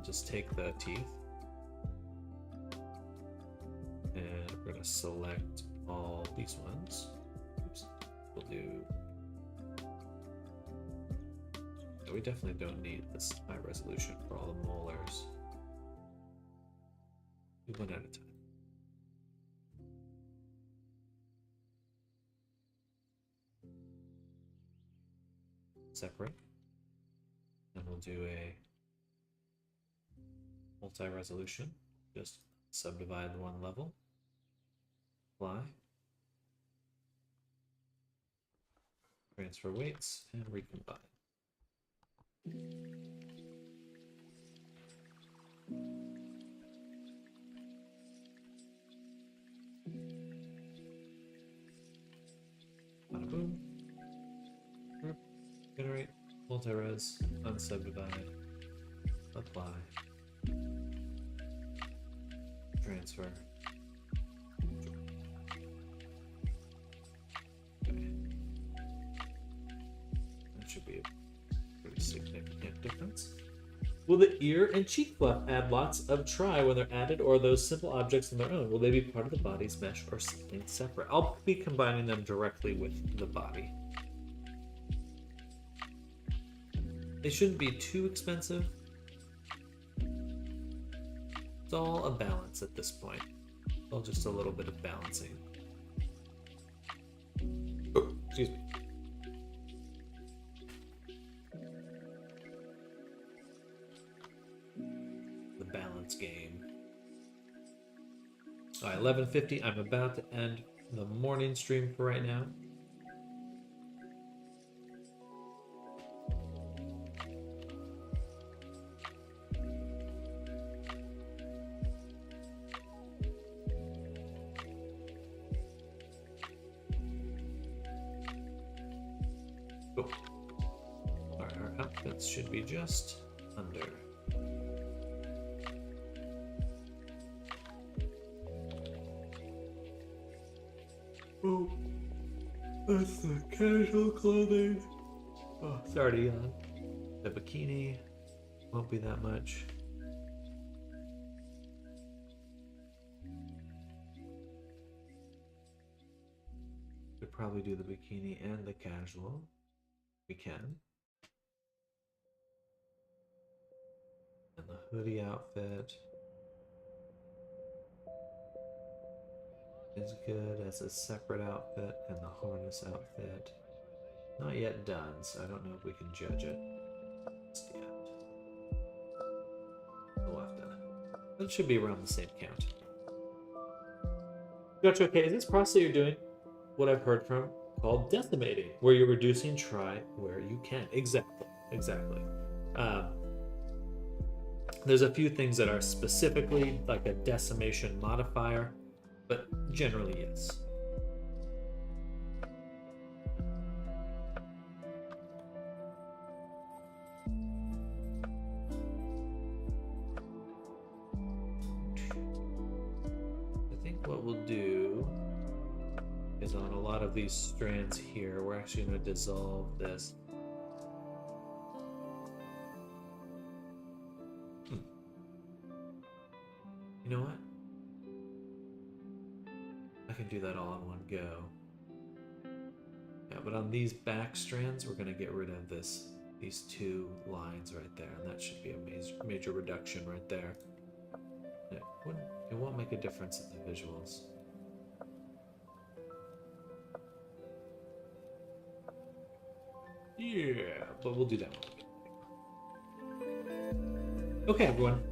Just take the teeth. And we're going to select all these ones. Oops. We'll do... No, we definitely don't need this high resolution for all the molars. Do one at a time. Separate. And we'll do a multi-resolution. Just subdivide one level. Apply. Transfer weights and recombine. Bada boom. Generate, multi-res, unsubdivide, apply, transfer. Okay. That should be a pretty significant difference. Will the ear and cheek fluff add lots of tri when they're added, or are those simple objects on their own? Will they be part of the body's mesh or something separate? I'll be combining them directly with the body. They shouldn't be too expensive. It's all a balance at this point. It's all just a little bit of balancing. Oh, excuse me. The balance game. All right, 11:50. I'm about to end the morning stream for right now. Should be just under. Oh, that's the casual clothing. Oh, it's already on. The bikini won't be that much. Could probably do the bikini and the casual. We can. And the hoodie outfit is good as a separate outfit, and the harness outfit not yet done, so I don't know if we can judge it just yet. We'll have to. That should be around the same count. Gotcha. Okay, is this process that you're doing what I've heard from called decimating, where you're reducing tri where you can? Exactly. There's a few things that are specifically like a decimation modifier, but generally, yes. I think what we'll do is on a lot of these strands here, we're actually going to dissolve this. You know what? I can do that all in one go. Yeah, but on these back strands, we're going to get rid of these two lines right there, and that should be a major reduction right there. It won't make a difference in the visuals. Yeah, but we'll do that one. Okay, everyone.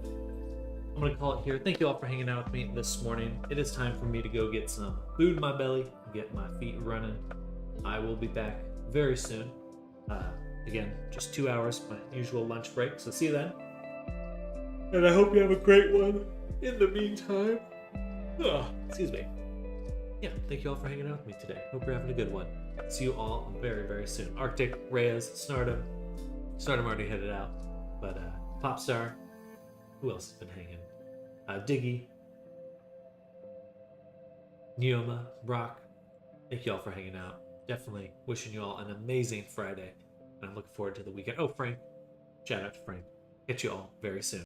I'm going to call it here. Thank you all for hanging out with me this morning. It is time for me to go get some food in my belly, get my feet running. I will be back very soon. Again, just 2 hours, my usual lunch break. So see you then. And I hope you have a great one. In the meantime, excuse me. Yeah, thank you all for hanging out with me today. Hope you're having a good one. See you all very, very soon. Arctic, Reyes, Snardom. Snardom already headed out. But Popstar, who else has been hanging? Diggy, Neoma, Brock. Thank you all for hanging out. Definitely wishing you all an amazing Friday. And I'm looking forward to the weekend. Oh, Frank. Shout out to Frank. Catch you all very soon.